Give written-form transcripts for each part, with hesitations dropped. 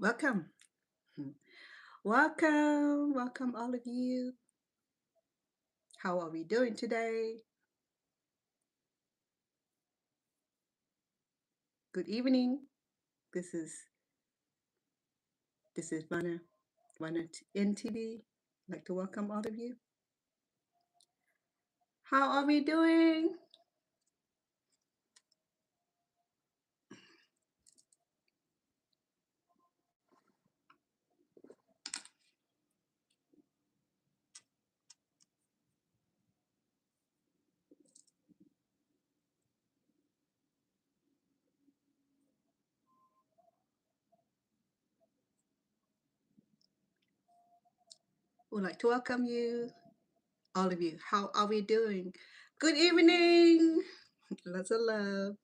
Welcome. Welcome all of you. How are we doing today? Good evening. This is this is Vanna Inn TV. I'd like to welcome all of you. How are we doing? Would like to welcome you, all of you. How are we doing? Good evening. Lots of love.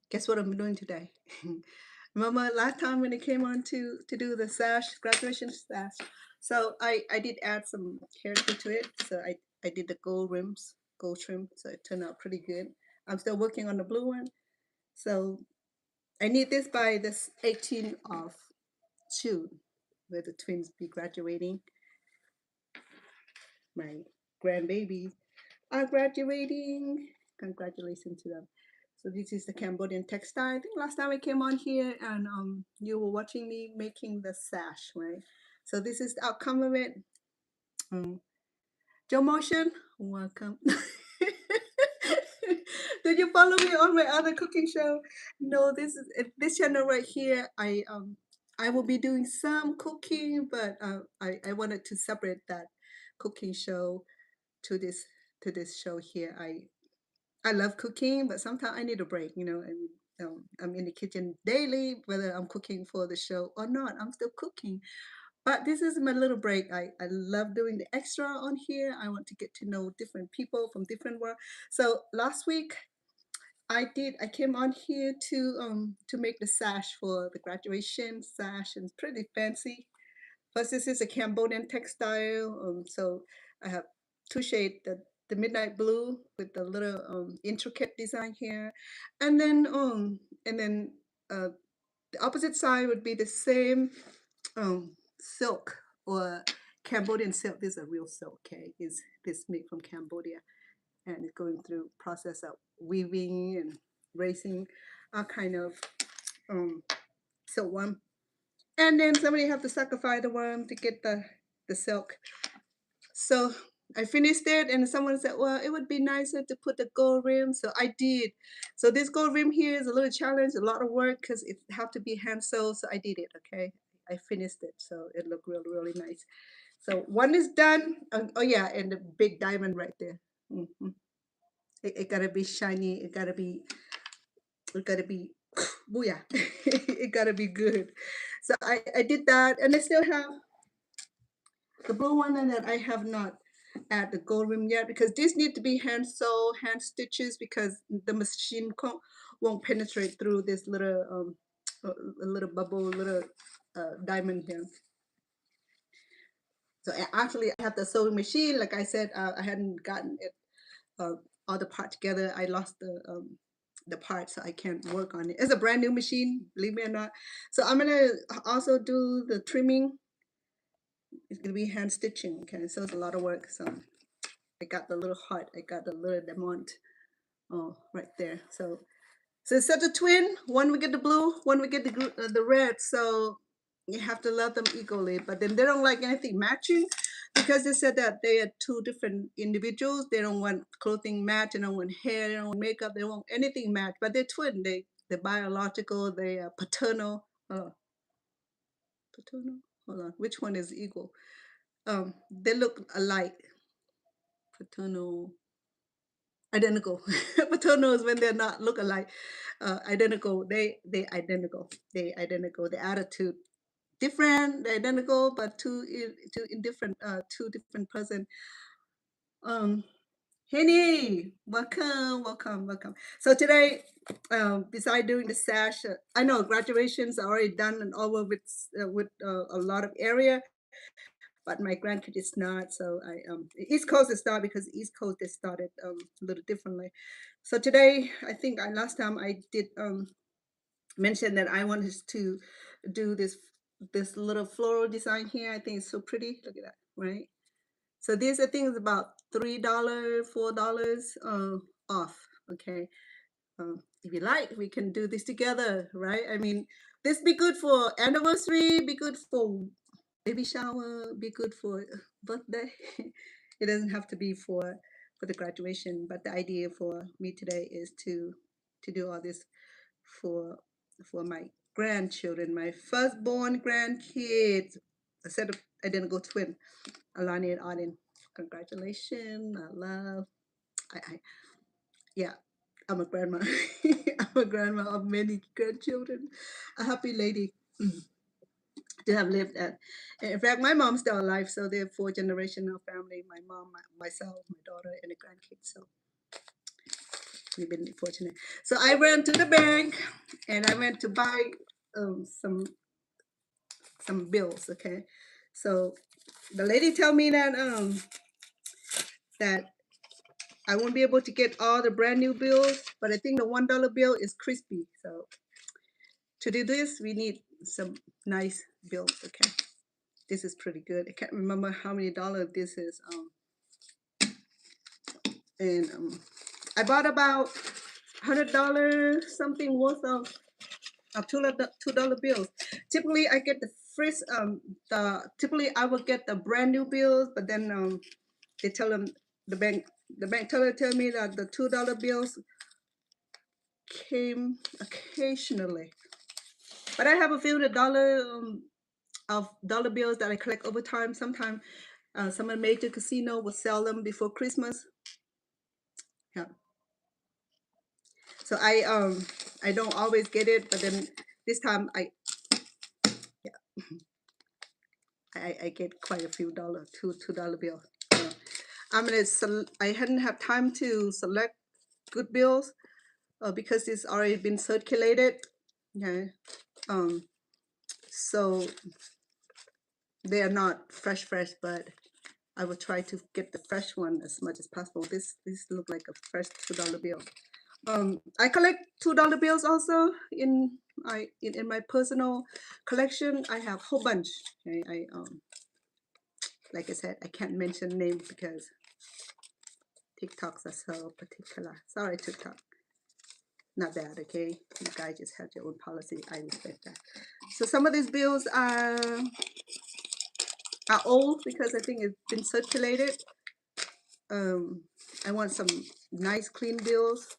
Guess what I'm doing today? Remember last time when it came on to do the sash, graduation sash. So I did add some character to it. So I did the gold rims, gold trim. So it turned out pretty good. I'm still working on the blue one. So I need this by this 18th of June, where the twins be graduating. My grandbabies are graduating. Congratulations to them. So this is the Cambodian textile. I think last time I came on here and you were watching me making the sash, right? So this is the outcome of it. Um, Joe Motion, welcome. Did you follow me on my other cooking show? No, this channel right here. I will be doing some cooking, but I wanted to separate that cooking show to this show here. I love cooking, but sometimes I need a break, and I'm in the kitchen daily, whether I'm cooking for the show or not. I'm still cooking. But this is my little break. I love doing the extra on here. I want to get to know different people from different world. So last week I came on here to make the sash for the graduation sash, and it's pretty fancy. Plus, this is a Cambodian textile. So I have two shades, the midnight blue with the little intricate design here, and then uh, the opposite side would be the same silk or Cambodian silk. This is a real silk. Okay, is this made from Cambodia, and it's going through process of weaving and racing, all kind of silkworm. And then somebody have to sacrifice the worm to get the silk. So I finished it, and someone said, "Well, it would be nicer to put the gold rim." So I did. So this gold rim here is a little challenge, a lot of work because it have to be hand sewed. So I did it. Okay, I finished it, so it looked really really nice. So one is done. Oh yeah, and the big diamond right there. Mhm. It gotta be shiny. It gotta be booyah. It gotta be good. So I did that, and I still have the blue one, and that I have not add the gold rim yet because this need to be hand sew, hand stitches because the machine won't penetrate through this little a little bubble, little diamond here. So actually, I have the sewing machine. Like I said, I hadn't gotten it uh, all the part together. I lost the part, so I can't work on it. It's a brand new machine, believe me or not. So I'm gonna also do the trimming. It's gonna be hand stitching. Okay, so it's a lot of work. So I got the little heart. I got the little diamond. Oh, right there. So it's such a twin. One we get the blue, one we get the red. So you have to love them equally. But then they don't like anything matching because they said that they are two different individuals. They don't want clothing match. They don't want hair. They don't want makeup. They don't want anything match. But they're twin. They're biological. They are paternal. Paternal. Hold on. Which one is equal? They look alike. Paternal. Identical. Paternal is when they're not look alike. Identical. They identical. They identical. The attitude different. They identical, but two in different two different person. Um, Henny, welcome. So today, beside doing the sash, I know graduations are already done and over with a lot of area, but my grandkid is not. So East Coast is not because East Coast they started a little differently. So today, I think last time I did mentioned that I wanted to do this little floral design here. I think it's so pretty. Look at that, right? So these I think is about $3, $4 off. Okay. If you like, we can do this together, right? I mean, this be good for anniversary, be good for baby shower, be good for birthday. It doesn't have to be for the graduation, but the idea for me today is to do all this for my grandchildren, my firstborn grandkids. I said identical twin, Alani and Auden. Congratulations, I love. I yeah, I'm a grandma. I'm a grandma of many grandchildren. A happy lady to have lived at. In fact, my mom's still alive, so they're four generational family. My mom, myself, my daughter, and the grandkids. So we've been fortunate. So I went to the bank, and I went to buy um, some some bills. Okay, so the lady tell me that I won't be able to get all the brand new bills, but I think the $1 bill is crispy. So to do this, we need some nice bills. Okay, this is pretty good. I can't remember how many dollars this is. And I bought about $100 something worth of $2 bills. Typically, I get the first typically I would get the brand new bills, but then they tell them the bank teller tell me that the $2 bills came occasionally. But I have a few of dollar bills that I collect over time. Sometimes some of the major casino will sell them before Christmas. Yeah. So I don't always get it, but then this time I get quite a few dollars, $2 bills. I hadn't have time to select good bills because it's already been circulated. Okay. Um, so they are not fresh, but I will try to get the fresh one as much as possible. This look like a fresh $2 bill. I collect $2 bills also in my personal collection. I have a whole bunch. Okay, like I said, I can't mention names because TikToks are so particular. Sorry, TikTok. Not bad, okay? You guys just have your own policy. I respect that. So some of these bills are old because I think it's been circulated. I want some nice clean bills.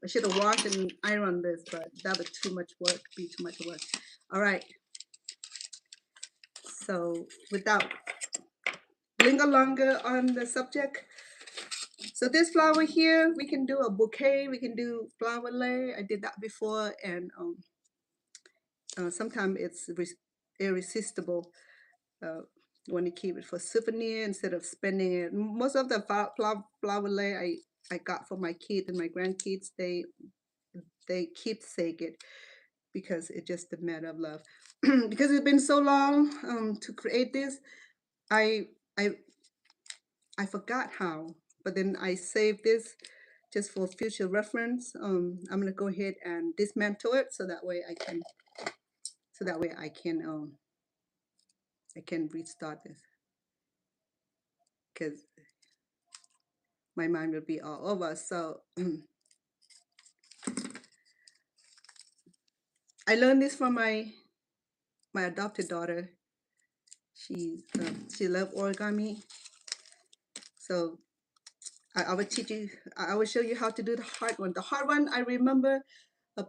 I should have washed and ironed this, but that was too much work. Be too much work. All right. So without linger longer on the subject, so this flower here, we can do a bouquet. We can do flower lei. I did that before, and sometimes it's irresistible. Want to keep it for souvenir instead of spending it. Most of the flower lei I got for my kids and my grandkids, they keepsake it because it's just a matter of love. Because it's been so long to create this, I I I forgot how, but then I saved this just for future reference. I'm gonna go ahead and dismantle it so that way I can restart this because my mind will be all over. So I learned this from my adopted daughter. She loved origami, so I will teach you. I will show you how to do the hard one. The hard one I remember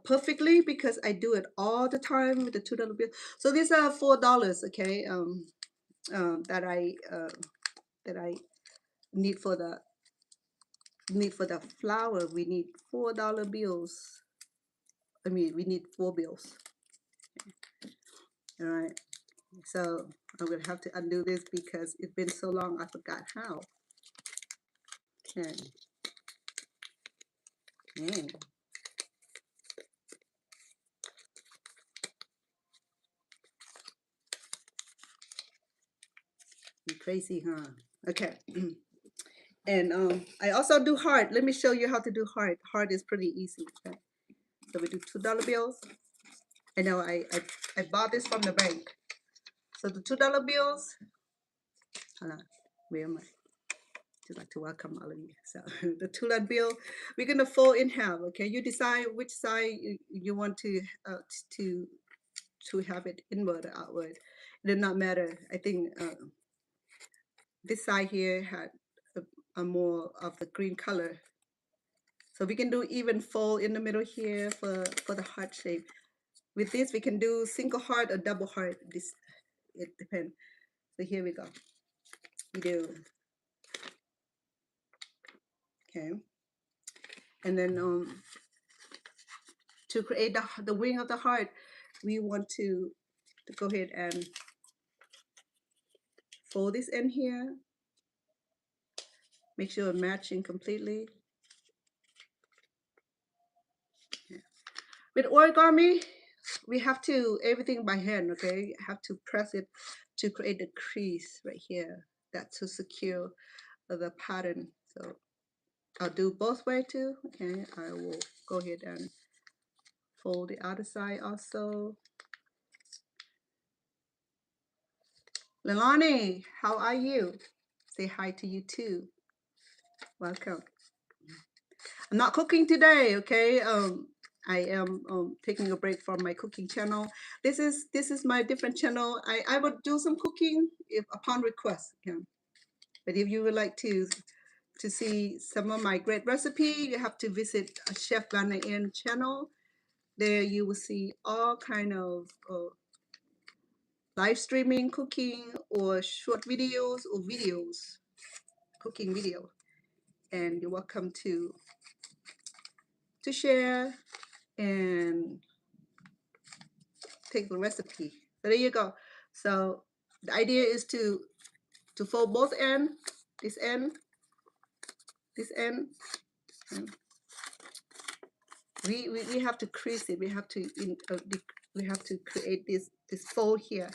perfectly because I do it all the time with the $2 bill. So these are $4, okay? That I need for the flour. We need $4 bills. I mean, we need 4 bills. All right. So I'm gonna have to undo this because it's been so long. I forgot how. Okay. Man. You crazy, huh? Okay. And I also do heart. Let me show you how to do heart. Heart is pretty easy. Okay? So we do $2 bills. I know I bought this from the bank. So the $2 bills, hold on, where am I? I'd like to welcome all of you. So the $2 bill, we're gonna fold in half. Okay, you decide which side you want to to have it inward or outward. It does not matter. I think this side here had a more of the green color. So we can do even fold in the middle here for the heart shape. With this, we can do single heart or double heart. This, it depends. So here we go. We do, okay. And then to create the wing of the heart, we want to go ahead and fold this in here. Make sure it's matching completely. Okay. With origami, we have to, everything by hand, okay? You have to press it to create the crease right here. That's to secure the pattern. So I'll do both way too. Okay, I will go ahead and fold the other side also. Leilani, how are you? Say hi to you too. Welcome. I'm not cooking today, okay? I am taking a break from my cooking channel. This is my different channel. I would do some cooking if upon request. Okay? But if you would like to see some of my great recipe, you have to visit Chef Vanna Inn channel. There you will see all kind of live streaming, cooking, or short videos or videos, cooking video. And you're welcome to share and take the recipe. So there you go. So the idea is to fold both end, this end, this end. We have to crease it. We have to we have to create this fold here.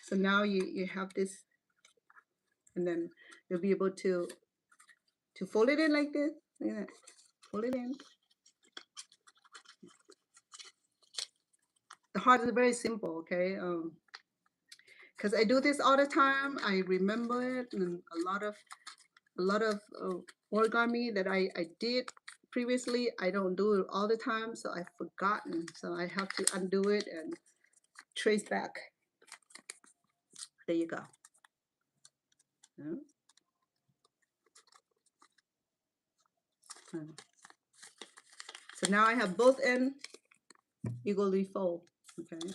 So now you have this, and then you'll be able to fold it in like this. Yeah, fold it in. The heart is very simple, okay? Because I do this all the time. I remember it, and a lot of origami that I did previously. I don't do it all the time, so I've forgotten. So I have to undo it and trace back. There you go. Yeah. So now I have both ends equally fold. Okay.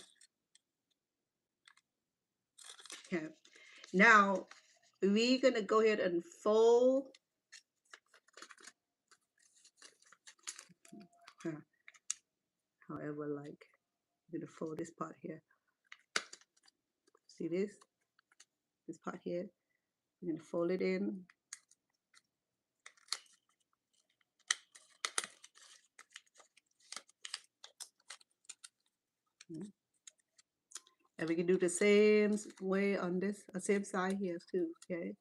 Okay. Now we're gonna go ahead and fold. However, like I'm gonna fold this part here. See this? This part here. I'm gonna fold it in. And we can do the same way on this, same side here too, okay?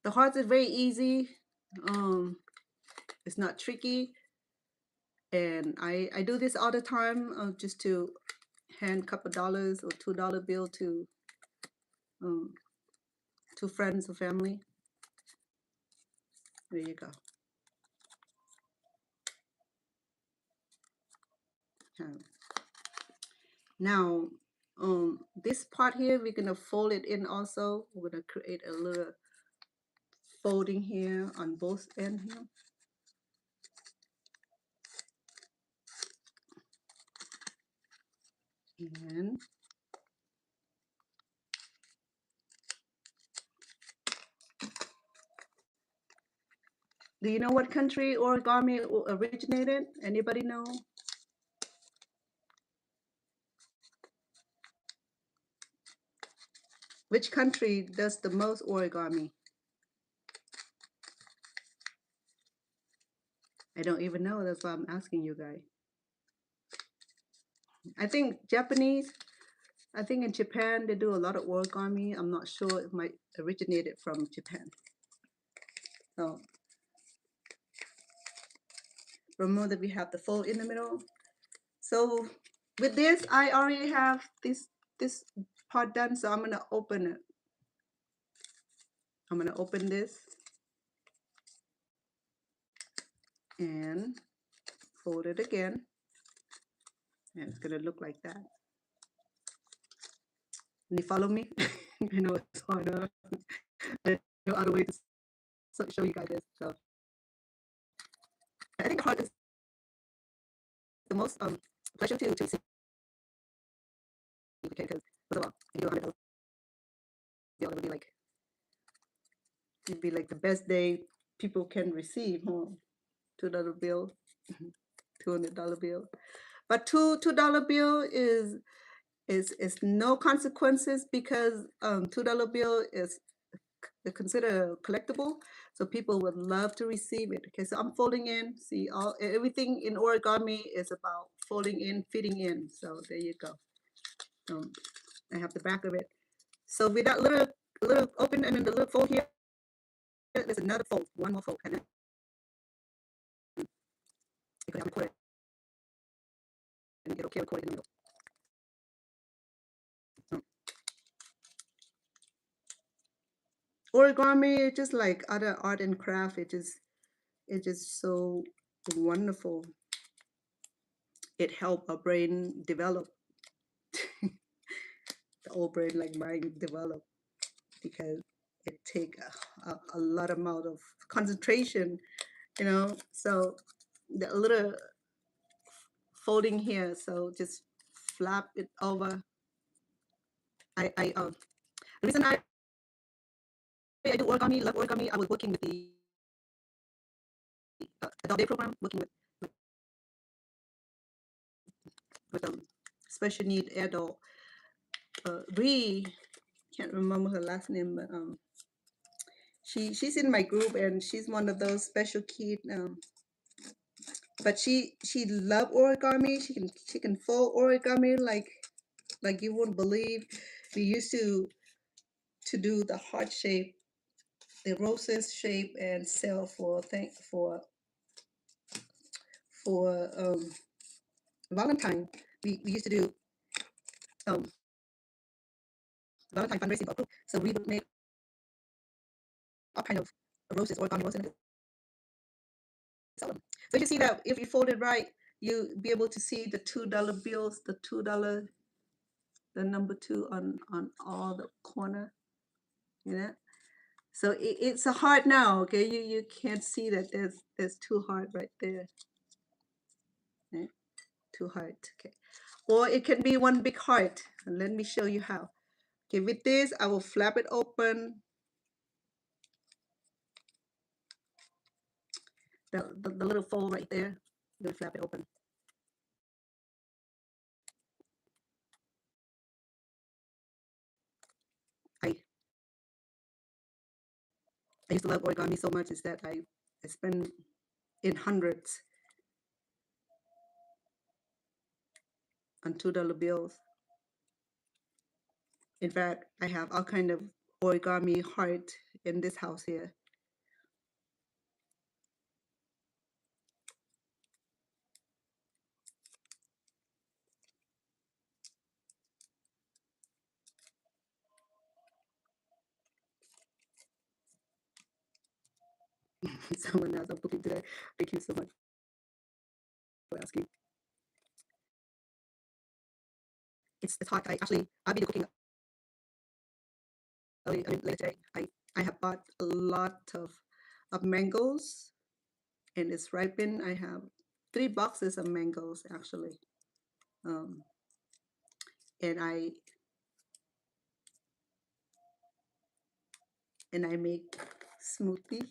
The hearts is very easy. It's not tricky. And I do this all the time just to hand a couple dollars or $2 bill to friends or family. There you go. Okay. Now, this part here, we're gonna fold it in also. We're gonna create a little folding here on both ends here. And do you know what country origami originated? Anybody know? Which country does the most origami? I don't even know. That's why I'm asking you guys. I think Japanese. I think in Japan they do a lot of origami. I'm not sure it might originated from Japan. So remember that we have the fold in the middle. So with this, I already have this part done, so I'm gonna open it. I'm gonna open this and fold it again, and it's gonna look like that. And you follow me? I know it's hard. I know other way to show you guys this. So I think the heart is the most pleasure to see. Okay, because first of all, if you do $100 deal, it would be like the best day people can receive, huh? $2 bill, $200 bill. But $2 bill is no consequences because $2 bill is considered collectible, so people would love to receive it. Okay, so I'm folding in. See, everything in origami is about folding in, fitting in. So there you go. I have the back of it. So with that little open and then the little fold here, there's another fold, one more fold, and then you can have record it, and it'll carry record it in the middle. Origami, just like other art and craft, it's just so wonderful. It helped our brain develop, the old brain like mine develop, because it take a lot amount of concentration, So the little folding here, so just flap it over. The reason I do origami, love origami. I was working with the adult day program, working with a special need adult. Can't remember her last name, but she's in my group and she's one of those special kids. But she love origami. She can fold origami like you wouldn't believe. We used to do the heart shape, the roses shape, and sell for Valentine. We used to do um, Valentine fundraising group. So we would make all kind of roses, origami roses, and sell them. So you see that if you fold it right, you be able to see the $2 bills, the $2, the number 2 on all the corner. So it's a heart now. Okay, you can't see that there's 2 heart right there. Okay? 2 heart. Okay, or it can be one big heart. And let me show you how. Okay, with this I will flap it open. The little fold right there. I'm gonna flap it open. I I used to love origami so much is that I spend in hundreds on $2 bills. In fact, I have all kind of origami heart in this house here. Someone else I'm cooking today. Thank you so much for asking. It's hot. I'll be cooking later today. I have bought a lot of mangoes and it's ripened. I have 3 boxes of mangoes actually. Um, and I make smoothie.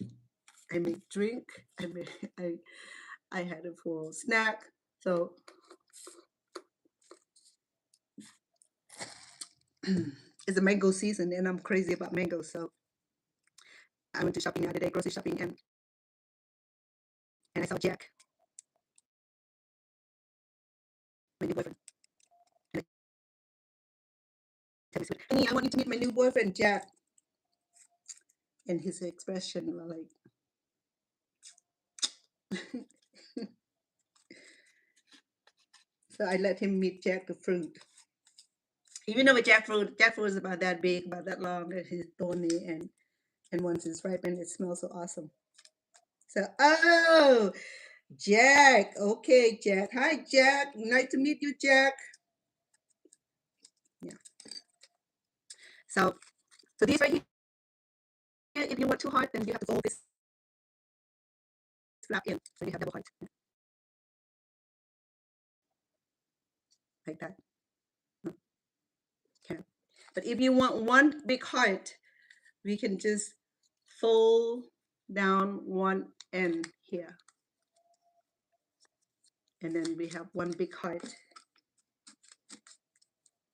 I make drink. I make, I had it for snack. So it's a mango season and I'm crazy about mangoes. So I went to shopping the other day, grocery shopping, and I saw Jack, my new boyfriend. And I said, honey, I want you to meet my new boyfriend, Jack. And his expression was like, So I let him meet Jack the fruit. Even though jackfruit is about that big, about that long, and it's thorny, and once it's ripened, it smells so awesome. So, oh, Jack. Okay, Jack. Hi, Jack. Nice to meet you, Jack. Yeah. So these right here, if you want too hard, then you have to fold this flap in, so you have double height, like that. Okay. But if you want one big height, we can just fold down one end here, and then we have one big height.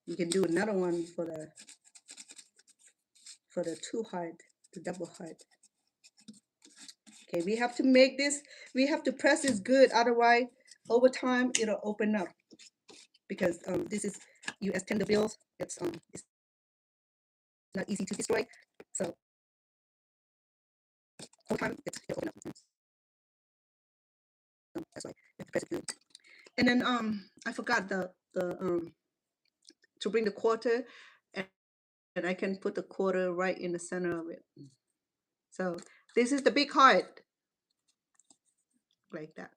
You can do another one for the two height, the double height. Okay, we have to make this, we have to press this good, otherwise over time it'll open up, because this is US tender bills. It's not easy to destroy. So over time it'll open up. That's why you have to press it good. And then I forgot the to bring the quarter, and I can put the quarter right in the center of it. So this is the big heart, like that.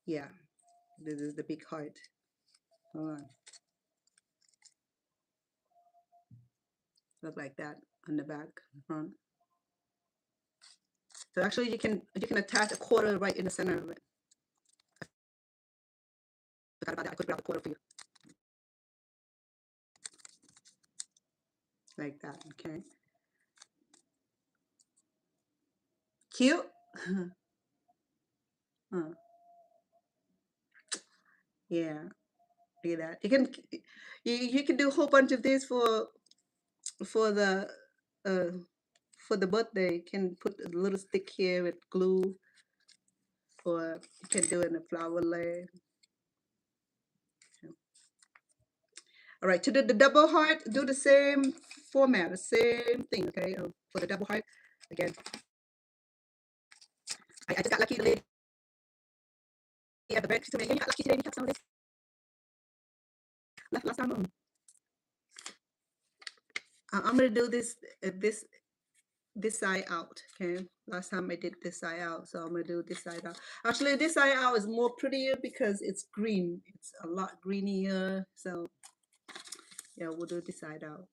Yeah, this is the big heart. Hold on. Look like that on the back, front. So actually, you can attach a quarter right in the center of it. Forgot about that. I could grab a quarter for you, like that. Okay, cute. Huh. Yeah, look at that. You can do a whole bunch of this for the uh for the birthday. You can put a little stick here with glue, or you can do it in a flower layer. All right, to do the double heart, do the same format, the same thing. Okay, for the double heart, again, I just got lucky. The lady at the bank, she told me, "Hey, you got lucky today. You got some of this left last time." I'm gonna do this side out. Okay, last time I did this side out, so I'm gonna do this side out. Actually, this side out is more prettier because it's green. It's a lot greenier. So yeah, we'll do this side out.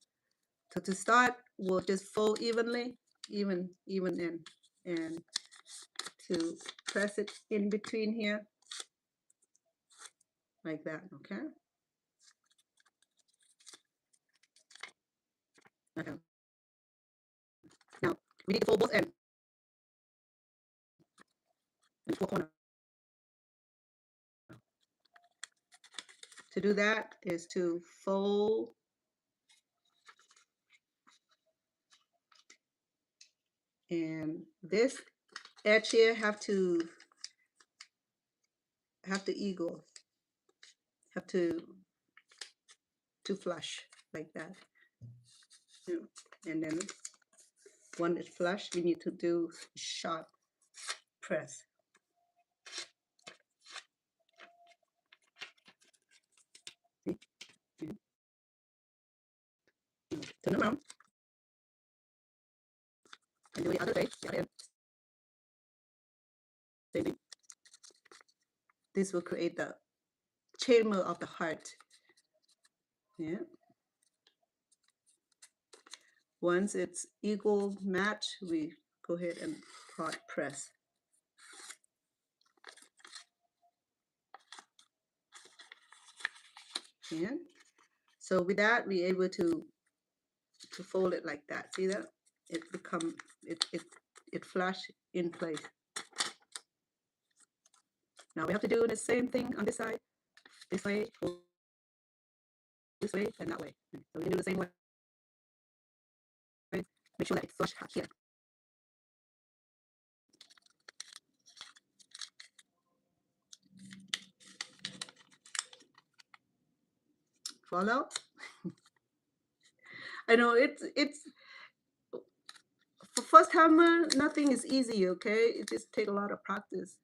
So to start, we'll just fold evenly, even in, and to press it in between here, like that. Okay. Okay. Now we need to fold both ends and four corners. To do that is to fold and this edge here have to eagle, have to flush, like that. And then when it's flush, we need to do sharp press. See? Yeah. Turn around and do the other way. The other end. Same thing. This will create the chamber of the heart. Yeah. Once it's equal match, we go ahead and hot press. Yeah. So with that, we're able to fold it like that. See that? It flush in place. Now we have to do the same thing on this side. This way, this way, and that way. So we can do the same way. Make sure that it's flush here. Follow? I know it's first timer, nothing is easy, okay? It just take a lot of practice.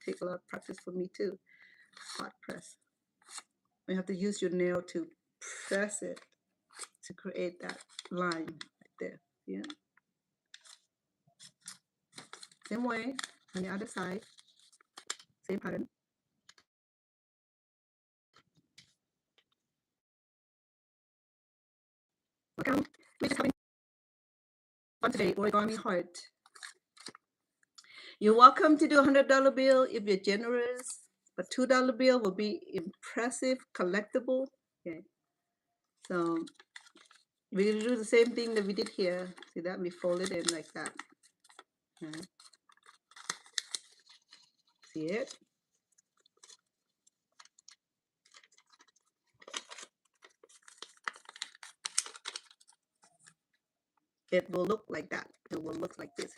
Take a lot of practice for me too. Hot press. You have to use your nail to press it to create that line right there. Yeah. Same way on the other side. Same pattern. Welcome. We're just having fun today. Origami heart. You're welcome to do $100 bill if you're generous, but $2 bill will be impressive, collectible. Okay. So we're gonna do the same thing that we did here. See that? We fold it in like that. Okay. See it? It will look like that. It will look like this.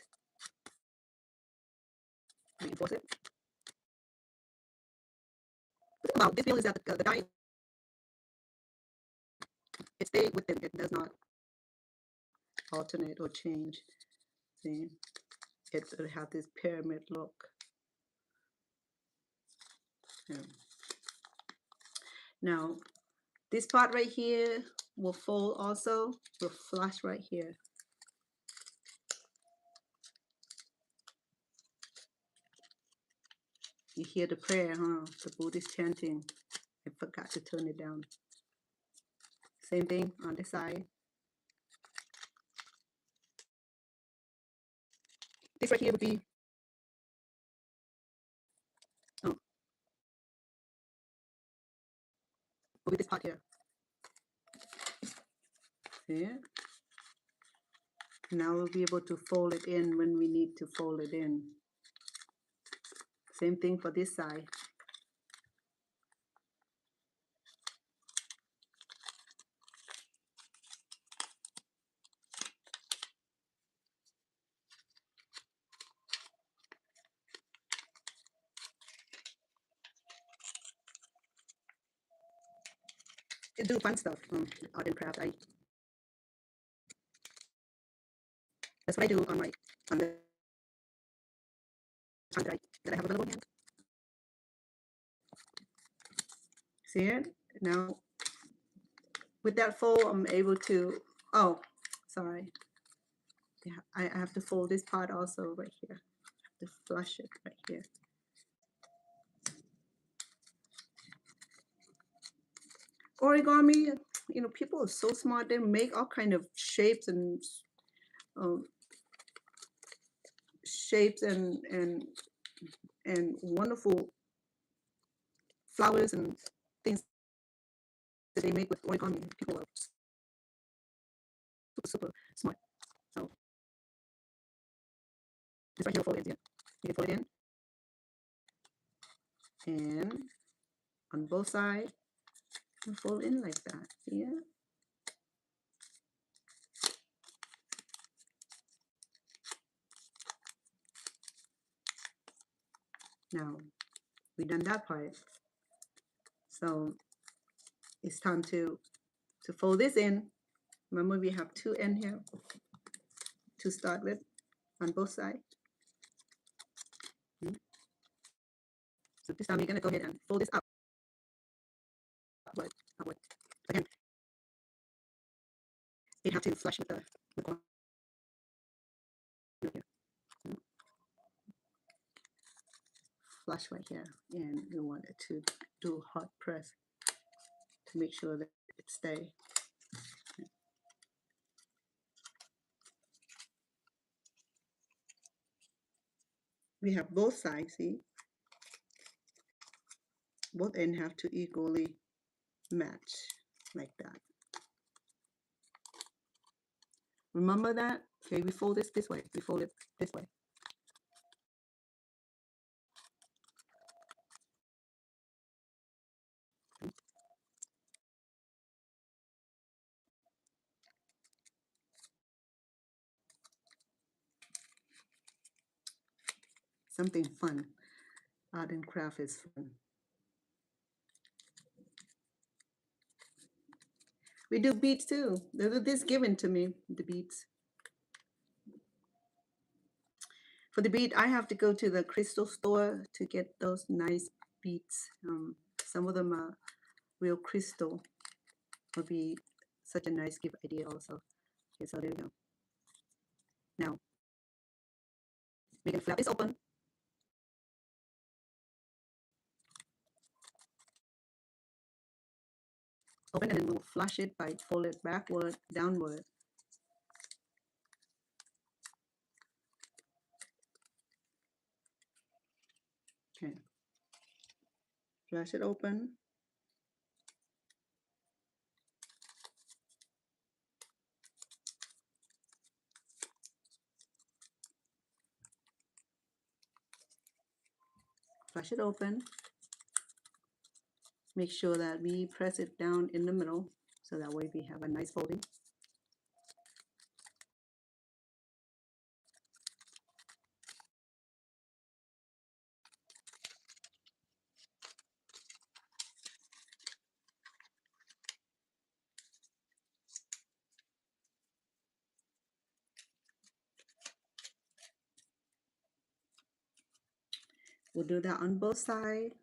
Reinforce it. The thing about this bill is that the die, it stays within. It does not alternate or change. See? It will have this pyramid look. Yeah. Now, this part right here will fold also, will flush right here. You hear the prayer, huh? The Buddhist chanting. I forgot to turn it down. Same thing on this side. This right here would be, oh, will be this part here. See? Now we'll be able to fold it in when we need to fold it in. Same thing for this side. You do fun stuff, art and craft. That's what I do on the time that I have available here. See it? Now with that fold, I'm able to, oh, sorry. Yeah, I have to fold this part also right here. I have to flush it right here. Origami, you know, people are so smart. They make all kind of shapes and um, and wonderful flowers and things that they make with origami. People are super smart. So this right here will fold in. Yeah. You can fold it in, and on both sides, fold in like that. Yeah. Now we've done that part. So it's time to fold this in. Remember, we have two ends here to start with on both sides. So this time we're going to go ahead and fold this up. Upward. Again, you have to flush with the corner here. Flush right here, and we want it to do hot press to make sure that it stays. We have both sides, see? Both ends have to equally match like that. Remember that? Okay, we fold this way. We fold it this way. Something fun. Art and craft is fun. We do beads too. This given to me, the beads. For the bead, I have to go to the crystal store to get those nice beads. Some of them are real crystal. Would be such a nice gift idea also. Okay, so there we go. Now we can flap this open. Open, and then we'll flush it by fold it backward, downward. Okay. Flush it open. Flush it open. Make sure that we press it down in the middle so that way we have a nice folding. We'll do that on both sides.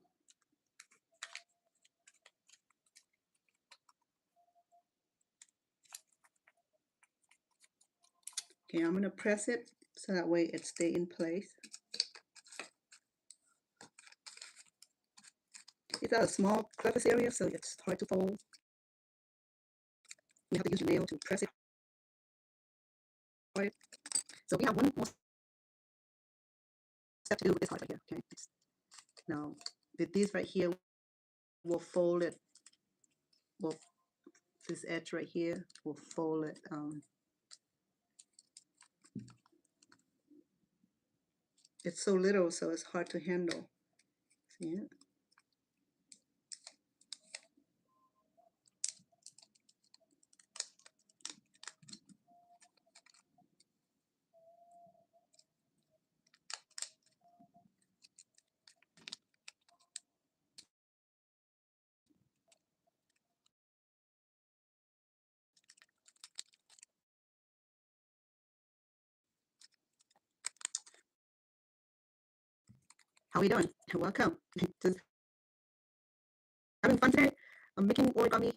Okay, I'm going to press it so that way it stay in place. It's a small crevice area, so it's hard to fold. You have to use your nail to press it. So we have one more step to do with this part right here. Okay. Now, with this right here, we'll fold it. We'll this edge right here, we'll fold it. It's so little, so it's hard to handle. See it? How are you doing? Welcome. Just having fun today. I'm making origami,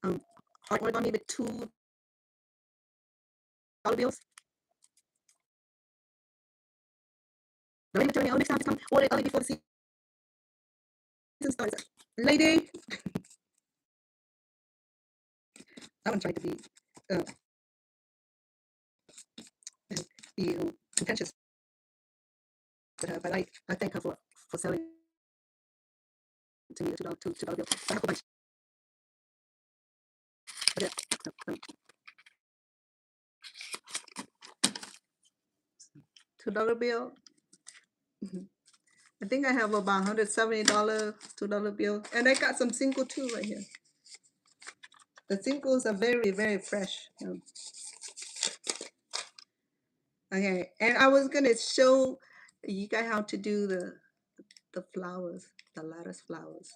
heart origami with $2 bills. The ready material next time to come order early before the season starts. Lady, I don't try to uh, be contentious with her, but I thank her for selling to me the $2 bill. I have a bunch. Okay. $2 bill. I think I have about $170 $2 bill, and I got some single too right here. The singles are very, very fresh. Okay, and I was gonna show you guys how to do the flowers, the lattice flowers.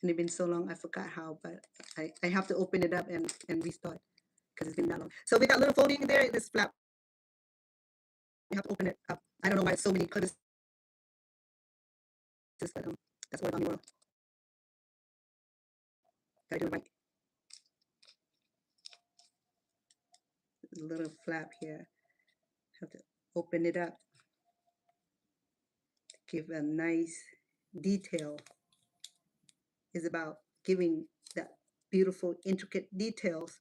And it's been so long, I forgot how, but I have to open it up and restart because it's been that long. So with that little folding in there, this flap, you have to open it up. I don't know why it's so many crevices, but that's what I'm world. Gotta do it right. A little flap here. Have to open it up. Give a nice detail. Is about giving that beautiful, intricate details.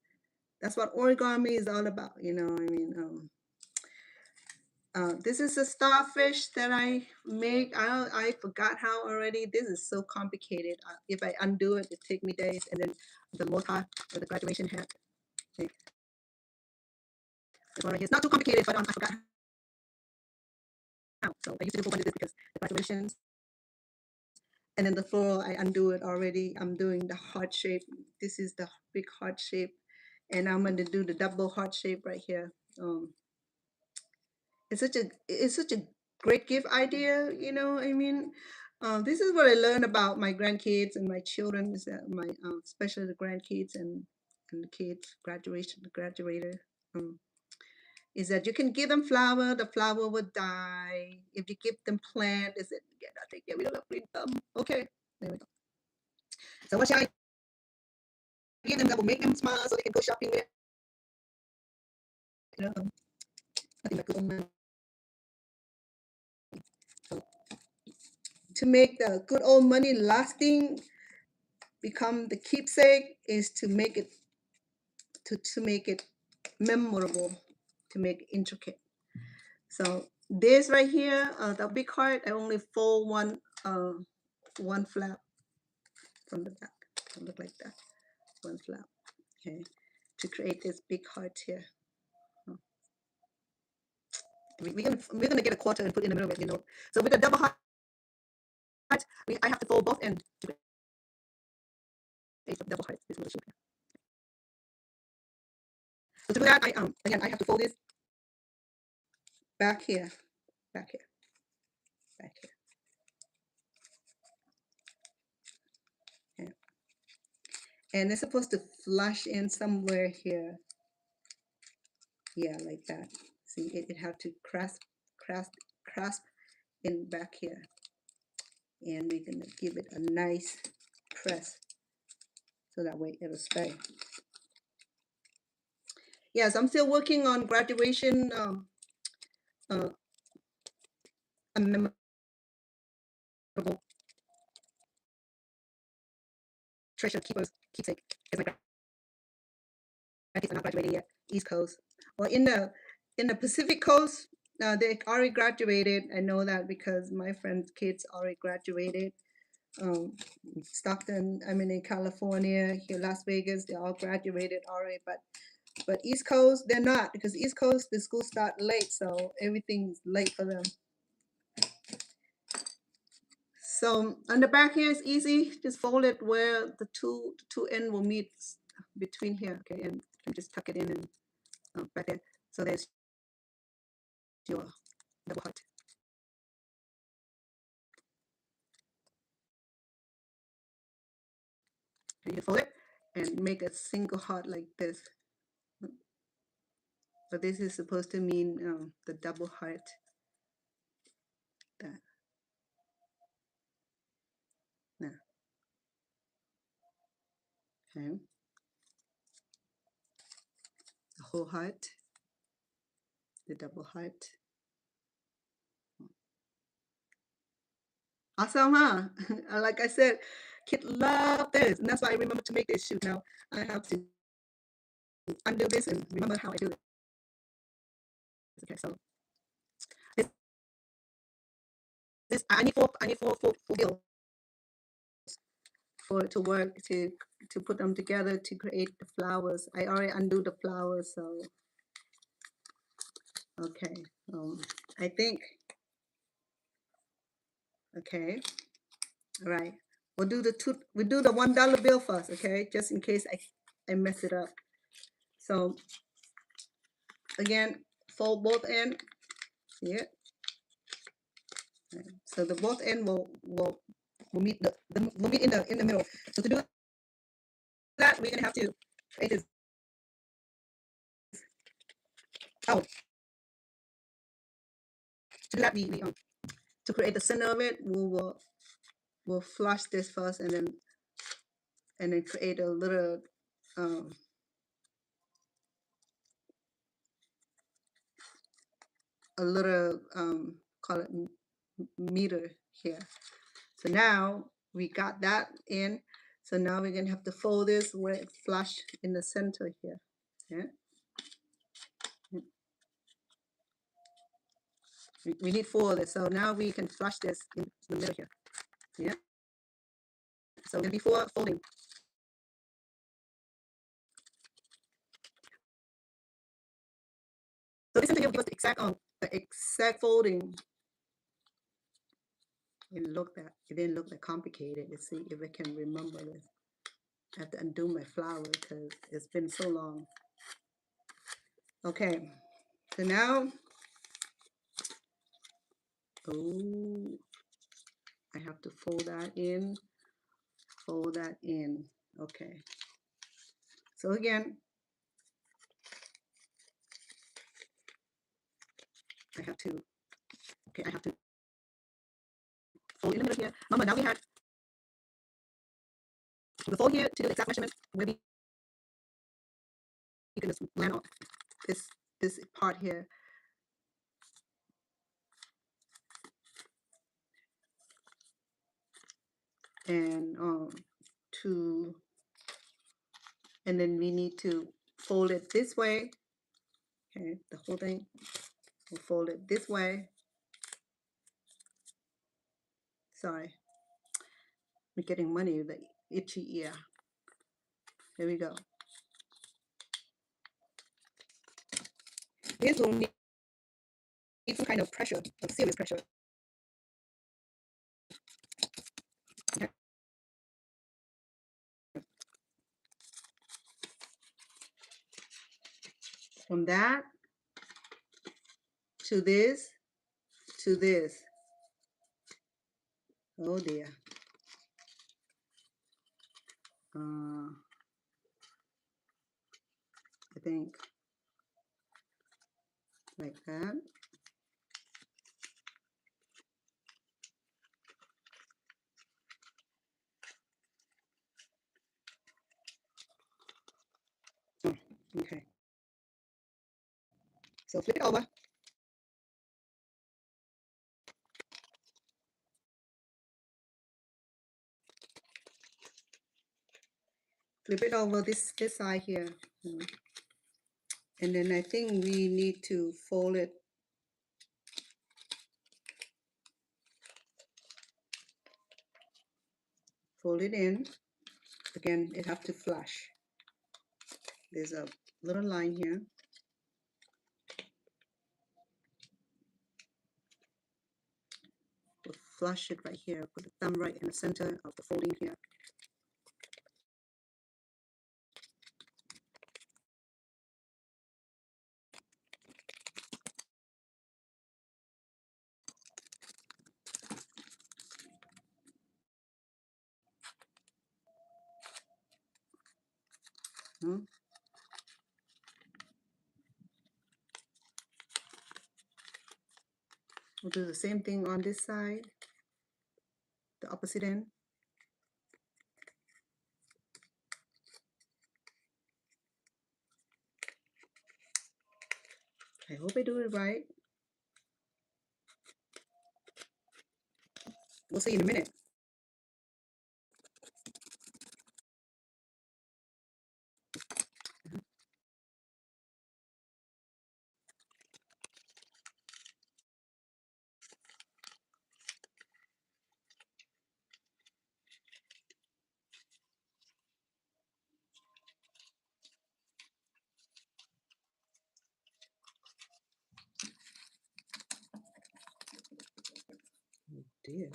That's what origami is all about, you know. I mean, this is a starfish that I make. I forgot how already. This is so complicated. If I undo it, it take me days. And then the mohawk or the graduation hat. Okay. It's not too complicated, but I forgot how. So I used to do a bunch of this because the graduations. And then the floral, I undo it already. I'm doing the heart shape. This is the big heart shape. And I'm going to do the double heart shape right here. It's such a great gift idea, you know. I mean, this is what I learned about my grandkids and my children. Is that my especially the grandkids and the kids graduator. Um, is that you can give them flower, the flower will die. If you give them plant, is it get nothing, get rid of them. Okay, there we go. So what should I give them that will make them smile so they can go shopping with? You know, nothing like good money. So to make the good old money lasting, become the keepsake, is to make it to make it memorable, to make it intricate. So this right here, the big heart, I only fold one flap from the back. It'll look like that, one flap. Okay, to create this big heart here. Oh. We're gonna get a quarter and put in the middle of it, you know. So with the double heart, I have to fold both ends to create a double heart. This little shape here. So to do that, again I have to fold this back here, back here, back here. Okay. And it's supposed to flush in somewhere here. Yeah, like that. See, it have to grasp in back here. And we're gonna give it a nice press so that way it'll stay. Yes, I'm still working on graduation uh, a memorable treasure keepsake. Because my grandkids are not graduated yet. East Coast, or in the Pacific Coast, they already graduated. I know that because my friends' kids already graduated. Stockton, I mean in California, here Las Vegas, they all graduated already. But East Coast, they're not, because East Coast the school start late, so everything's late for them. So on the back here is easy. Just fold it where the two end will meet between here. Okay, and just tuck it in and back there. So there's your double heart. And you fold it and make a single heart like this. But this is supposed to mean the double heart. That. Now, okay. The whole heart, the double heart. Awesome, huh? Like I said, kid love this, and that's why I remember to make this shoot. Now I have to undo this and remember how I do it. Okay, so this I need four wheels for it to work to put them together to create the flowers. I already undo the flowers, so okay. I think okay. All right. We'll do the $1 bill first, okay? Just in case I mess it up. So again, fold both ends. Yeah. So the both end will meet will meet in the middle. So to do that, we're gonna have to create this out. To do that, we to create the center of it, we'll flush this first and then create um, a little call it meter here. So now we got that in. So now we're gonna have to fold this where it flush in the center here. Yeah. We need four of this. So now we can flush this in the middle here. Yeah. So before folding. So this interview will give us the exact folding. It didn't look that complicated. Let's see if I can remember this. I have to undo my flower because it's been so long. Okay, so now, oh, I have to fold that in, fold that in. Okay. So again, I have to, okay, I have to fold in the middle here. Mama, now we have the fold here to the exact measurement. Maybe you can just land on this part here. And to, and then we need to fold it this way. Okay, the whole thing. We'll fold it this way. Sorry, we're getting money with the itchy ear. There we go. This will need some kind of pressure, of serious pressure. Okay. From that to this to this. Oh dear. I think like that. Oh, okay. So flip it over. Flip it over this side here. And then I think we need to fold it. Fold it in. Again, it have to flush. There's a little line here. We'll flush it right here. Put the thumb right in the center of the folding here. Hmm? We'll do the same thing on this side, the opposite end. I hope I do it right. We'll see in a minute. Oh dear.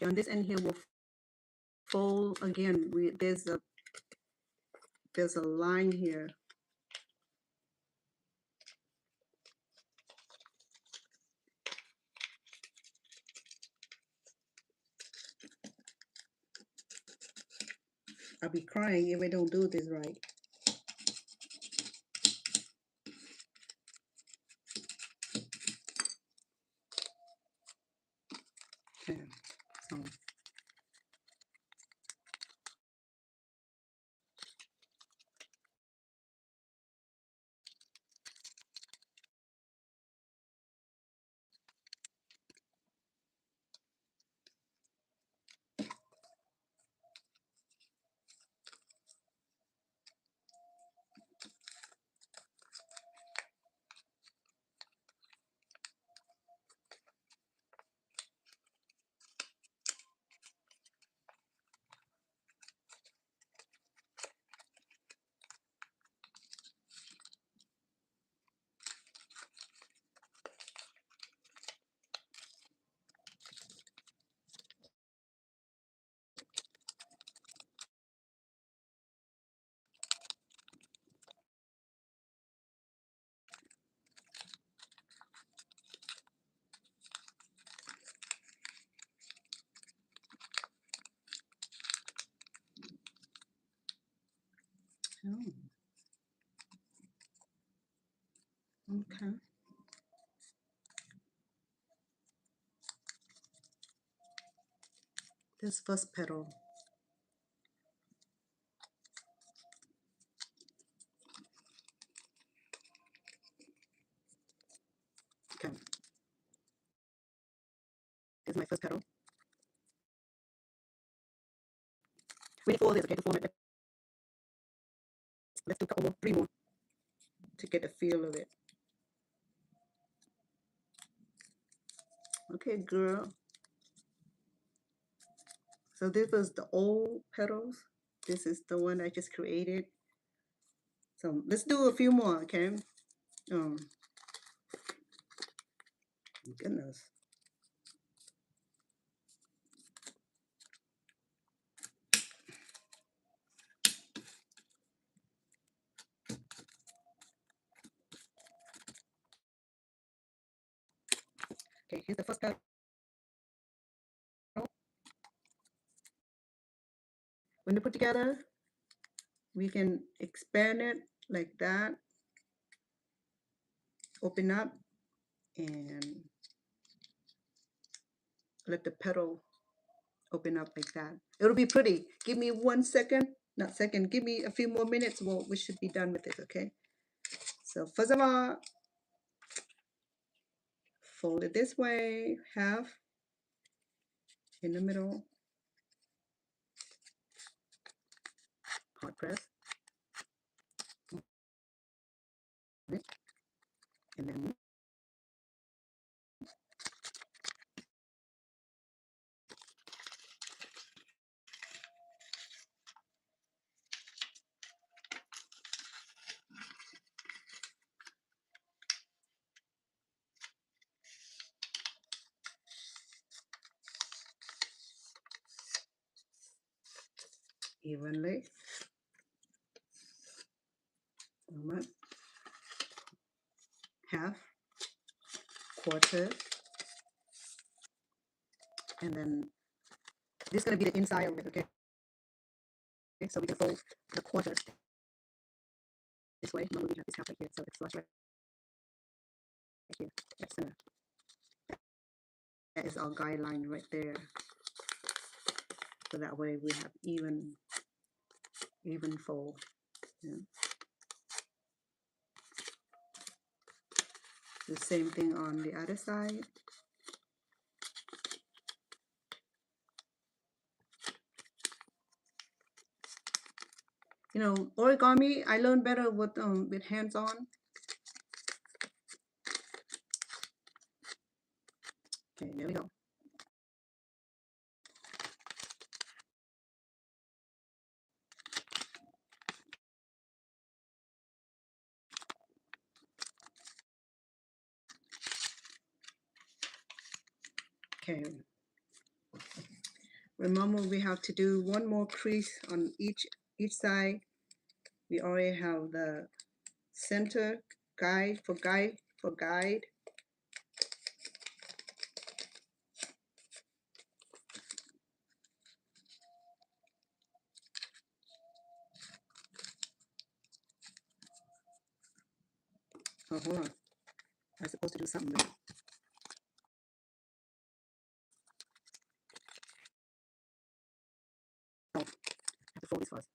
Okay, on this end here, we'll fold again. There's a line here. I'll be crying if I don't do this right. Okay, so This first petal. Okay. This is my first petal. Really full of this, okay, to form it. Let's do a couple more, 3 more to get the feel of it. Okay, girl. So this was the old petals. This is the one I just created. So let's do a few more, okay? Goodness. Okay, here's the first petal. When they put together, we can expand it like that, open up, and let the petal open up like that. It'll be pretty. Give me 1 second, not second, give me a few more minutes. Well, we should be done with this, okay? So first of all, fold it this way, half in the middle, hot press, and then evenly, half, quarter, and then this is going to be the inside of it, okay? So we can fold the quarters this way. Normally we have this half right here, so it's flush right here. That is our guideline right there. So that way we have even fold. Yeah. The same thing on the other side. You know, origami, I learned better with hands-on. Okay, there we go. Okay. Remember, we have to do 1 more crease on each side. We already have the center guide for guide. Oh, hold on. I'm supposed to do something there. Oh, I have to fold this first.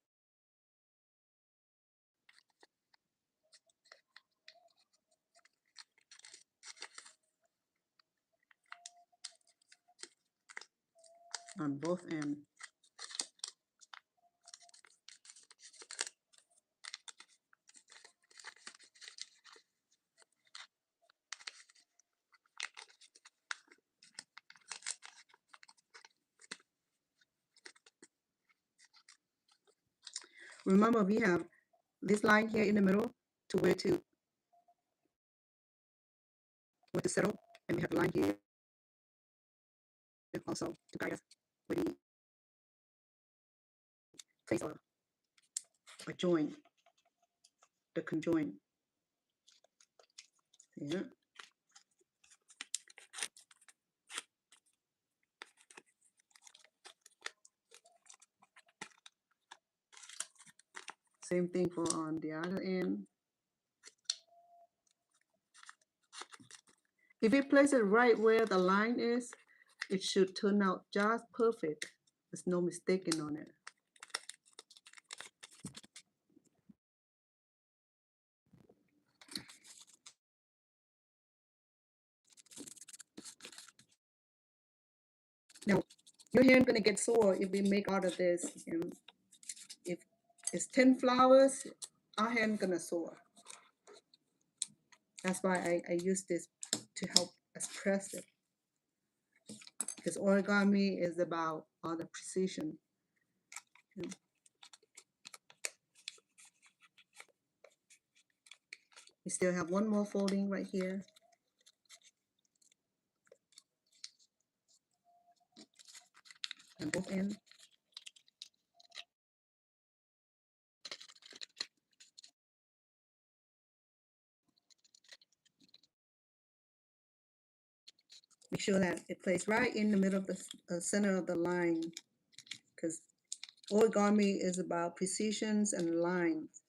On both ends. Remember, we have this line here in the middle to where to settle, and we have the line here also to guide us where we place our join, the conjoin. Yeah. Same thing for on the other end. If you place it right where the line is, it should turn out just perfect. There's no mistaking on it. Now, your hand gonna get sore if we make out of this. And if it's 10 flowers, our hand gonna sore. That's why I use this to help us press it. Because origami is about all the precision. We still have one more folding right here. On both ends. Make sure that it plays right in the middle of the center of the line, because origami is about precisions and lines.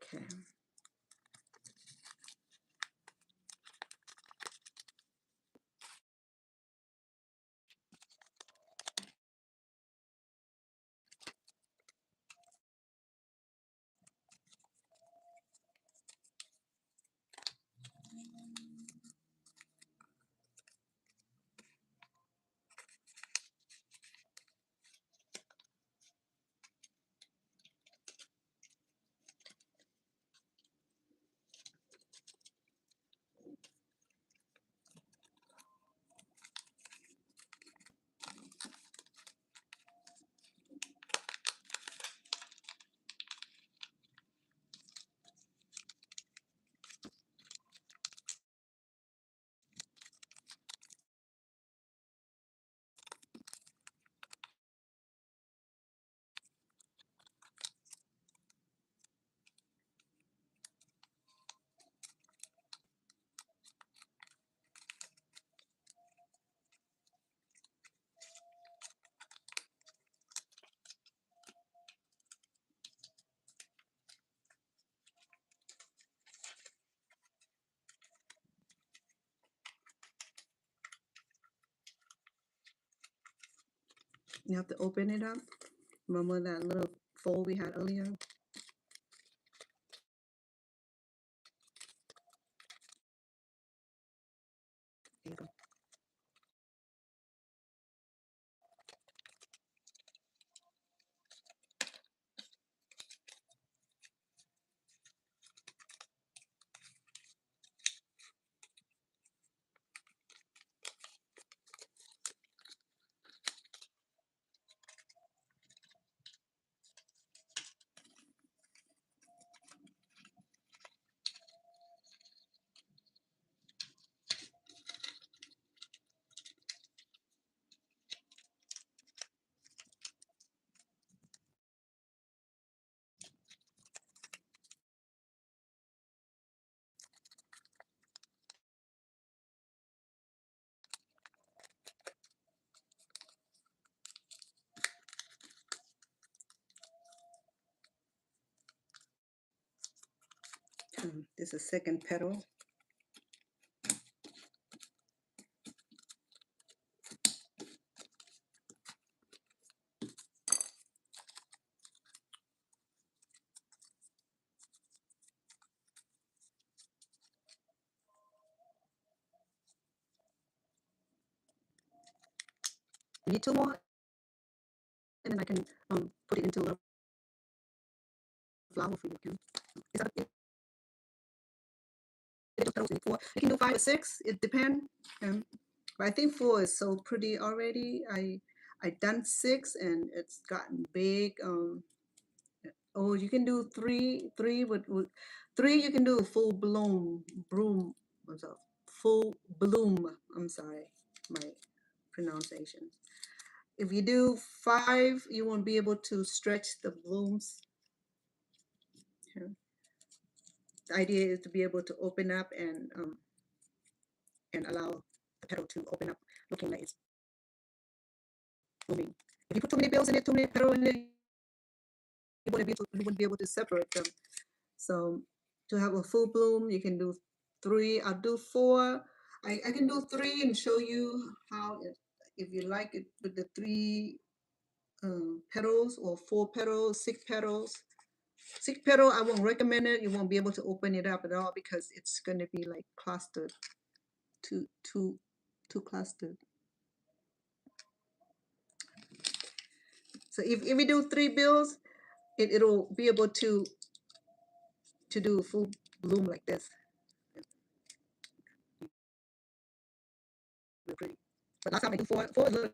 Okay. You have to open it up. Remember that little fold we had earlier? There you go. This is second petal. I need two more, and then I can put it into a little flower for you. Okay? Is that four? You can do 5 or 6. It depends. But I think 4 is so pretty already. I done 6 and it's gotten big. Oh, you can do 3. 3 with 3. You can do a full bloom. Broom. What's up? Full bloom. I'm sorry, my pronunciation. If you do 5, you won't be able to stretch the blooms. Okay. The idea is to be able to open up and allow the petal to open up, looking like it's blooming. If you put too many bills in it, too many petals in it, you wouldn't be able to separate them. So to have a full bloom, you can do three. I'll do four. I can do three and show you how if you like it with the three petals or four petals, six petals. Six petal, I won't recommend it. You won't be able to open it up at all because it's going to be like clustered, too, too, too clustered. So if we do three bills, it'll be able to do a full bloom like this. Real pretty. But last time I do four is a little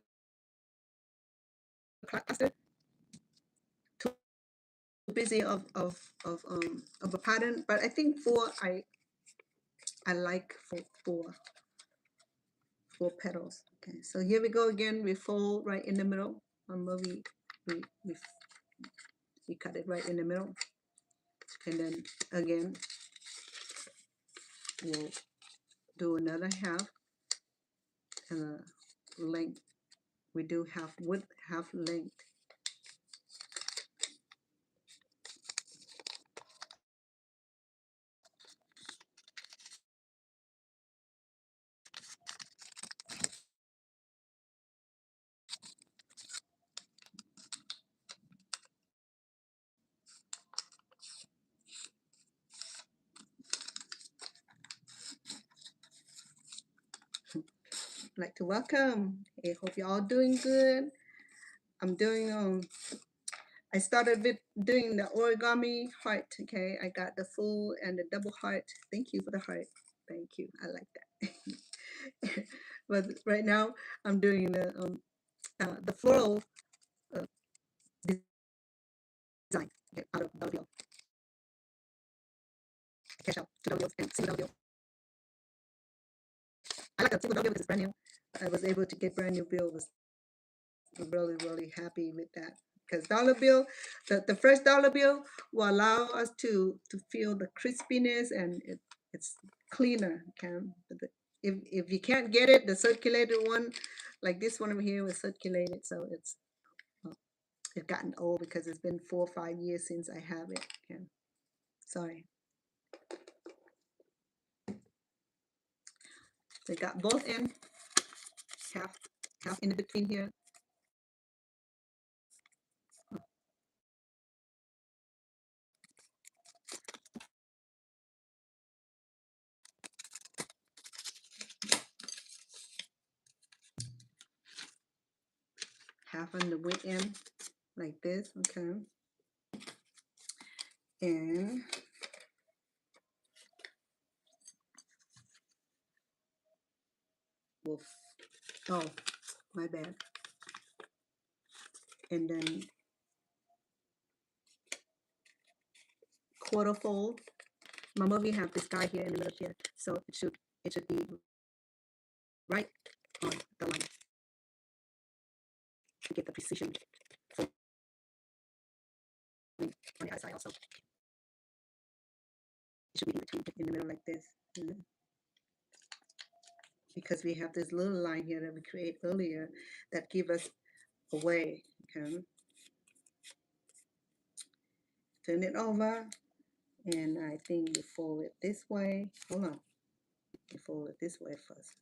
clustered. Too busy of a pattern. But I think four I like four petals. Okay, so here we go again. We fold right in the middle. Remember we, we cut it right in the middle. And then again, we'll do another half and a length. We do half width, half length. I'd like to welcome. I hope you're all doing good. I'm doing I started with doing the origami heart. Okay, I got the full and the double heart. Thank you for the heart. Thank you. I like that. But right now I'm doing the floral uh, design, okay, out of Belleville. Cash out to Belleville and see Belleville. I like the single Belleville because it's brand new. I was able to get brand new bill. Was really happy with that because dollar bill, the first dollar bill will allow us to feel the crispiness and it's cleaner. Okay, but if you can't get it, the circulated one, like this one over here was circulated, so uh, it's gotten old because it's been 4 or 5 years since I have it. Okay, sorry. So I got both in half in the between here. Half on the width end like this. Okay, and we'll oh, my bad. And then quarter fold. Remember we have this guy here in the middle here, so it should be right on the line to get the precision on the other side also. It should be in between, in the middle like this. Because we have this little line here that we create earlier that give us a way. Okay. Turn it over, and I think you fold it this way. Hold on. You fold it this way first.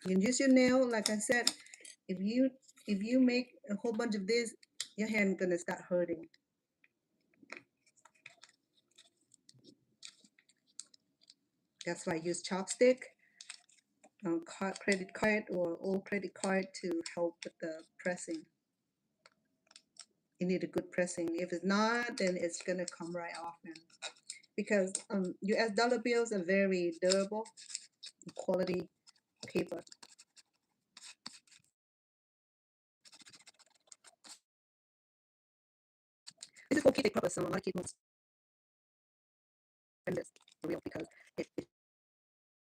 You can use your nail, like I said. If you make a whole bunch of this, your hand gonna start hurting. That's why I use chopstick, credit card or old credit card to help with the pressing. You need a good pressing. If it's not, then it's gonna come right off. And because U.S. dollar bills are very durable, quality paper. This is for keeping purpose, so a lot of people spend this for real because it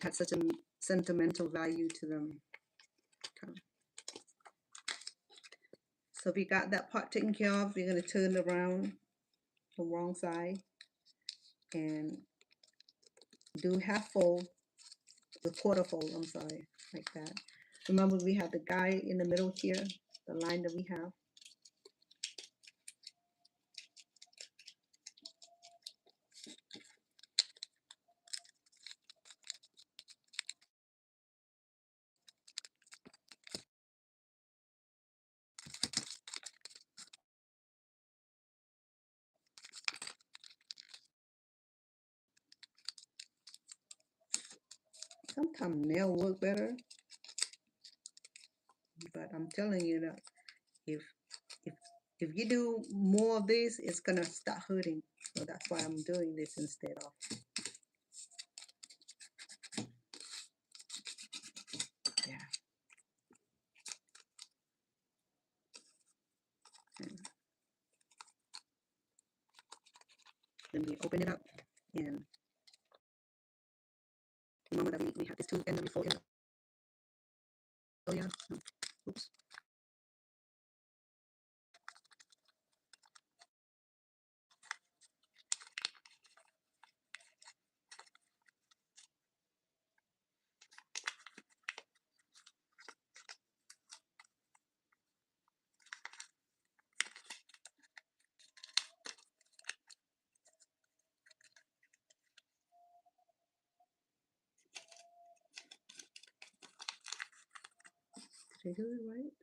had such a sentimental value to them. Okay. So we got that part taken care of. We're going to turn around the wrong side and do half fold, the quarter fold, I'm sorry, like that. Remember, we have the guide in the middle here, the line that we have. Sometimes nail work better, but I'm telling you that if if if you do more of this, it's gonna start hurting. So that's why I'm doing this instead of. Yeah. And then we open it up and remember that we have this two and then we fold it up. Oh yeah. Oops. Did I do it right?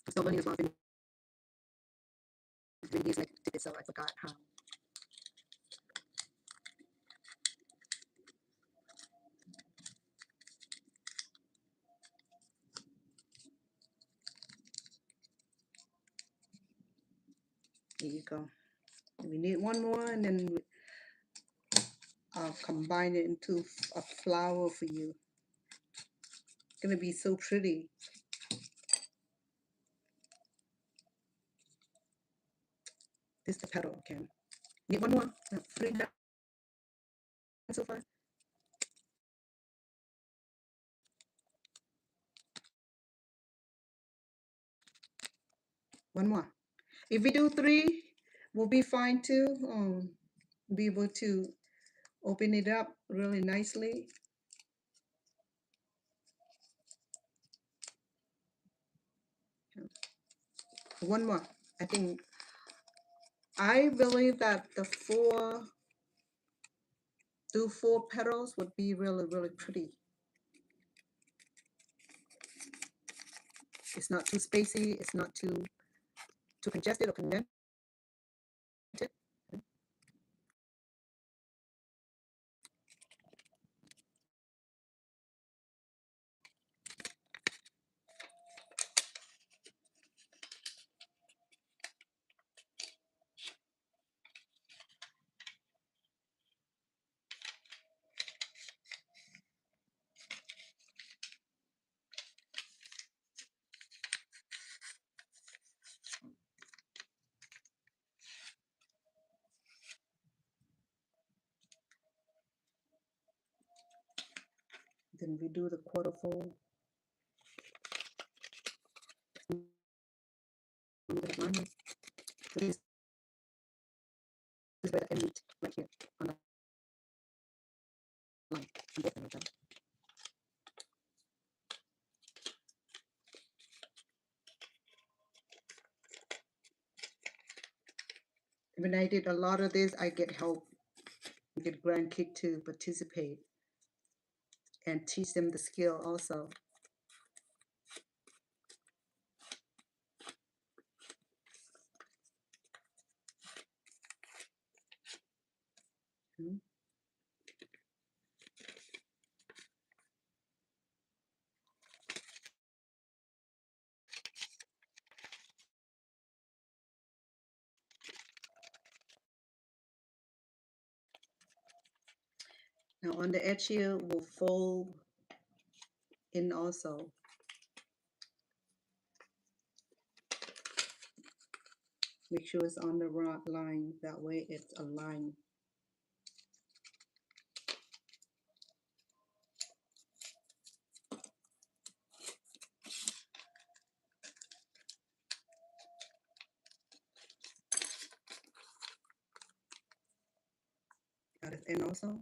So learning as well. Maybe it's like tickets, so I forgot how. There you go. We need one more, and then I'll combine it into a flower for you. It's gonna be so pretty. This is the petal, okay. Need one more. 3 done so far. One more. If we do 3, we'll be fine too. Be able to open it up really nicely. One more. I believe that the 4 petals would be really, really pretty. It's not too spacey. It's not too congested or condensed. Then we do the quarter fold. So this is where the end meet, right here on the line. I'm definitely done. When I did a lot of this, I get help. I get grandkids to participate and teach them the skill also. Hmm. Now on the edge here, we'll fold in also. Make sure it's on the right line. That way it's aligned. Got it in also.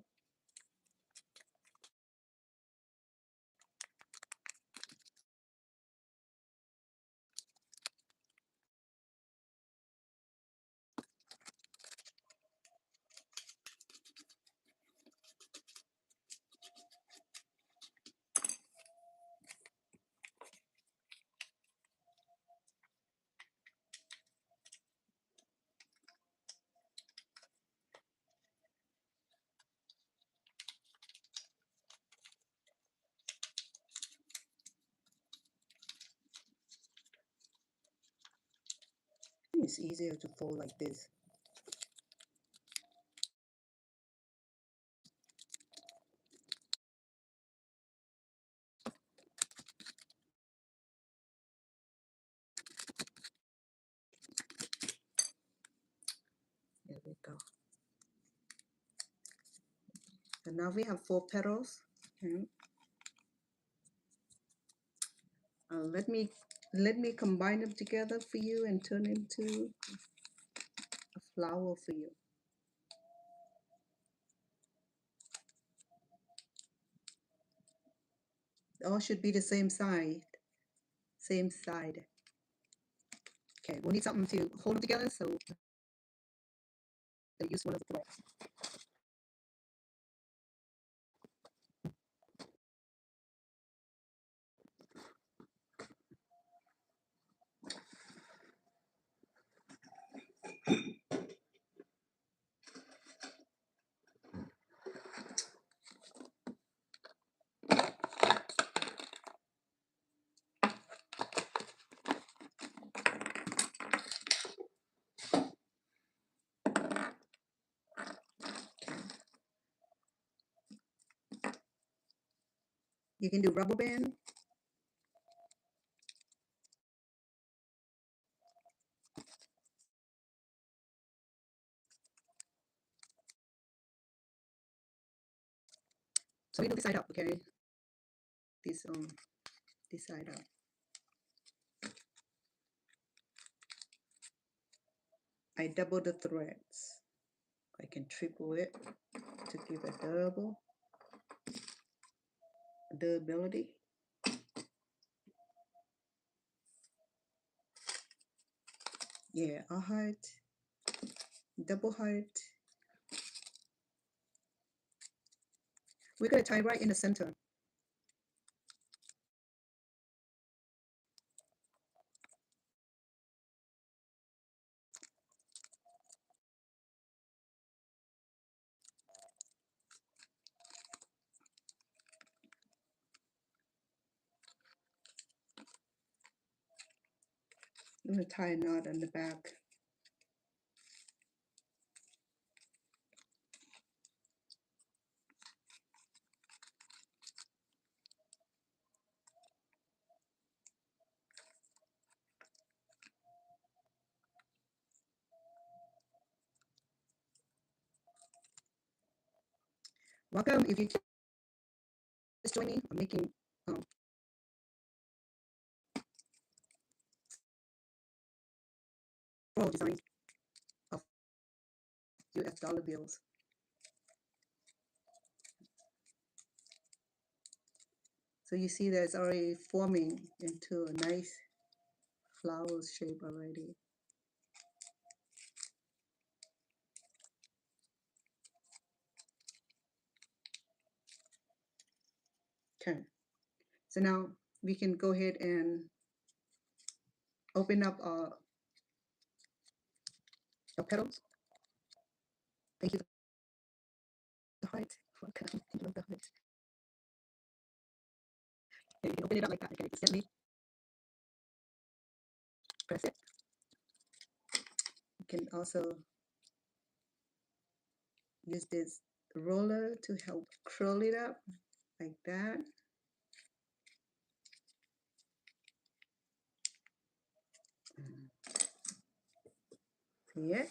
I think it's easier to fold like this. There we go. So now we have 4 petals. Okay. Let me combine them together for you and turn into a flower for you. All should be the same side. Same side. Okay, we'll need something to hold them together, so I'll use one of the threads. You can do rubber band. So we do this side up, okay? This side up. I double the threads. I can triple it to give a durability. Yeah, a heart, double heart. We're gonna tie right in the center. I'm gonna tie a knot on the back. Welcome if you just join me. I'm making floral designs of US dollar bills. So you see that it's already forming into a nice flower shape already. Okay, so now we can go ahead and open up our petals. Thank you. The heart. Welcome. Thank you, the heart. Okay, you can open it up like that. Okay, just gently press it. You can also use this roller to help curl it up like that. Yeah,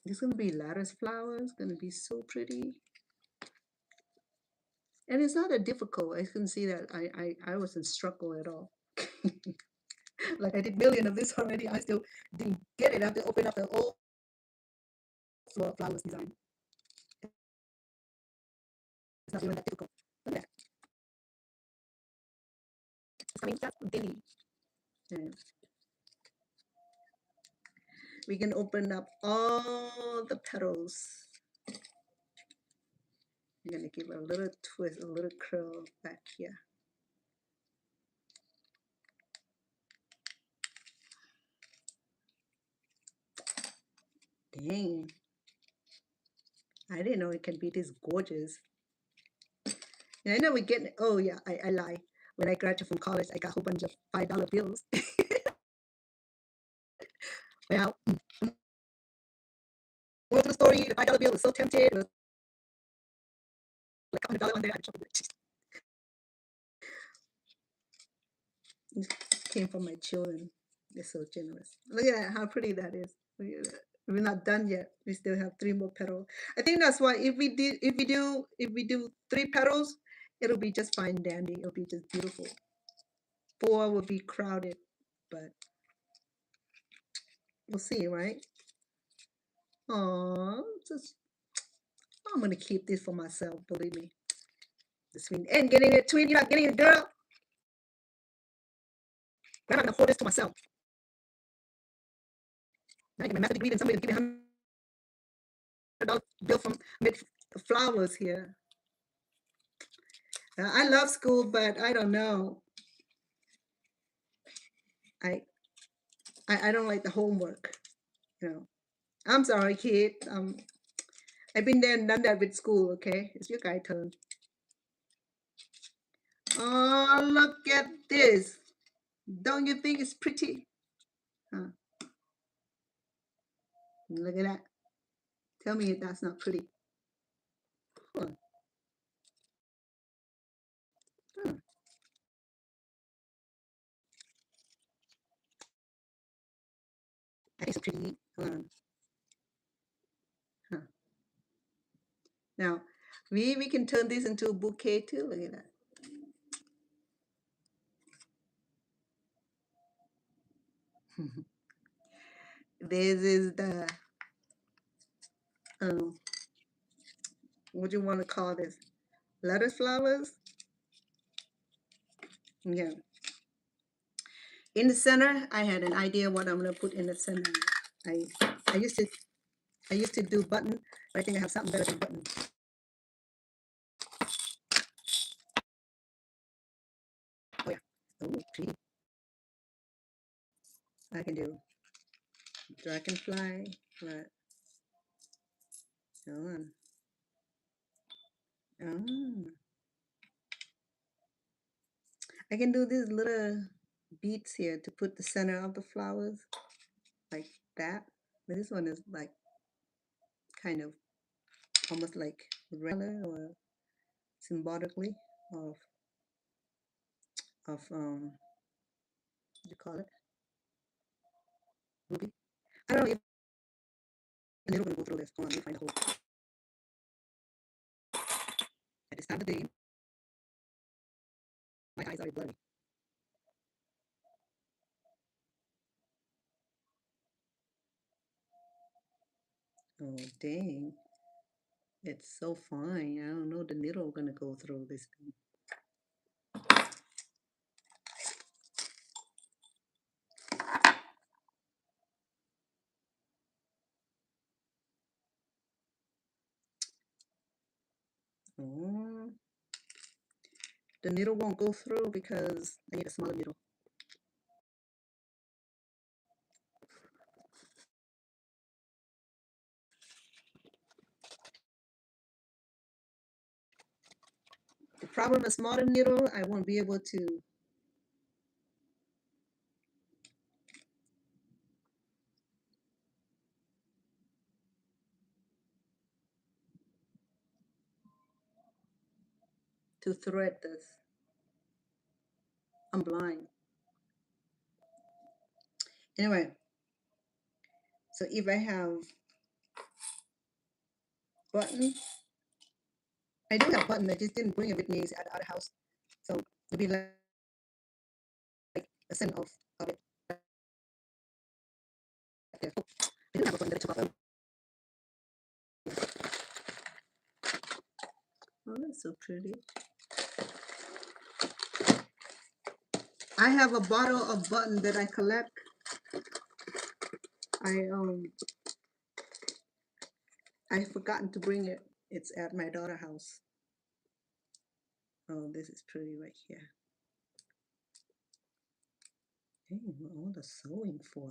it's gonna be lattice flowers. Gonna be so pretty, and it's not that difficult. I can see that I wasn't struggle at all. Like I did million of this already. I still didn't get it. I have to open up the old flowers design. It's not even that difficult. Look at that. It's coming just daily. And we can open up all the petals. I'm gonna give a little twist, a little curl back here. Dang. I didn't know it can be this gorgeous. And I know we get, oh yeah, I lie. When I graduated from college, I got a whole bunch of $5 bills. Well, moral to the story, the $5 bill was so tempted. It was like a $100 on there. I had trouble with it. It came from my children. They're so generous. Look at that, how pretty that is. Look at that. We're not done yet. We still have 3 more petals. I think that's why if we do 3 petals, it'll be just fine dandy. It'll be just beautiful. 4 will be crowded, but we'll see, right? Oh, just I'm gonna keep this for myself. Believe me, the twin and getting it, twin. You're not getting it, girl. I'm not gonna hold this to myself. I get my master's degree, and somebody give me $100 bill from mid flowers here. I love school, but I don't know. I I don't like the homework. You know. I'm sorry, kid. I've been there and done that with school. Okay, it's your guy turn. Oh, look at this. Don't you think it's pretty? Huh? Look at that. Tell me if that's not pretty. Huh. Huh. That is pretty. Hold on. Huh. Now, we can turn this into a bouquet too. Look at that. This is the um, what do you want to call this? Lettuce flowers. Yeah. In the center, I had an idea what I'm gonna put in the center. I I used to I used to do button, but I think I have something better than button. Oh yeah. Oh, pretty. I can do dragonfly. What? Hold on. Oh. I can do these little beads here to put the center of the flowers like that. But this one is like kind of almost like regular or symbolically of what do you call it? Ruby. I don't know if the needle will go through this. Hold on, let me find the hole. At this time of the day, my eyes are blurry. Oh dang. It's so fine. I don't know the needle gonna go through this thing. Oh, the needle won't go through because I need a smaller needle. The problem with a smaller needle, I won't be able to thread this. I'm blind. Anyway, So if I have button, I do have button. I just didn't bring it with me at the house. So it'd be like a cent of it right there. Oh, I do have a button that I took off. Oh, that's so pretty. I have a bottle of button that I collect. I I forgotten to bring it. It's at my daughter's house. Oh, this is pretty right here. Hey, what all the sewing for?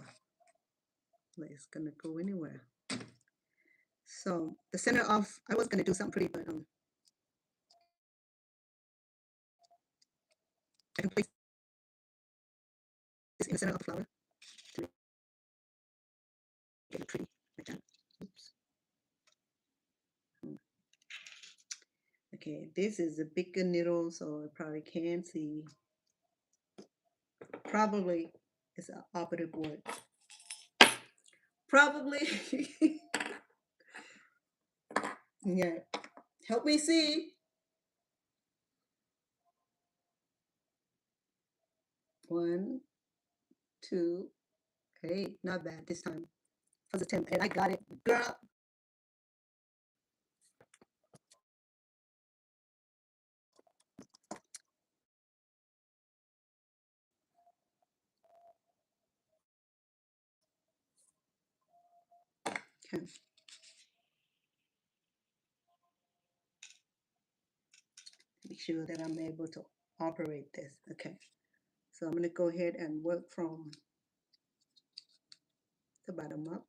Like it's gonna go anywhere. So the center of I was gonna do something pretty, but I can place this in the center of the flower to get it pretty like that. Oops. Okay, this is a bigger needle, so I probably can't see. Probably it's an operative word. Probably. Yeah. Help me see. One, two. Hey, not bad this time. First attempt, and I got it, girl. Okay. Make sure that I'm able to operate this. Okay. So I'm going to go ahead and work from the bottom up.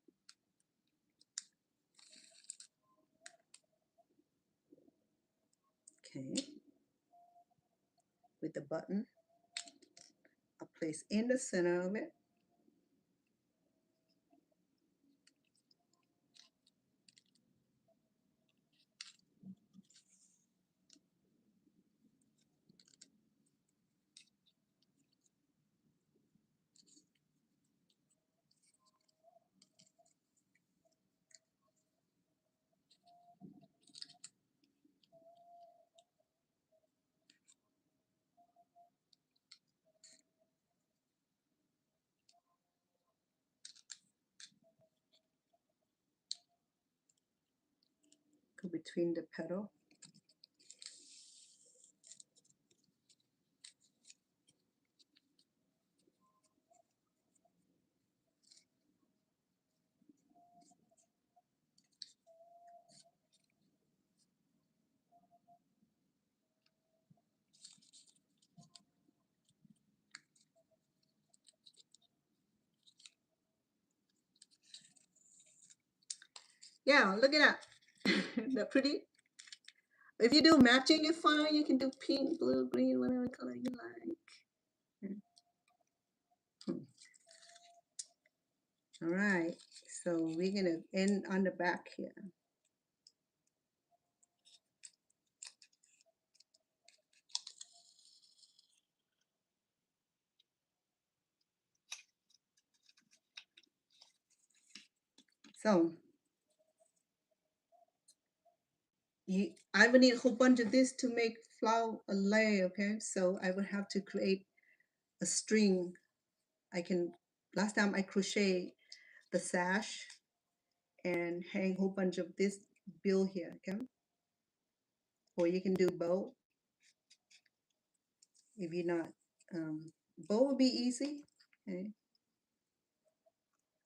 Okay. With the button, I'll place in the center of it. Go between the petal. Yeah, look at that. That pretty. If you do matching, it's fine. You can do pink, blue, green, whatever color you like. Hmm. All right. So we're gonna end on the back here. So I would need a whole bunch of this to make flower a layer, okay? So I would have to create a string. I can, last time I crochet the sash and hang a whole bunch of this bill here, okay? Or you can do bow if you're not, bow would be easy, okay?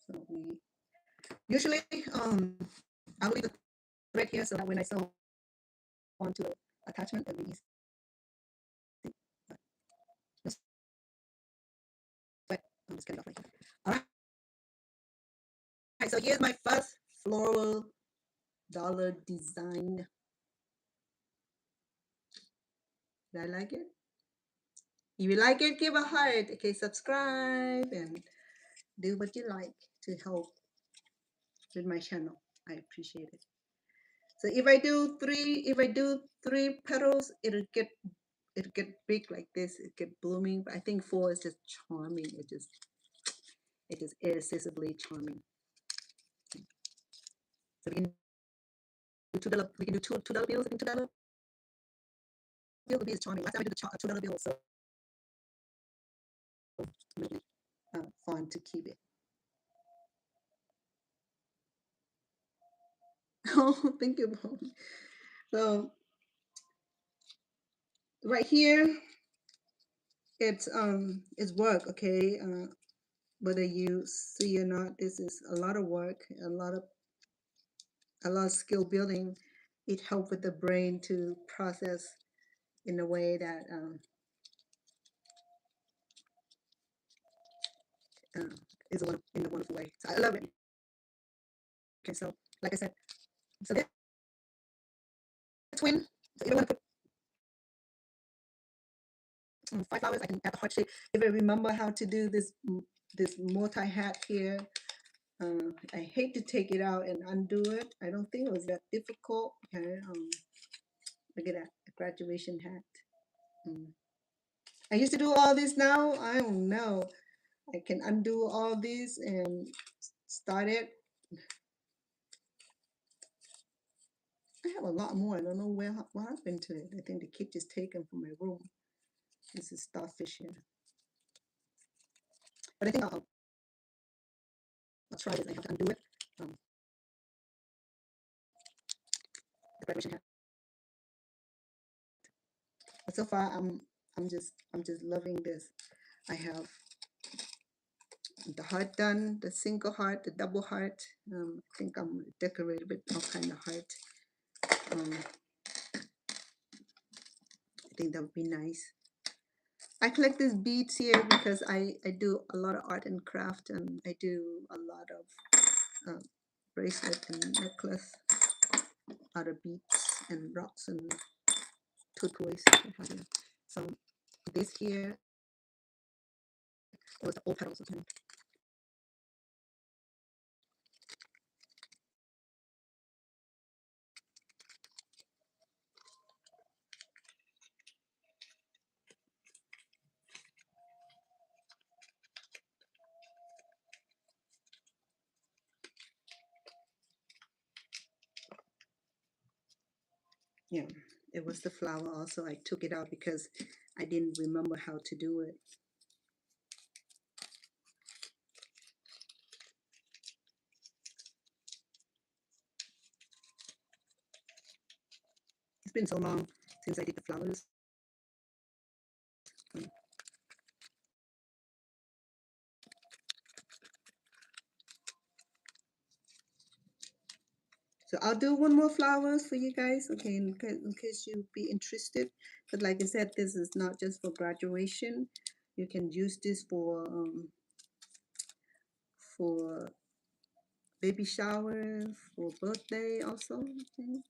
So we, usually, I will leave the thread here so that when I sew onto an attachment, it'll be easy. But just, but I'm just getting off like that. All right, so here's my first floral dollar design. Did I like it? If you like it, give a heart. Okay, subscribe and do what you like to help with my channel. I appreciate it. So if I do three petals, it'll get big like this. It get blooming. But I think four is just charming. It just irresistibly charming. So do $2. We can do $2 bills. I think $2 bill would be as charming. Last time I did a $2 bill, so really fun to keep it. Oh, thank you, Mom. So right here, it's work. Okay, whether you see or not, this is a lot of work, a lot of skill building. It helps with the brain to process in a way that uh, is in a wonderful way. So I love it. Okay, so like I said, so this twin. So if I want to put 5 flowers, I can add the heart shape. If I remember how to do this multi hat here, I hate to take it out and undo it. I don't think it was that difficult. Okay, look at that, a graduation hat. Mm. I used to do all this. Now I don't know. I can undo all this and start it. I have a lot more. I don't know what happened to it. I think the kid just taken from my room. This is starfish here. But I think I'll try this. I have to undo it. The graduation hat. But so far, I'm just loving this. I have the heart done, the single heart, the double heart. I think I'm decorated with all kind of heart. I think that would be nice. I collect these beads here because I do a lot of art and craft, and I do a lot of bracelet and necklace out of beads and rocks and turquoise. So this here was the old petals again. Yeah, it was the flower also. I took it out because I didn't remember how to do it. It's been so long since I did the flowers. So I'll do one more flowers for you guys, okay, in case you be interested. But like I said, this is not just for graduation. You can use this for baby shower, for birthday also. Okay.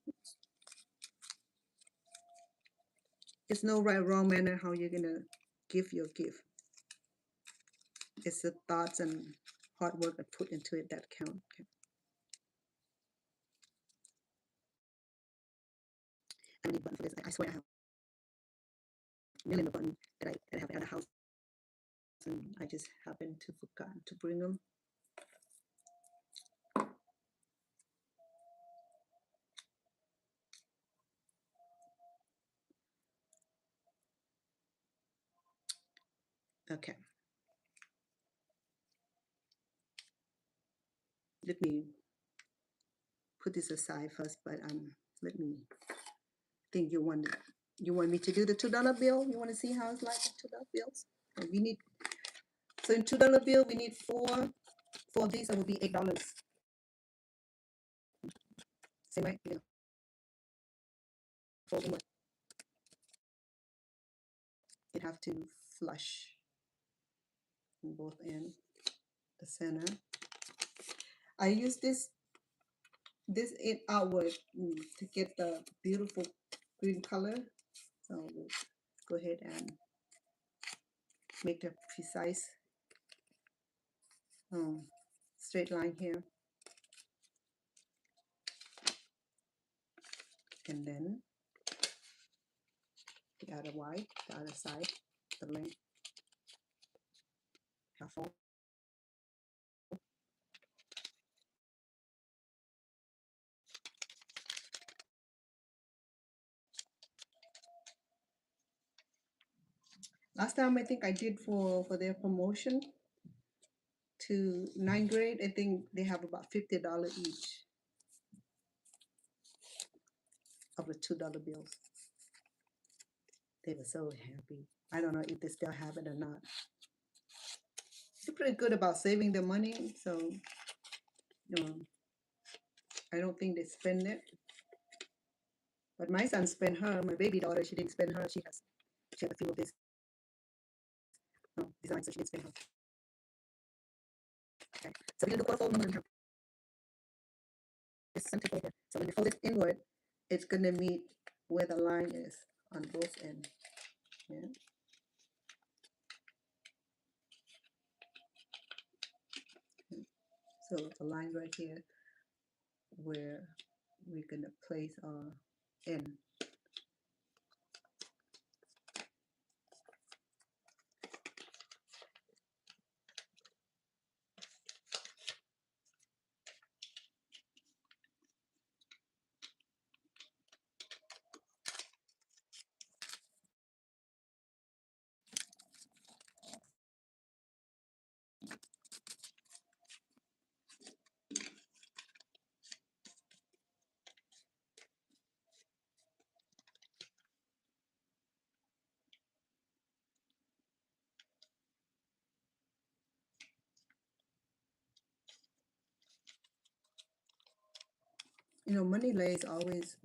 There's no right wrong manner how you're gonna give your gift. It's the thoughts and hard work I put into it that count. Okay. I need button for this. I swear I have a million of buttons that I have at the house, and I just happened to forget to bring them. Okay. Let me put this aside first, but let me think you want me to do the $2 bill? You want to see how it's like $2 bills? We need so in $2 bill we need four of these, that will be $8. Same right? You know, fold them up. You have to flush on both ends, the center. I use this in outward to get the beautiful green color. So we'll go ahead and make the precise straight line here, and then the other white, the other side, the length, half fold. Last time I think I did for their promotion to ninth grade. I think they have about $50 each of the $2 bills. They were so happy. I don't know if they still have it or not. They're pretty good about saving their money, so I don't think they spend it. But my son spent her, my baby daughter, she didn't spend her. She had a few of this design, so she didn't spend her. Okay. So we're gonna do quarter fold. We're gonna have this center over. So when you fold it inward, it's gonna meet where the line is on both ends. Yeah. So the line right here where we're gonna place our end. Money lays always,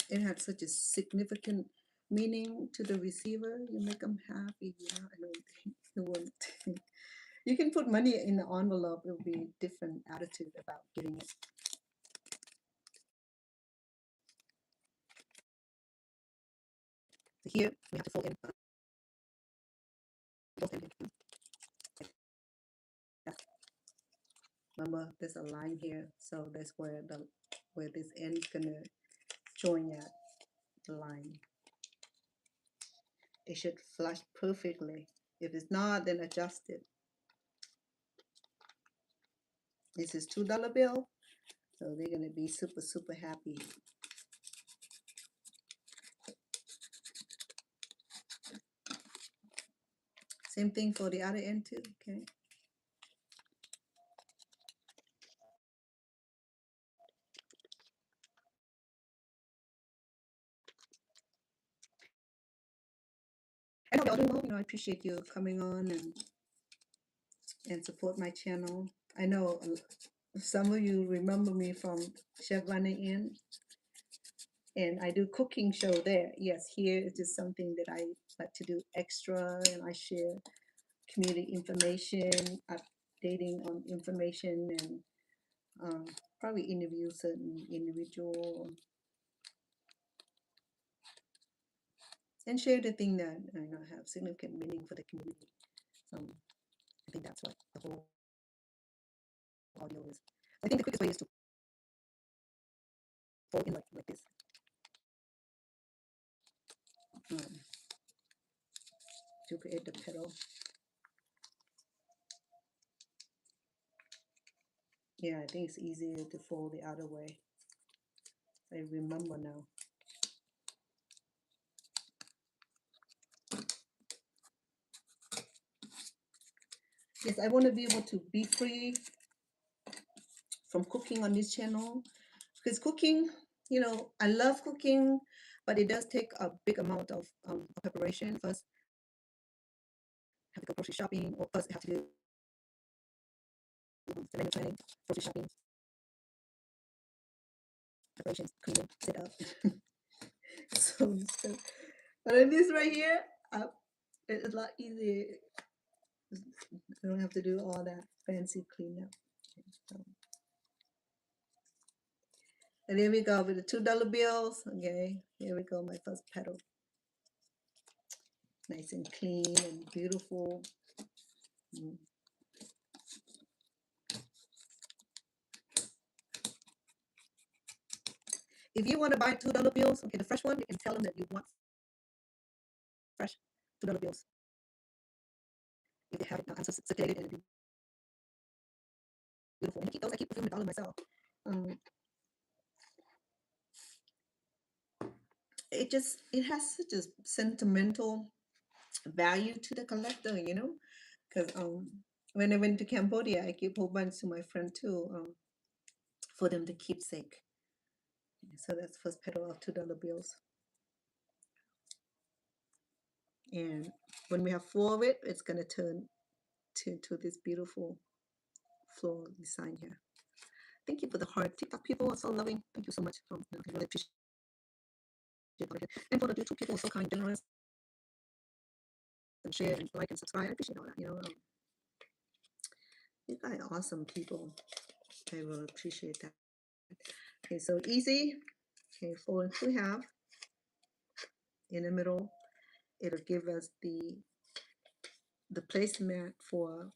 it had such a significant meaning to the receiver. You make them happy. I don't think you won't. You can put money in the envelope. It'll be different attitude about getting it. So here we have to fold in both ends. Yeah. Remember, there's a line here, so that's where this end is gonna join at the line. It should flush perfectly. If it's not, then adjust it. This is $2 bill, so they're gonna be super, super happy. Same thing for the other end too, okay? I hope y'all doing well. I appreciate you coming on and support my channel. I know some of you remember me from Chef Vanna Inn, and I do cooking show there. Yes, here is just something that I like to do extra, and I share community information, updating on information, and probably interview certain individual and share the thing that have significant meaning for the community. I think that's what the whole audio is. I think the quickest way is to fold in like this. To create the petal. Yeah, I think it's easier to fold the other way. I remember now. Yes, I want to be able to be free from cooking on this channel, because cooking, I love cooking, but it does take a big amount of preparation. First, have to go grocery shopping, or first have to do the menu planning, grocery shopping, preparations, cleaning, set up. so, but in this right here, it's a lot easier. I don't have to do all that fancy cleanup. So, and here we go with the $2 bills. Okay, here we go, my first petal. Nice and clean and beautiful. If you want to buy $2 bills, okay, the fresh one, you can tell them that you want fresh $2 bills. If they have it uncirculated, and beautiful. And I keep a few $1 myself. It has such a sentimental value to the collector, you know, because when I went to Cambodia, I gave a whole bunch to my friend too, for them to keepsake. So that's first petal of $2 bills. And when we have four of it, it's gonna turn to this beautiful floral design here. Thank you for the heart. TikTok people are so loving. Thank you so much. I really appreciate it. And for the YouTube people, are so kind, generous, and share and like and subscribe. I appreciate all that. You know, you guys are awesome people. I will appreciate that. Okay, so easy. Okay, fold in two half. In the middle, it'll give us the placemat for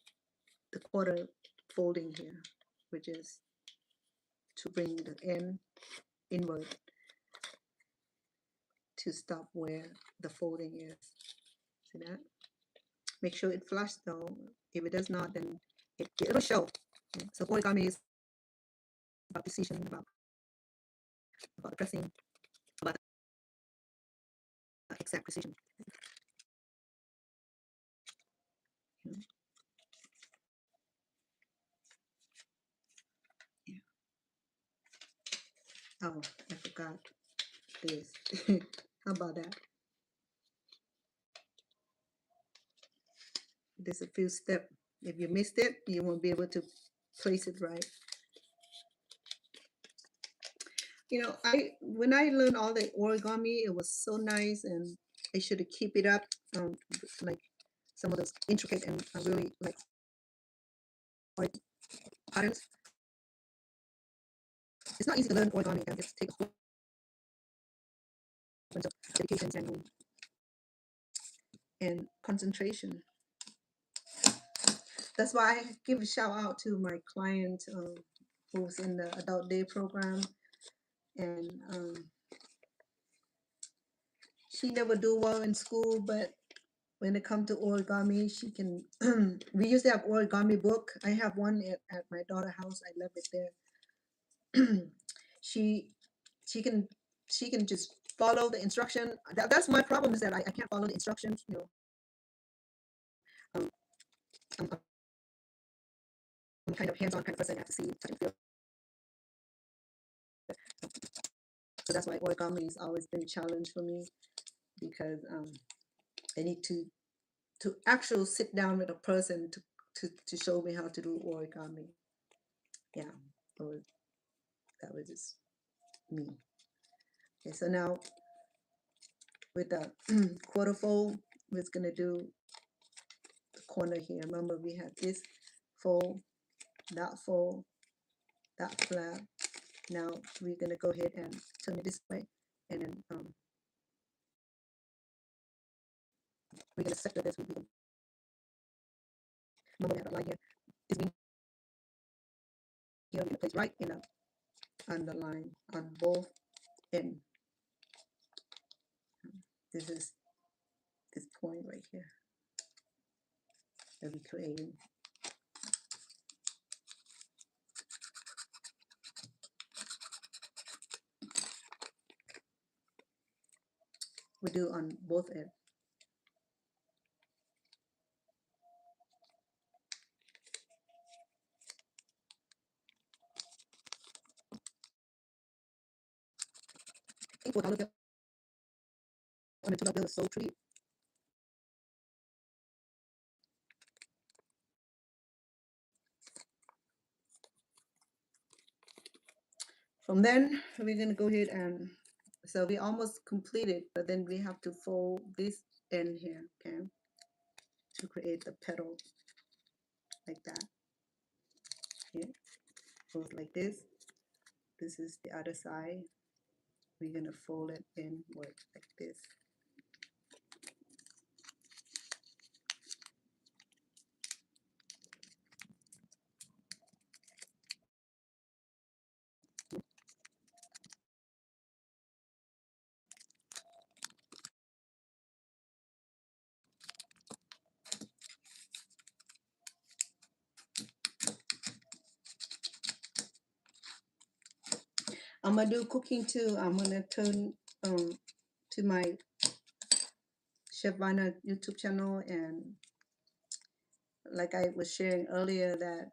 the quarter folding here, which is to bring the end inward to stop where the folding is. See that? Make sure it flush though. If it does not, then it'll show. Okay? So origami is about precision, about pressing, about exact precision. Okay? Yeah. Oh, I forgot this. How about that? There's a few steps. If you missed it, you won't be able to place it right. You know, when I learned all the origami, it was so nice, and I should keep it up. Like some of those intricate and really like art patterns. It's not easy to learn origami. It takes a whole bunch of dedication and concentration. That's why I give a shout out to my client who's in the adult day program, and she never do well in school, but when it comes to origami, she can. We used to have origami book. I have one at my daughter's house. I left it there. she she can she can just follow the instruction. That's my problem, is that I can't follow the instructions. You know, um, I'm kind of hands-on kind of person. I have to see, touch, and feel. So that's why origami has always been a challenge for me, because I need to actually sit down with a person to show me how to do origami. Yeah, that was just me. Okay, so now with the quarter fold, we're gonna do the corner here. Remember, we had this fold, that fold, that flap. Now we're gonna go ahead and turn it this way, and then we're gonna sector this. Remember, we have a line here. This means here we're gonna place right in the underline on both ends. This is this point right here that we created. We do on both ends. I think what I look at on the $2 bill is so pretty. From then we're gonna go ahead and, so we almost completed, but then we have to fold this end here, okay, to create the petal like that. Here, goes like this. This is the other side. We're gonna fold it inward like this. I'm gonna do cooking too. I'm gonna turn to my Chef Vanna YouTube channel, and like I was sharing earlier that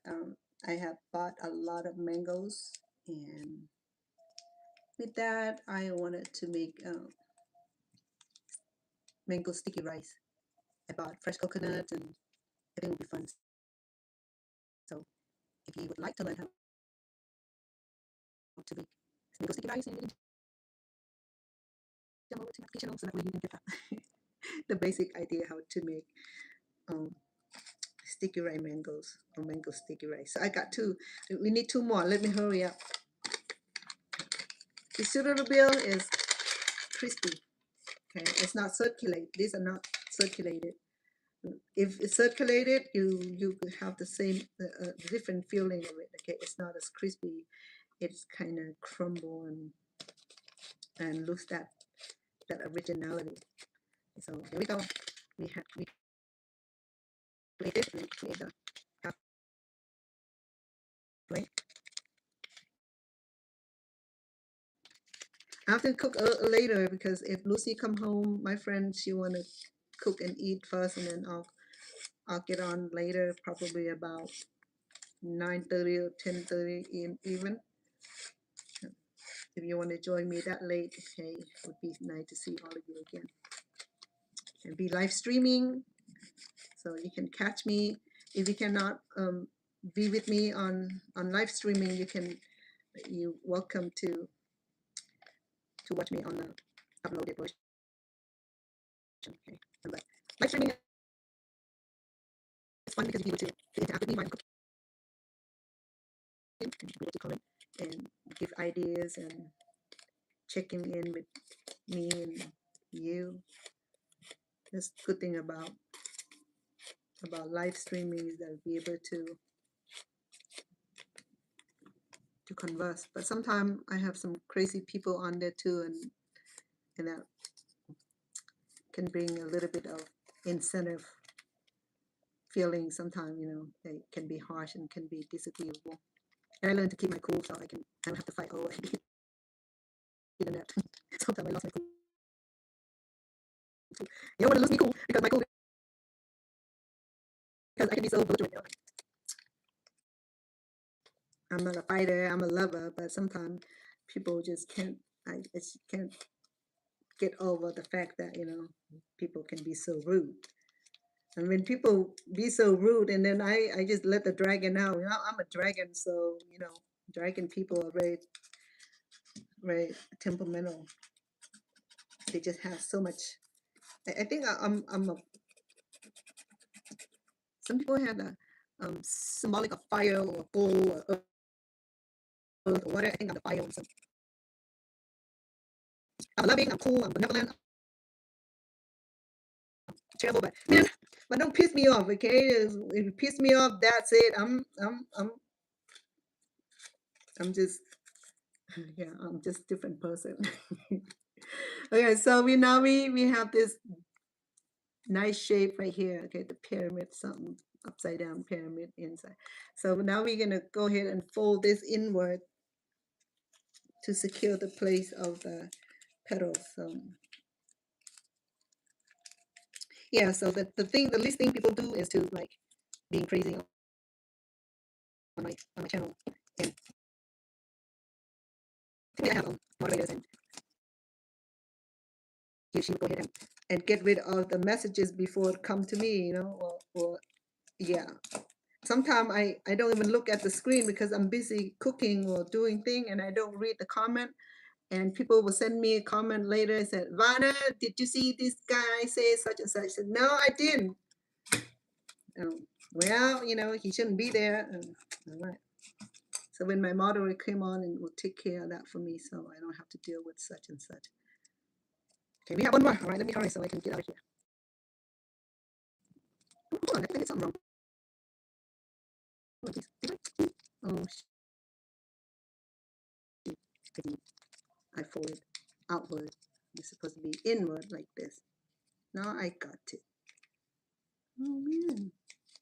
I have bought a lot of mangoes, and with that I wanted to make mango sticky rice. I bought fresh coconut, and I think it will be fun. So if you would like to learn how to make mango sticky rice, and jump over to my channel so that way you can get the basic idea how to make um, sticky rice mangoes or mango sticky rice. So I got two. We need two more. Let me hurry up. The sugar bill is crispy. Okay, it's not circulated. These are not circulated. If it's circulated, you have the same different feeling of it. Okay, it's not as crispy. It's kind of crumble and lose that originality. So here we go. We plate it and create the halfway. I have to cook later because if Lucy come home, my friend, she want to cook and eat first, and then I'll get on later, probably about 9:30 or 10:30 even. If you want to join me that late, okay, it would be nice to see all of you again. And be live streaming, so you can catch me. If you cannot be with me on live streaming, you welcome to watch me on the uploaded version. Okay, but live streaming is fun because you're able to interact with me while I'm cooking, and be able to comment and give ideas and checking in with me and you. That's the good thing about live streaming is that I'll be able to converse. But sometimes I have some crazy people on there too, and that can bring a little bit of incentive feeling. Sometimes they can be harsh and can be disagreeable. And I learned to keep my cool so I don't have to fight over the internet. Sometimes I lost my cool too. You don't want to lose me cool because my cool because I can be so belligerent. I'm not a fighter. I'm a lover, but sometimes people just can't. I just can't get over the fact that people can be so rude. And when people be so rude, and then I just let the dragon out. I'm a dragon, so dragon people are very very temperamental. They just have so much. I think I'm a. Some people have a symbolic of fire or gold or earth or water. I think I'm the fire. So I'm loving. I'm cool. I'm benevolent. Cheerful, but don't piss me off, okay? If you piss me off, that's it. I'm just yeah, I'm just a different person. Okay, so we have this nice shape right here. Okay, the pyramid, something upside down pyramid inside. So now we're gonna go ahead and fold this inward to secure the place of the petals. So yeah, so the least thing people do is to like being crazy on my channel. And I have moderators, and you should go ahead and get rid of the messages before it come to me, or yeah. Sometimes I don't even look at the screen because I'm busy cooking or doing thing, and I don't read the comment. And people will send me a comment later and said, Vanna, did you see this guy say such and such? I said, no, I didn't. Well, he shouldn't be there. All right. So when my moderator came on and will take care of that for me, so I don't have to deal with such and such. Okay, we have one more. All right, let me hurry so I can get out of here. Oh, hold on, I did something wrong. Oh, geez. Oh, shit. I folded outward. It's supposed to be inward like this. Now I got it. Oh man,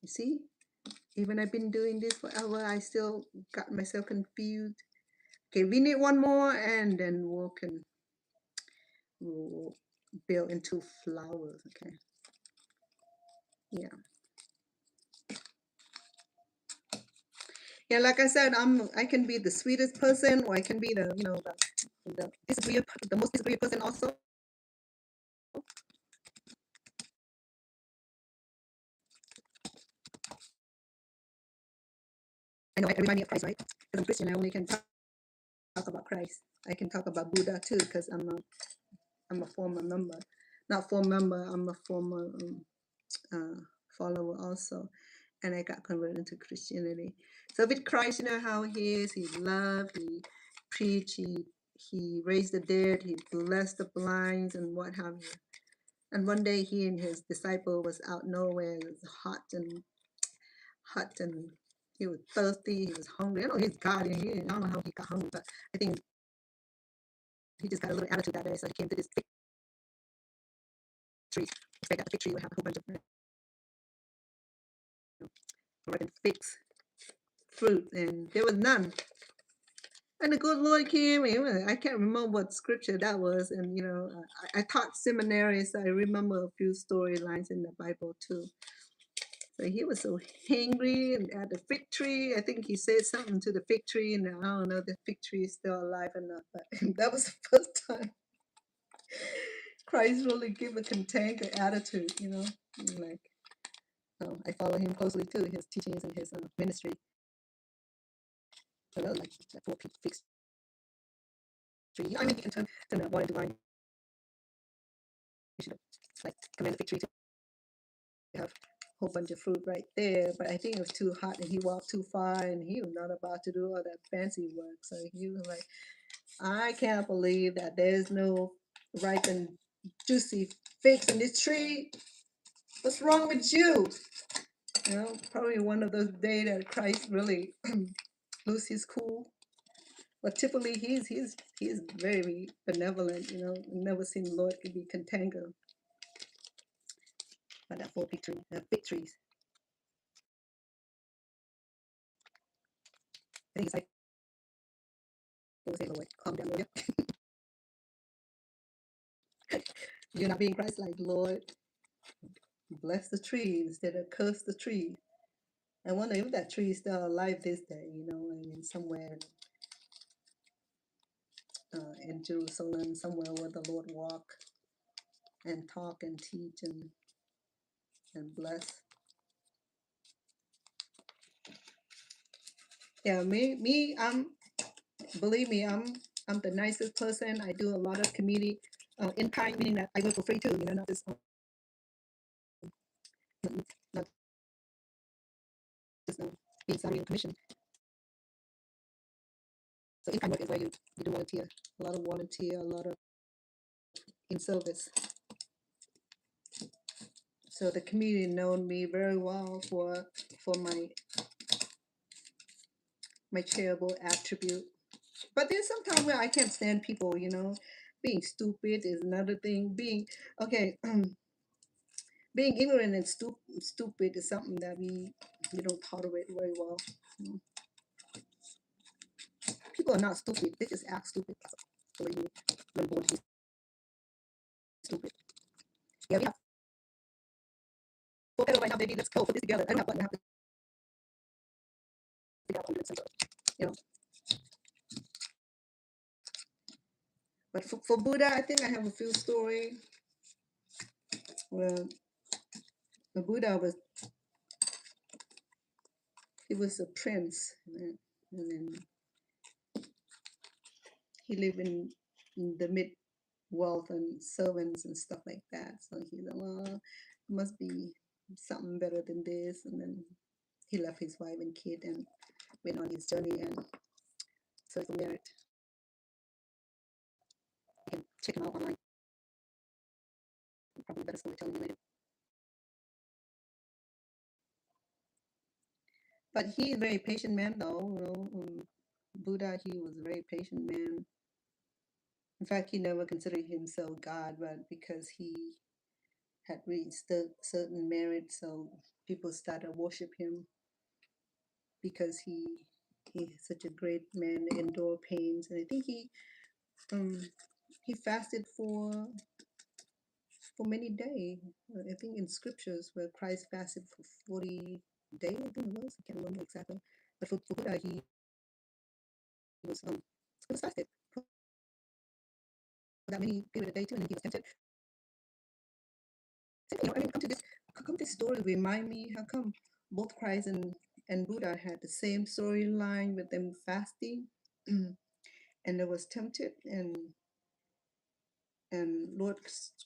you see? Even I've been doing this forever, I still got myself confused. Okay, we need one more, and then we'll built into flowers. Okay. Yeah. Yeah, like I said, I can be the sweetest person, or I can be the the most disagreeable person also. I know, it remind me of Christ, right? Because I'm Christian, I only can talk about Christ. I can talk about Buddha too, because I'm a former member, not former member. I'm a former uh, follower also, and I got converted into Christianity. So with Christ, you know how he is. He loved. He preached. He raised the dead. He blessed the blinds and what have you. And one day he and his disciple was out nowhere. It was hot, and he was thirsty. He was hungry. I know he's God, and I don't know how he got hungry, but I think he just got a little attitude that day. So he came to this fig tree. Expect that the fig tree would have a whole bunch of ripe figs, fruit, and there was none. And the good Lord came. And I can't remember what scripture that was. And I taught seminary, so I remember a few storylines in the Bible too. So he was so hungry and at the fig tree. I think he said something to the fig tree, and I don't know if the fig tree is still alive or not. But that was the first time Christ really gave a cantankerous attitude. Like, I follow him closely too, his teachings and his ministry. So like that for fig tree. I mean, you can turn the water into wine. You should like command the fig tree to have a whole bunch of fruit right there. But I think it was too hot and he walked too far and he was not about to do all that fancy work. So he was like, I can't believe that there's no ripe and juicy figs in this tree. What's wrong with you? Probably one of those days that Christ really lose his cool. But typically he's very benevolent. Never seen the Lord could be contango by that four fig trees. I think it's like, say, Lord, calm down, Lord. You're not being Christ like, Lord, bless the tree instead of curse the tree. I wonder if that tree is still alive this day, I mean, somewhere in Jerusalem, somewhere where the Lord walk and talk and teach and bless. Yeah, believe me, I'm the nicest person. I do a lot of community in kind, meaning that I work for free too, not just not just being salary and commission. So in kind work is where you do volunteer, a lot of volunteer, a lot of in service. So the community known me very well for my charitable attribute. But there's sometimes where I can't stand people, being stupid is another thing. Okay, being ignorant and stupid is something that we don't tolerate very well. You know. People are not stupid; they just act stupid. So when born to be stupid. Yeah, we have. Okay, right now, baby, let's go put this together. I don't have button. I have to figure out what I'm doing. You know. But for Buddha, I think I have a few stories. Well, the Buddha he was a prince, and then he lived in the mid wealth and servants and stuff like that. So he said, well, it must be something better than this. And then he left his wife and kid and went on his journey and so he's married. You can check him out online. Probably better storytelling later. But he is a very patient man though, Buddha, he was a very patient man. In fact, he never considered himself God, but because he had reached a certain merit, so people started worship him because he's such a great man, endure pains, and I think he fasted for for many days. I think in scriptures where Christ fasted for 40 days, I think it was. I can't remember exactly. But for Buddha, he was fasted for that many period of day too, and he was tempted. So, I mean, come this story remind me how come both Christ and Buddha had the same storyline with them fasting, and they was tempted, and Lord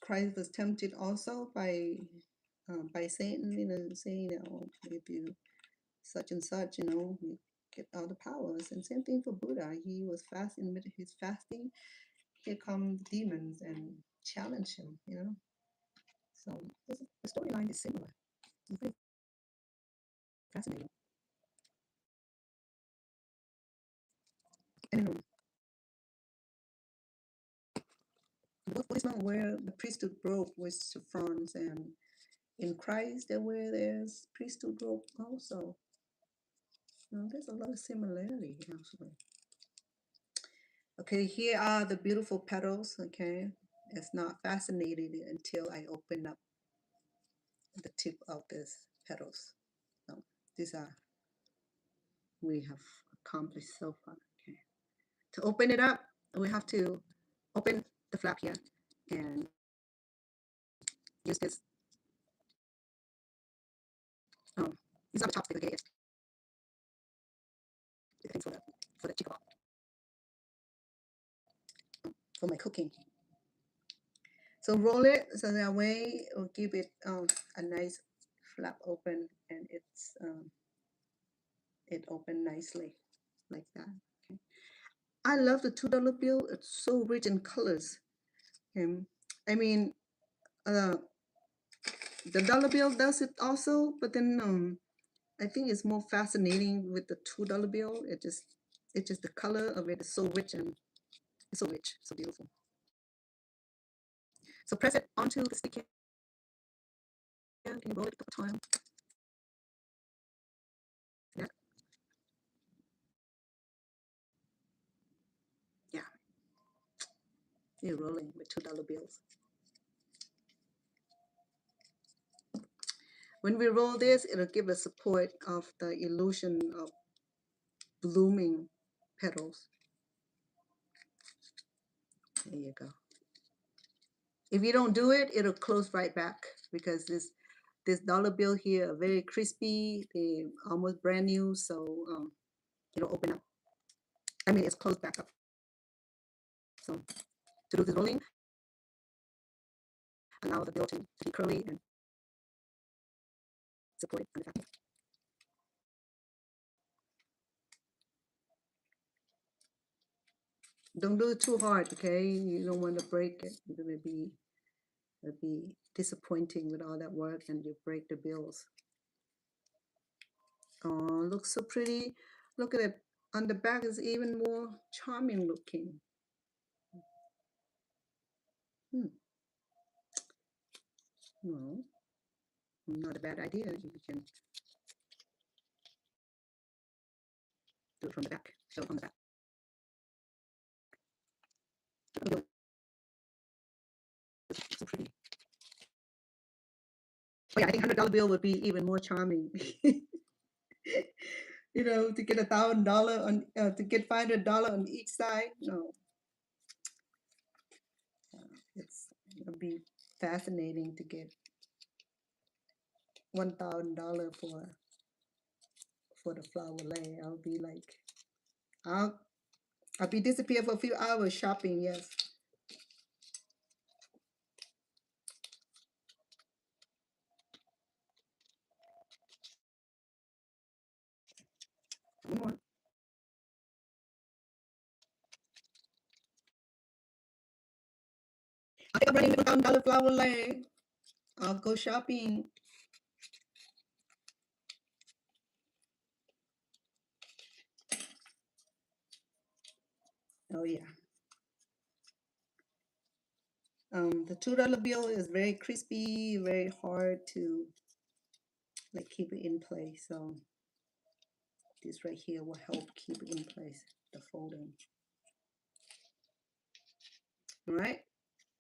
Christ was tempted also by Satan, saying, if you such and such, you get all the powers. And same thing for Buddha. He was fasting. With his fasting, here come demons and challenge him. So the storyline is similar. It's very fascinating. And the Buddhism where the priesthood broke was France, and in Christ there where there's priesthood broke also. There's a lot of similarity actually. Okay, here are the beautiful petals. Okay, it's not fascinating until I open up the tip of this petals. So these are we have accomplished so far. Okay, to open it up, we have to open the flap here and use this. Oh, it's not a chopstick. Okay, it's for the chicken for my cooking. So roll it so that way it will give it a nice flap open, and it open nicely like that. Okay. I love the $2 bill. It's so rich in colors. Um, I mean, uh, the dollar bill does it also, but then I think it's more fascinating with the $2 bill. It's just the color of it is so rich, and it's so rich, so beautiful. So press it onto the stick here. Can you roll it a couple times? Yeah, yeah. You're rolling with $2 bills. When we roll this, it'll give the support of the illusion of blooming petals. There you go. If you don't do it, it'll close right back because this dollar bill here are very crispy. They almost brand new, so it'll open up. I mean, it's closed back up. So to do this rolling, allow the bill to be curly and support it on the back. Don't do it too hard, okay? You don't want to break it. It'll be disappointing with all that work, and you break the bills. Oh, looks so pretty. Look at it. On the back is even more charming looking. Hmm. Well, not a bad idea. You can do it from the back. Show it on the back. Oh, so pretty. Oh yeah, I think $100 bill would be even more charming. To get $1,000 on to get $500 on each side. No, it'll be fascinating to get $1,000 for the flower lay. I'll be like, I'll be disappear for a few hours shopping. Yes. More. I think I'm running $1,000 flower lay. I'll go shopping. Oh yeah. The $2 bill is very crispy, very hard to like keep it in place. So this right here will help keep it in place, the folding. All right.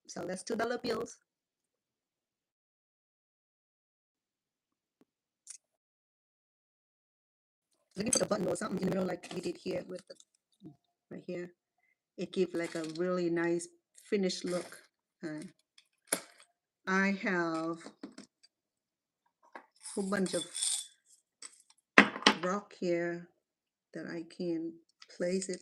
So that's $2 bills. looking for the button or something in the middle like we did here with the, right here. It gives like a really nice finished look. I have a whole bunch of rock here that I can place it.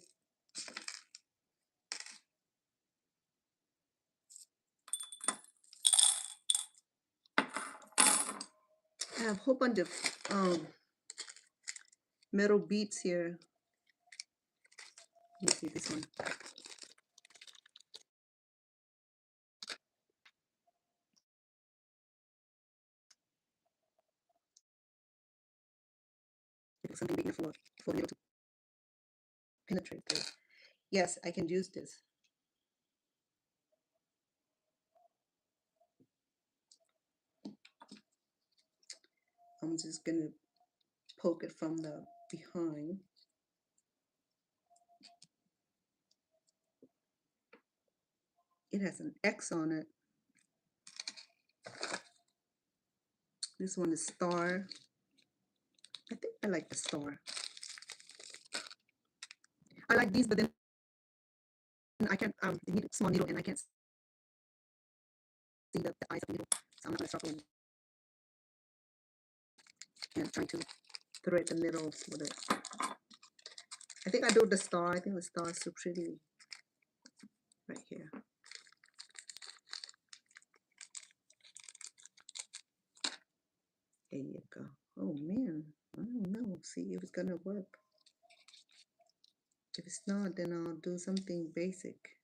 I have a whole bunch of metal beads here. Let me see this one. Something big enough for the needle to penetrate through. Yes, I can use this. I'm just gonna poke it from the behind. It has an X on it. This one is star. I think I like the star. I like these, but then I can't, the needle, small needle, and I can't see the eyes of the needle. So I'm not gonna struggle and try to thread the needle with it. I think I do the star. I think the star is so pretty right here. There you go. Oh man, I don't know. See if it's gonna work. If it's not, then I'll do something basic.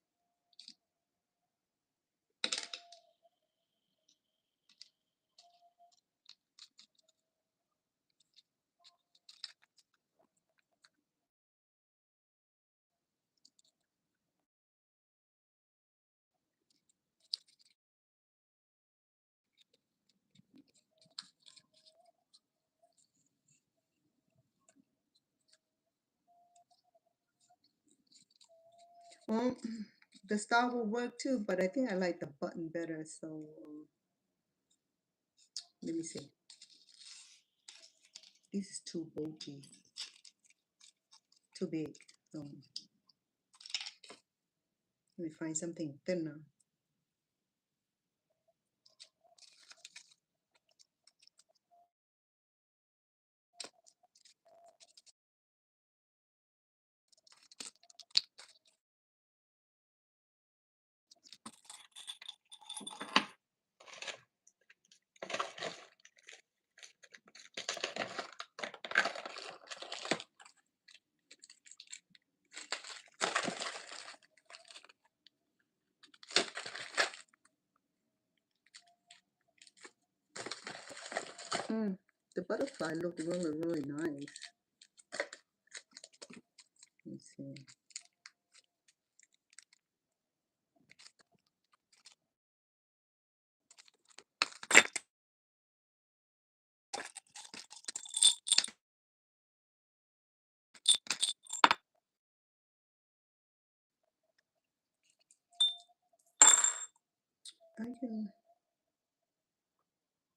Well, the star will work too, but I think I like the button better. So let me see. This is too bulky, too big. So let me find something thinner. The butterfly looked really, really nice. Let's see.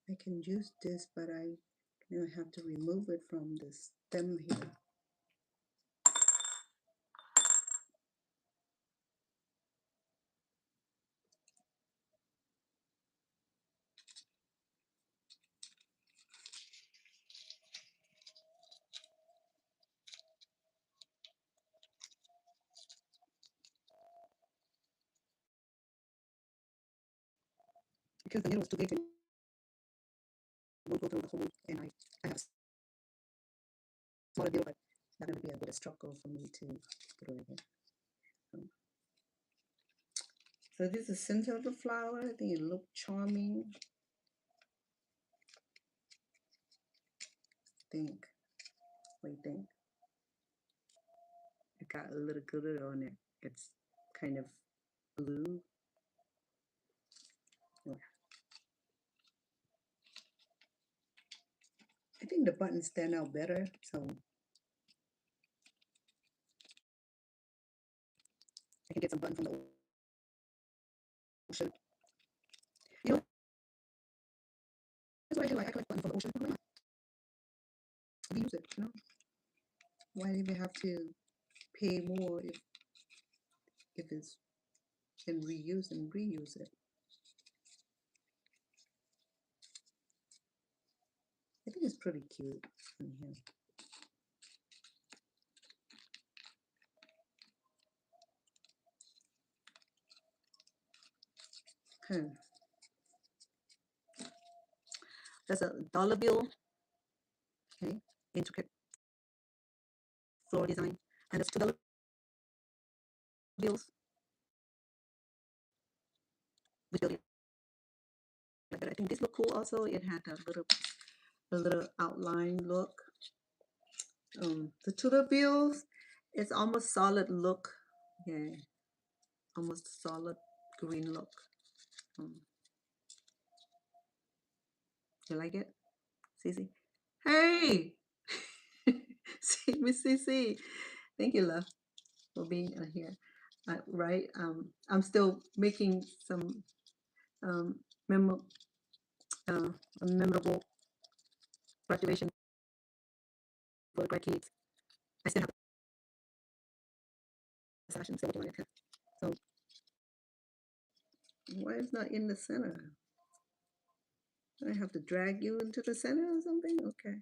I can use this, but I have to remove it from the stem here. Because the needle is too big, it won't go through the hole, and I have a smaller needle, but that's going to be a bit of struggle for me to put it in here. So this is the center of the flower. I think it looks charming. Think. What do you think? It got a little glitter on it. It's kind of blue. Yeah. I think the buttons stand out better, so I can get some buttons from the ocean. You know, that's what I do. I collect buttons from the ocean. Why not? We use it, you know. Why do we have to pay more if it's can reuse and reuse it? I think it's pretty cute in here. Hmm. That's a dollar bill. Okay, intricate floral design, and there's $2 bills with building. But I think this look cool also. It had a little outline look. The $2 bills, it's almost solid look. Yeah, almost solid green look. Um, you like it, Cece? Hey, see, Miss Cece. Thank you, love, for being here. Right. I'm still making some um, memo, uh, a memorable graduation for grad kids. I still have a session, so so why is not in the center? I have to drag you into the center or something? Okay.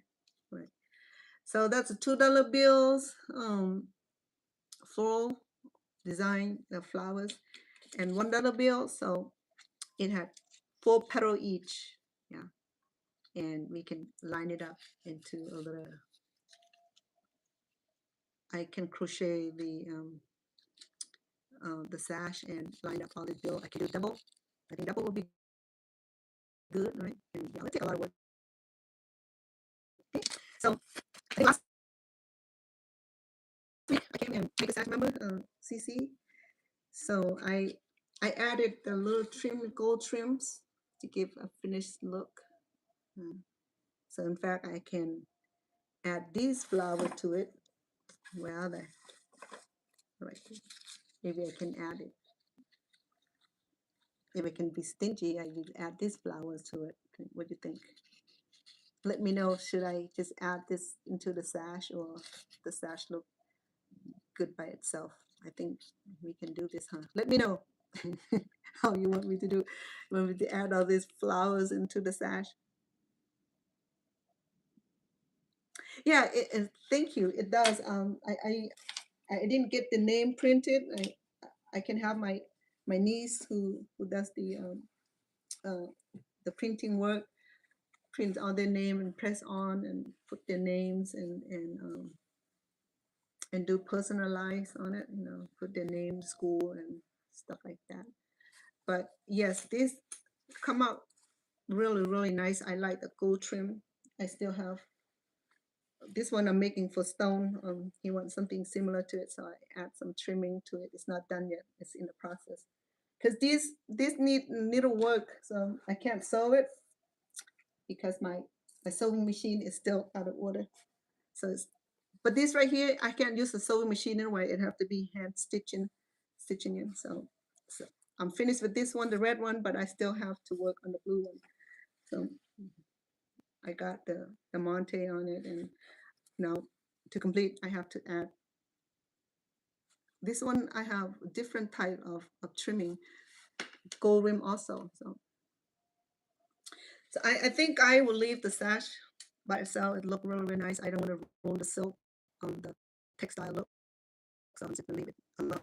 Right. So that's a $2 bills, floral design of flowers, and $1 bill. So it had 4 petal each. Yeah. And we can line it up into a little, I can crochet the sash and line up all the bill. I can do double. I think double would be good, right? And yeah, it'll take a lot of work. Okay. So I think last week I came and make a sash, remember, CC? So I added the little gold trims to give a finished look. So in fact, I can add these flowers to it. Where are they? Right. Maybe I can add it. If I can be stingy, I would add these flowers to it. What do you think? Let me know, should I just add this into the sash or the sash look good by itself? I think we can do this, huh? Let me know how you want me to do. You want me to add all these flowers into the sash? Yeah, thank you. It does. I didn't get the name printed. I can have my niece who does uh, the printing work, print on their name and press on and put their names and do personalize on it. Put their name, school, and stuff like that. But yes, this come out really nice. I like the gold trim. I still have this one I'm making for Stone. He wants something similar to it, so I add some trimming to it. It's not done yet. It's in the process. Because this need little work, so I can't sew it because my sewing machine is still out of order. So but this right here, I can't use a sewing machine anyway. It have to be hand stitching in. So I'm finished with this one, the red one, but I still have to work on the blue one. So I got the Monte on it, and now to complete, I have to add this one. I have a different type of trimming, gold rim also. So I think I will leave the sash by itself. It looked really nice. I don't want to ruin the silk on the textile look, so I'm just gonna leave it alone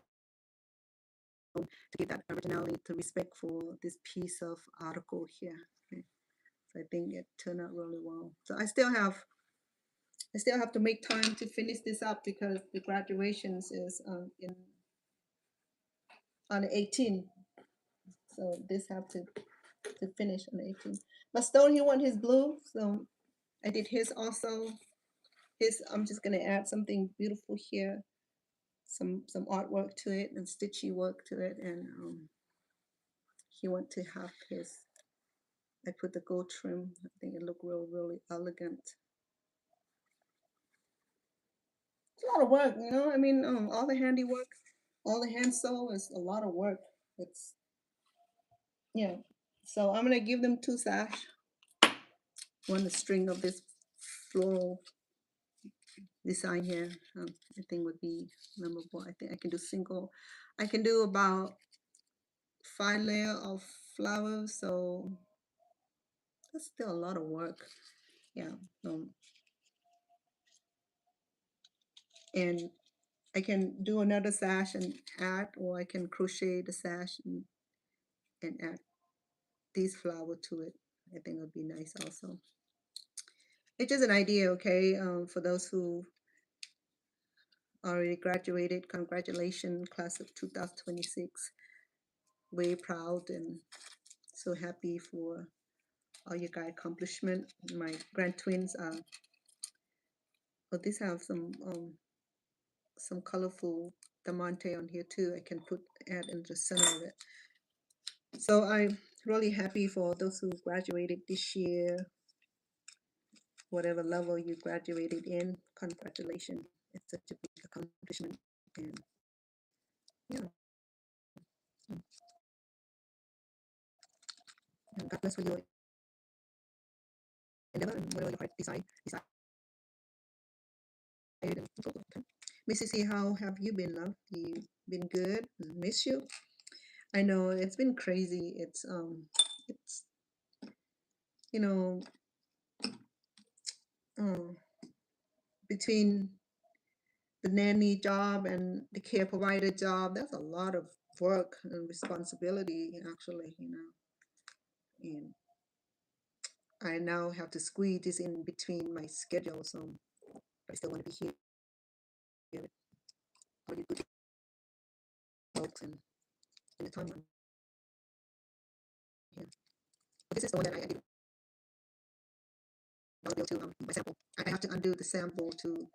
to give that originality, to respect for this piece of article here. Okay. So I think it turned out really well. So I still have to make time to finish this up because the graduations is in on the 18th. So this have to finish on the 18th. But Stone, he want his blue, so I did his also. His, I'm just gonna add something beautiful here, some artwork to it and stitchy work to it, and he want to have his. I put the gold trim. I think it looked really elegant. It's a lot of work, I mean, all the handiwork, all the hand sew is a lot of work. It's yeah. So I'm gonna give them 2 sash, one the string of this floral design here. I think would be memorable. I think I can do single. I can do about 5 layer of flowers, so that's still a lot of work. Yeah. Um, and I can do another sash and add, or I can crochet the sash and add these flower to it. I think it would be nice also. It's just an idea, okay? For those who already graduated, congratulations, class of 2026. Very proud and so happy for all your guys' accomplishment. My grand twins are, oh, these have some colorful diamante on here too. I can add in the center of it. So I'm really happy for those who graduated this year, whatever level you graduated in. Congratulations! It's such a big accomplishment, and yeah, and God bless for your endeavor and whatever your heart decide and go. Okay. Missy C, how have you been, love? You been good? Miss you. I know it's been crazy. It's you know, um, between the nanny job and the care provider job, that's a lot of work and responsibility, actually, And I now have to squeeze this in between my schedule, so I still want to be here with all you good folks and the timeline here. But this is the one that I didn't want to be able to my sample. I have to undo the sample to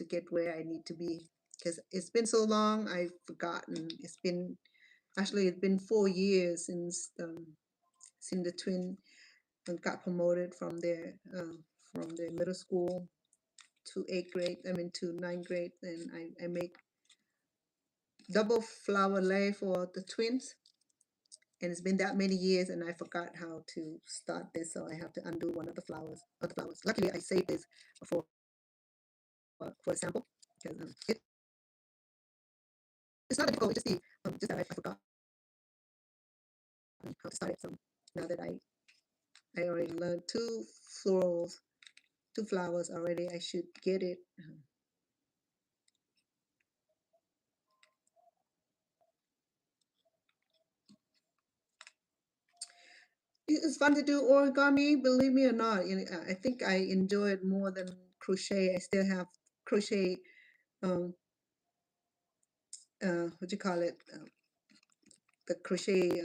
get where I need to be because it's been so long. I've forgotten. It's been 4 years since the twin got promoted from their middle school to 8th grade. I mean to 9th grade, and I make double flower lay for the twins. And it's been that many years, and I forgot how to start this, so I have to undo one of the flowers. Luckily, I saved this for for example, because it's not difficult. It's just that I forgot how to start it. So now that I already learned florals, two flowers already, I should get it. It's fun to do origami, believe me or not. I think I enjoy it more than crochet. I still have crochet, um, what you call it, the crochet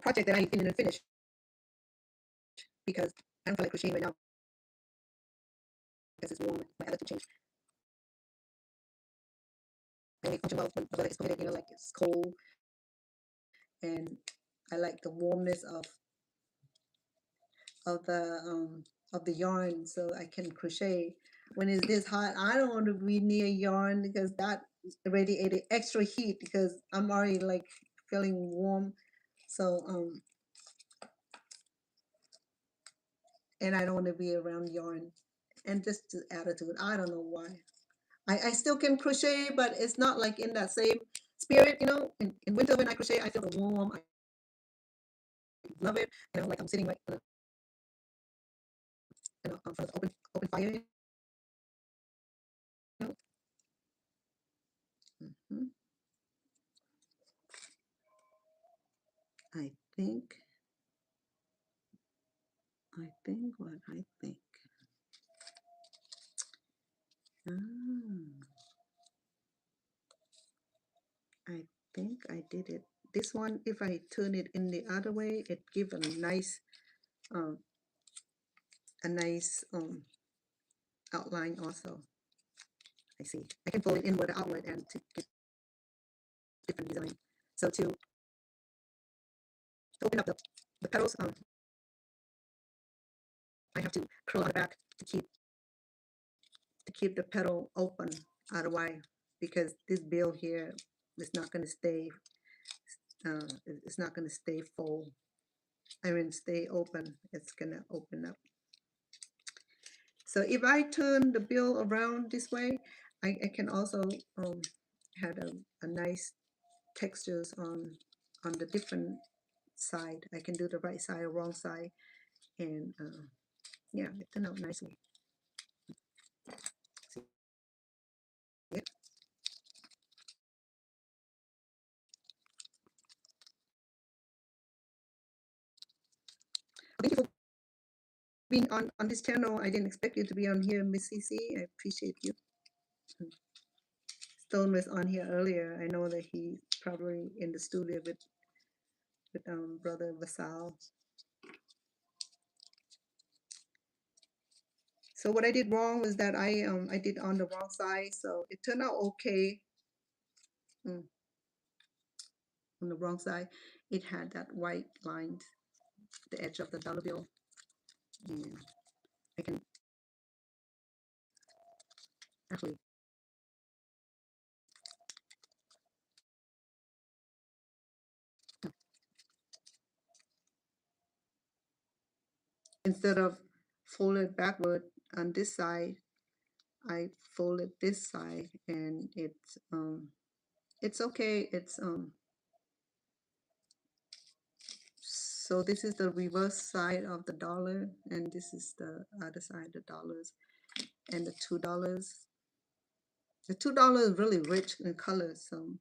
project that I didn't finish because I don't feel like crocheting right now because it's warm. My attitude changed. I only function well when the weather is permitted, like it's cold, and I like the warmness of the um of the yarn, so I can crochet. When it's this hot, I don't want to be near yarn because that radiated extra heat because I'm already like feeling warm. So and I don't want to be around yarn. And just the attitude, I don't know why. I still can crochet, but it's not like in that same spirit, In winter when I crochet, I feel the warm. I love it. Like I'm sitting right in front of the open fire. know. Mhm. I think, what I think. Ah, I think I did it. This one, if I turn it in the other way, it gives um, a nice outline also. I see. I can fold it inward or outward and to get different design. So to open up the petals, I have to curl on the back to keep the petal open otherwise because this bill here is not going to stay it's not going to stay stay open. It's going to open up. So if I turn the bill around this way, I can also have a nice textures on the different side. I can do the right side or wrong side, and yeah, it turned out nicely. See it? Thank you for being on this channel. I didn't expect you to be on here, Miss CC. I appreciate you. Stone was on here earlier. I know that he's probably in the studio with brother Vasal. So what I did wrong was that I did on the wrong side, so it turned out okay. Mm, on the wrong side, it had that white line, the edge of the dollar bill. And I can actually instead of fold it backward on this side, I fold it this side, and it's okay. It's so this is the reverse side of the dollar, and this is the other side, the dollars, and the $2. The $2 is really rich in color, so.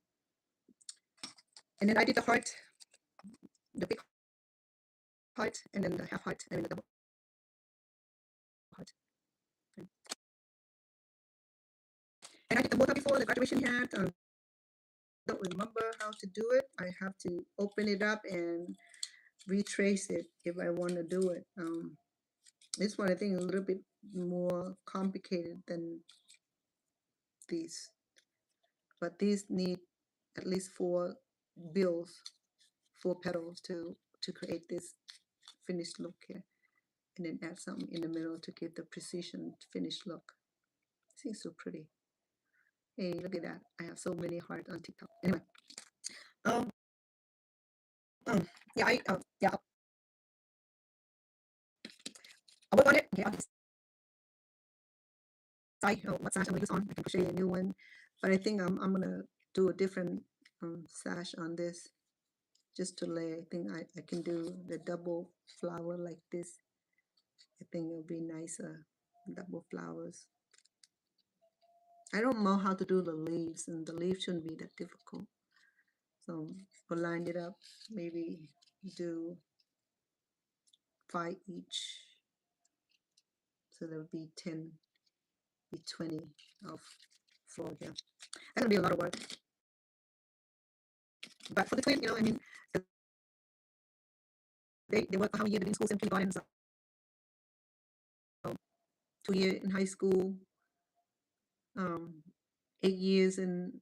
And then I did the heart, the big heart, and then the half heart, and then the double heart. And I did the mocha before, the graduation hat. Don't remember how to do it. I have to open it up and retrace it if I want to do it. This one I think is a little bit more complicated than these, but these need at least 4 bills, 4 petals to create this finished look here, and then add something in the middle to give the precision finished look. See, so pretty. Hey, look at that! I have so many hearts on TikTok. Anyway, um, yeah, yeah, I'll work on it. Okay, I'll decide what sash I'm gonna use on. I can crochet a new one, but I think I'm gonna do a different sash on this just to lay. I think I can do the double flower like this. I think it'll be nicer, double flowers. I don't know how to do the leaves, and the leaves shouldn't be that difficult. So we'll line it up, maybe do 5 each. So there'll be 10, be 20 of floor here. That's gonna be a lot of work. But for the twin, I mean, they work how many years in school in kindergarten, so 2 years in high school, 8 years in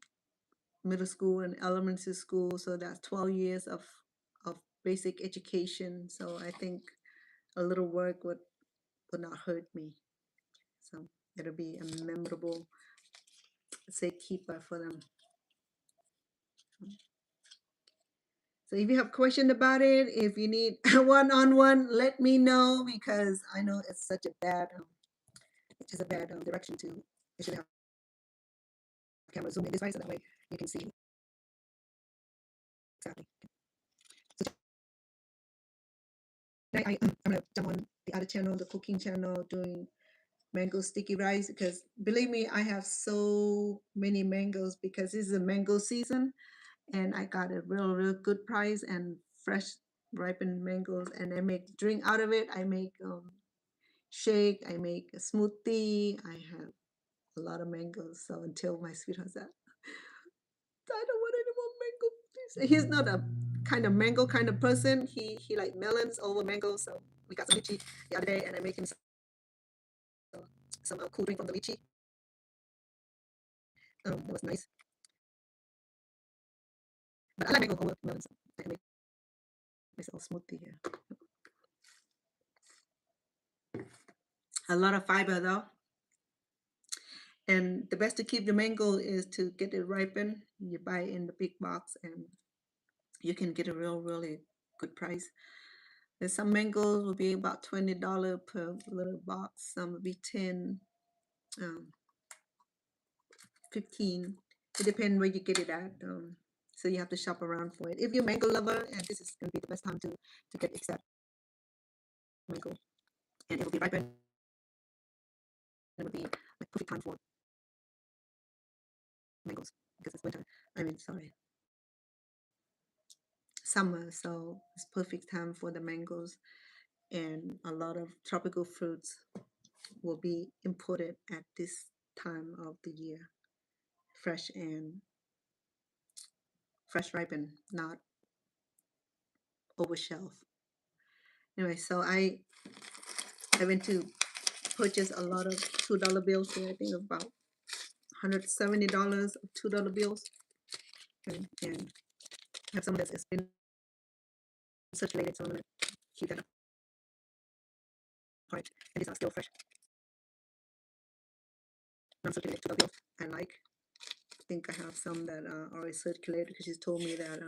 middle school and elementary school. So that's 12 years of basic education. So I think a little work would not hurt me. So it'll be a memorable, say, keeper for them. So if you have question about it, if you need one-on-one, let me know, because I know it's such a bad, it's just a bad direction to. You should have camera zoom in this way so that way you can see exactly. So today I'm gonna jump on the other channel, the cooking channel, doing mango sticky rice, because believe me, I have so many mangoes because this is a mango season, and I got a real good price and fresh ripened mangoes, and I make drink out of it. I make shake, I make a smoothie. I have a lot of mangoes. So until my sweetheart said, I don't want any more mango, please. He's not a kind of mango kind of person. He like melons over mangoes. So we got some lychee the other day, and I make him some cool drink from the lychee. That was nice. But I like mango over melons. So I can make myself smoothie here. A lot of fiber though. And the best to keep the mango is to get it ripened. You buy it in the big box, and you can get a really good price. There's some mangoes will be about $20 per little box. Some will be 10, um, 15. It depends where you get it at. So you have to shop around for it. If you're a mango lover, and this is going to be the best time to get exact mango, and it'll be ripe, and it will be like perfect time for mangoes because it's winter. I mean, sorry, summer. So it's perfect time for the mangoes, and a lot of tropical fruits will be imported at this time of the year, fresh and fresh ripened, not over shelf. Anyway, so I went to purchase a lot of $2 bills here. I think about $170 of $2 bills, and have some that's been circulated, so I'm gonna keep that apart. And these are still fresh, non-circulated $2 bills. I like. I think I have some that are already circulated because she told me that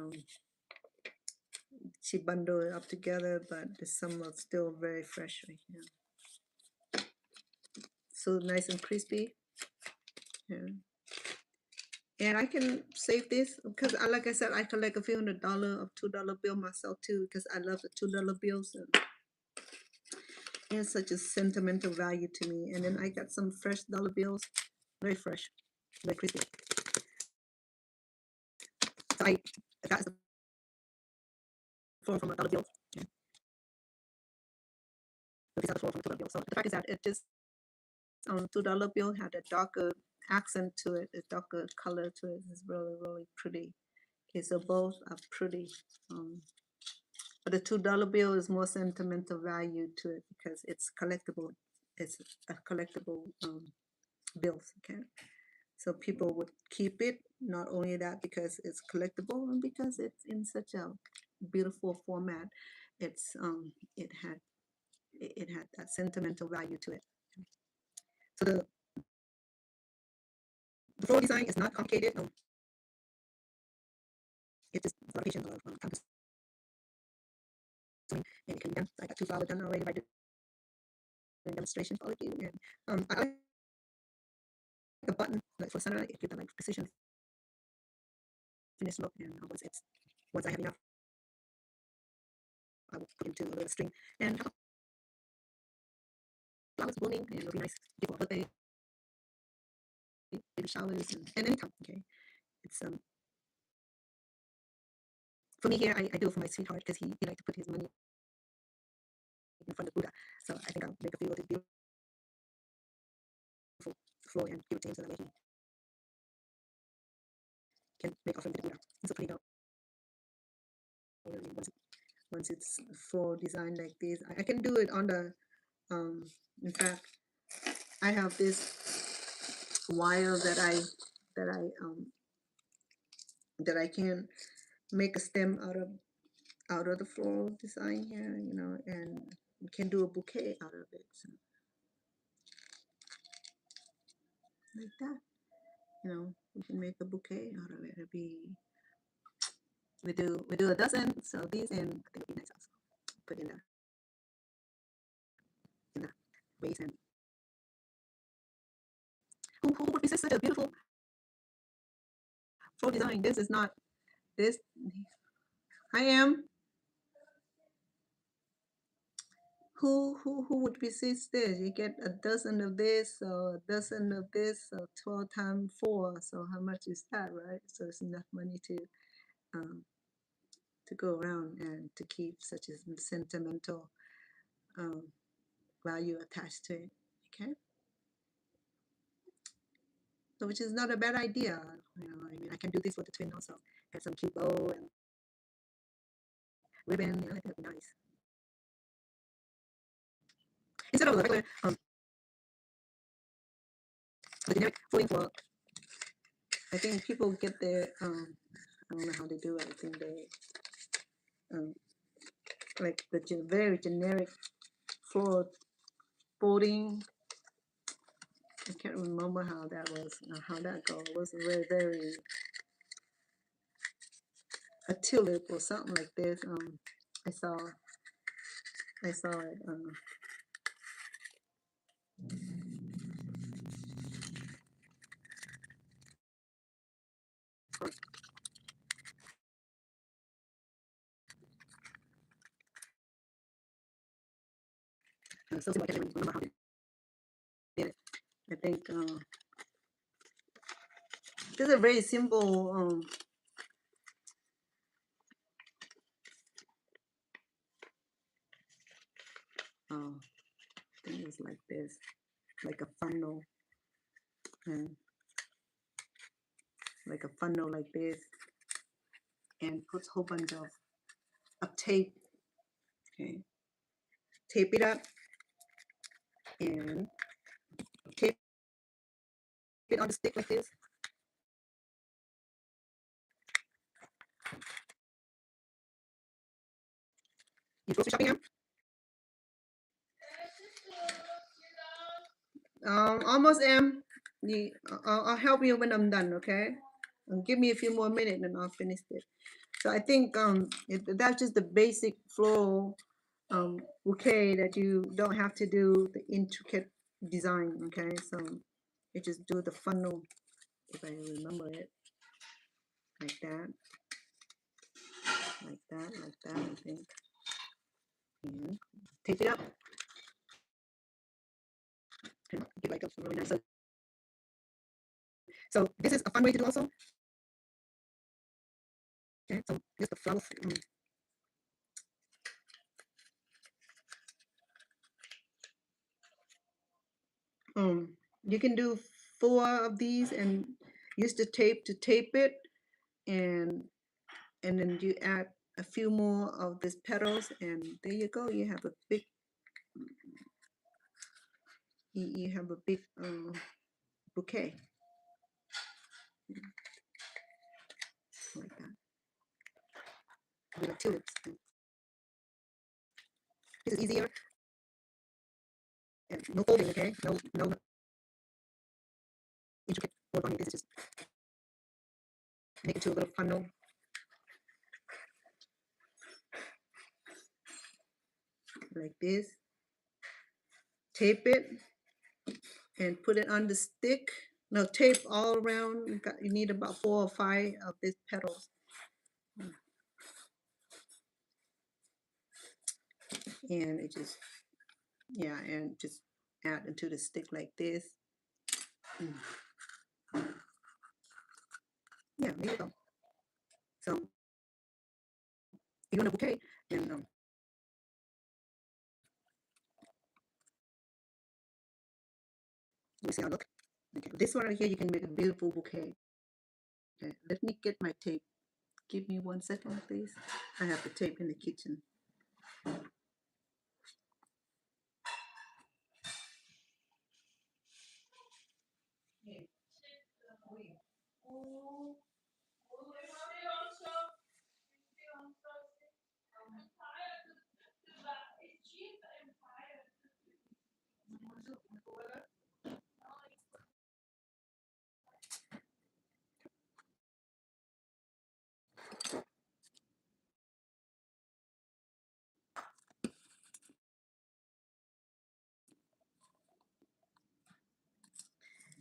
she bundled it up together, but there's some are still very fresh right here. So nice and crispy. Yeah. And I can save this because, like I said, I collect a few $100 of $2 bill myself too because I love the $2 bills. And it has such a sentimental value to me. And then I got some fresh dollar bills, very fresh, very crispy. So I got the floor from a dollar bill. Yeah. So these are the floor from a $2 bill. So the fact is that it just $2 bill had a darker accent to it, a darker color to it. It's really, really pretty. Okay, so both are pretty. But the $2 bill is more sentimental value to it because it's collectible. It's a collectible bills. Okay, so people would keep it. Not only that, because it's collectible and because it's in such a beautiful format. It's it had that sentimental value to it. So the floral design is not complicated. It's just a lot of patience, a lot of time consuming, and it can be done. I got 2 flowers done already by doing demonstrations for all of you. And I like the button like for center. It gives them like precision finish look. And once I have enough, I will put into a little string and have flowers blooming, and it'll be nice before birthday, baby showers, and anytime. Okay, it's for me here. I do it for my sweetheart because he likes to put his money in front of Buddha. So I think I'll make a few of these beautiful floor and give it to him so that way he can make offering to the Buddha. It's a pretty dope. Once it's full design like this, I can do it on the in fact I have this wire that I um that I can make a stem out of the floral design here, and you can do a bouquet out of it. So like that, you can make a bouquet out of it. It'll be we do a dozen, so these, and I think it'll be nice also. Put in the vase. And who would resist such a beautiful floral design? This is not this. I am. Who would resist this? You get a dozen of this, or a dozen of this, so 12 times 4. So how much is that, right? So it's enough money um, to go around and to keep such a sentimental um, value attached to it. Okay, so which is not a bad idea. I mean, I can do this with the twin also. Add some cute bow and ribbon. That'd be nice. Instead of the regular, the generic folding for, I think people get their, I don't know how they do it. I think they, like the very generic floor folding. I can't remember how that was, how that goes. It was very, very a tulip or something like this. I saw I saw it. So I can't remember how they did it. I think this is a very simple. Thing is like this, like a funnel, and like a funnel like this, and puts a whole bunch of tape. Okay, tape it up and tape it on the stick like this. You grocery shopping now? Almost am. I'll help you when I'm done, okay? Give me a few more minutes and I'll finish it. So I think that's just the basic floral bouquet that you don't have to do the intricate design, okay? So you just do the funnel, if I remember it, like that, like that, like that, I think. And tape it up. And give like a really nice. So this is a fun way to do also. Okay, so just the flowers. You can do 4 of these and use the tape to tape it, and then you add a few more of these petals, and there you go. You have a big bouquet like that with tulips. This is easier and no folding, okay? No intricate fold on it. This is just make it to a little funnel like this. Tape it and put it on the stick. No, tape all around. You need about 4 or 5 of these petals. And it just, yeah, and just add into the stick like this. Yeah, there you go. So you want a bouquet, and you see how I look. Okay, this one right here, you can make a beautiful bouquet. Okay, let me get my tape. Give me 1 second, please. I have the tape in the kitchen.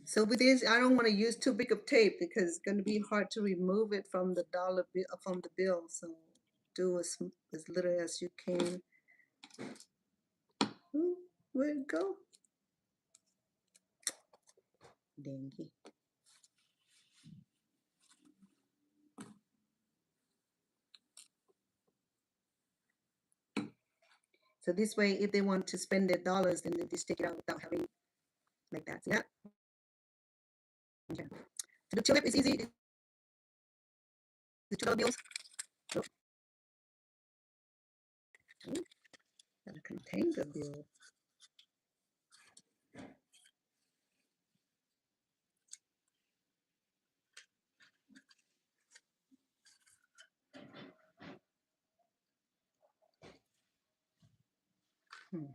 So with this, I don't want to use too big of tape because it's going to be hard to remove it from the dollar bill, from the bill. So do as little as you can. Ooh, where'd it go? Dingy. So this way, if they want to spend their dollars, then they just take it out without having like that. See that? Okay. So the tulip is easy. The $2 bills. Oh, gotta contain the bill. Hmm.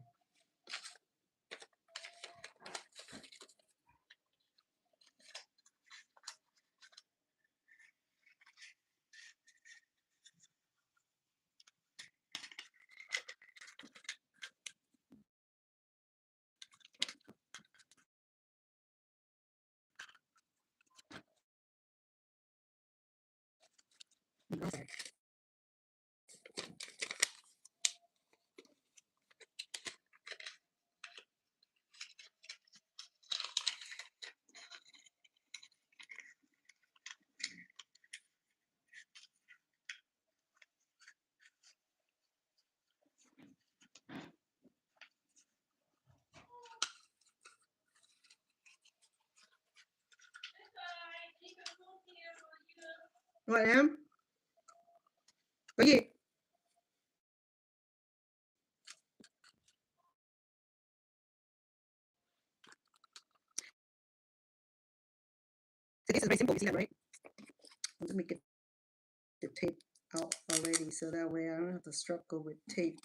Okay. What I am? Oh yeah. So this is very simple. You see that, right? Let me get the tape out already, so that way I don't have to struggle with tape.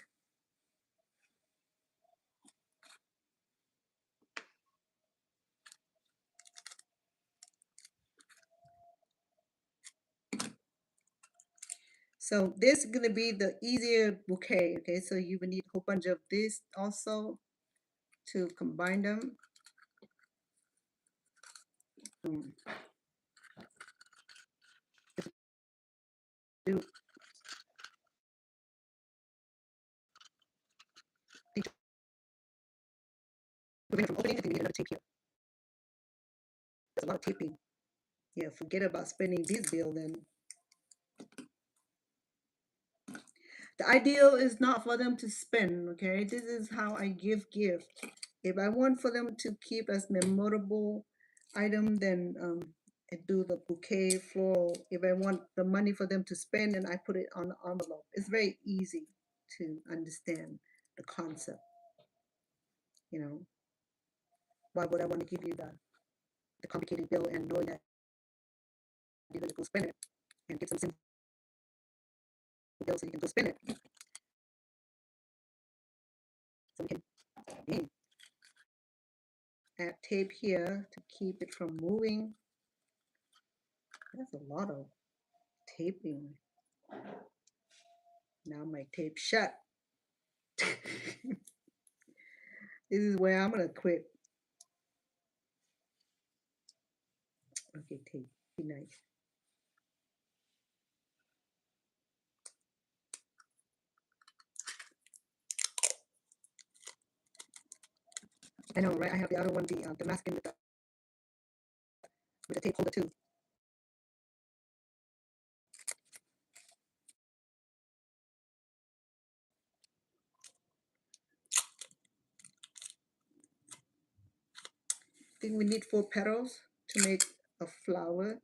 So this is going to be the easier bouquet. Okay, so you will need a whole bunch of this also to combine them. Mm. Do prevent from opening. I think we need another tape here. There's a lot of taping. Yeah, forget about spending this bill then. The ideal is not for them to spend, okay? This is how I give gift. If I want for them to keep as memorable item, then I do the bouquet floral. If I want the money for them to spend, then I put it on the envelope. It's very easy to understand the concept, you know. Why would I want to give you the complicated bill and knowing that you're gonna go spend it and get some simple bill so you can go spend it. So we can add tape here to keep it from moving. That's a lot of taping. Now my tape shut. This is where I'm gonna quit. Okay, tape. Be nice. I know, right? I have the other one, the masking with the tape holder too. I think we need 4 petals to make a flower.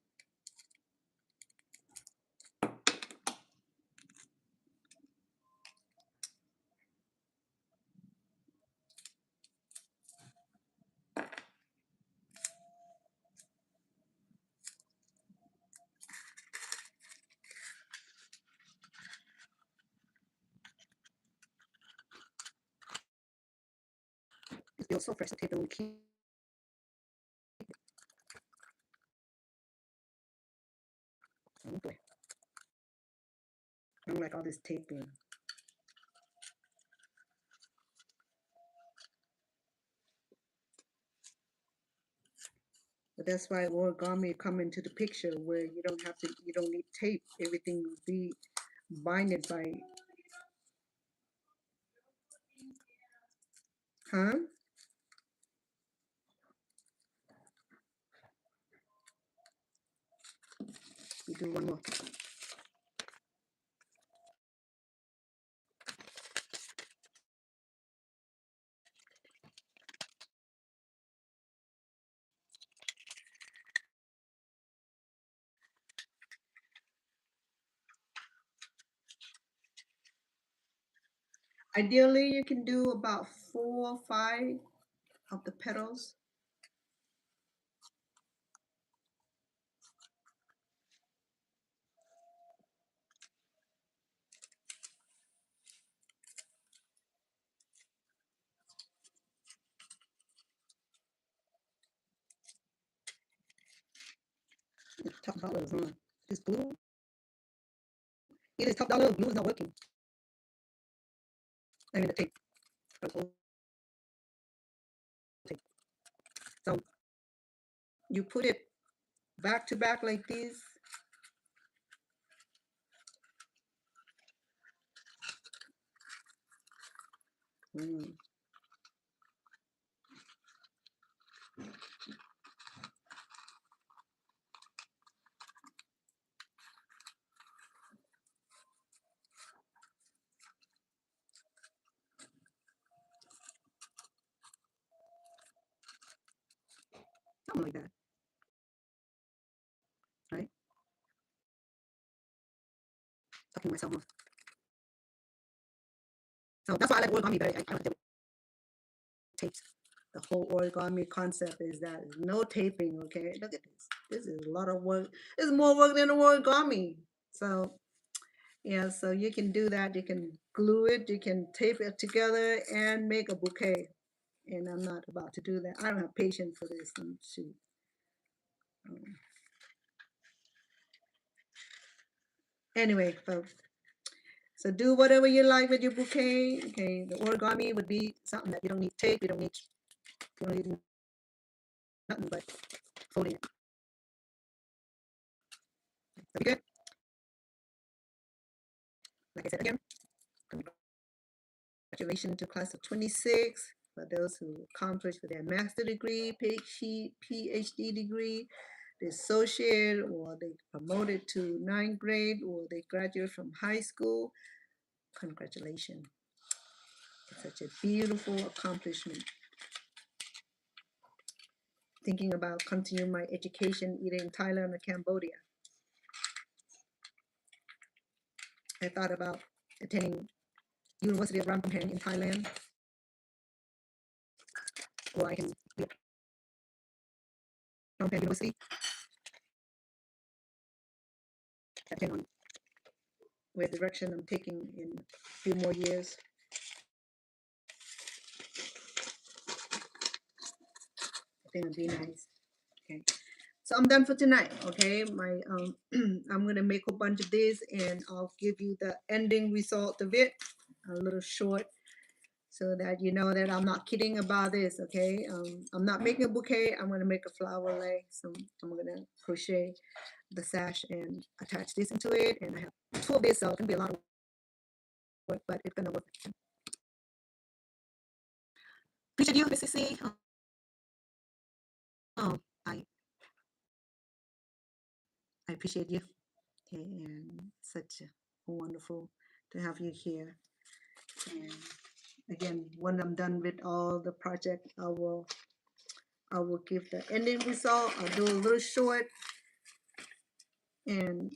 It feels so fresh. The tape will keep. Oh boy, I don't like all this taping. But that's why origami come into the picture where you don't need tape. Everything will be binded by, huh? We do one more. Ideally, you can do about 4 or 5 of the petals. Top dollar is on. This glue. Either top dollar or glue is not working. I mean the tape. Tape. So you put it back to back like this. Mm. Something like that, right? Talking myself off. So that's why I like origami better. I don't do tapes. The whole origami concept is that no taping, okay? Look at this. This is a lot of work. It's more work than origami. So yeah, so you can do that. You can glue it, you can tape it together and make a bouquet. And I'm not about to do that. I don't have patience for this. Shoot. Anyway, folks. So do whatever you like with your bouquet. Okay, the origami would be something that you don't need tape, you don't need nothing but folding it. That'd be good. Like I said again, congratulations to class of 26 for those who accomplished with their master degree, PhD degree, the associate, or they promoted to ninth grade, or they graduated from high school. Congratulations. It's such a beautiful accomplishment. Thinking about continuing my education either in Thailand or Cambodia. I thought about attending University of Ramkhamhaeng in Thailand, or I can be at Phnom Penh University, depending on where direction I'm taking in a few more years. I think it'd be nice. Okay, so I'm done for tonight. Okay, my I'm gonna make a bunch of these, and I'll give you the ending result of it, a little short, so that you know that I'm not kidding about this. Okay, I'm not making a bouquet. I'm gonna make a flower lei. So I'm gonna crochet the sash and attach this into it, and I have 2 of this, so it can be a lot of work, but it's gonna work. Appreciate you, Mrs. C. Oh, I appreciate you. Okay, and such wonderful to have you here. And again, when I'm done with all the project, I will give the ending result. I'll do a little short, and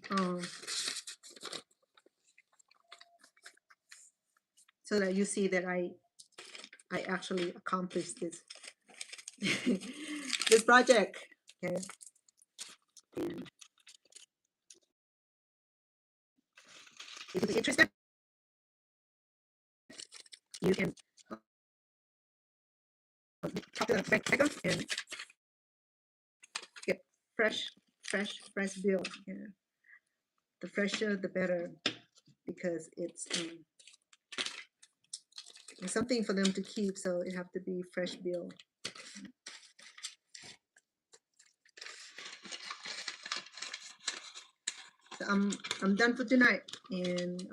so that you see that I actually accomplished this this project. Okay, and if you're interested, you can talk to the banker and get fresh bill. Yeah. The fresher, the better, because it's something for them to keep, so it have to be fresh bill. So I'm done for tonight, and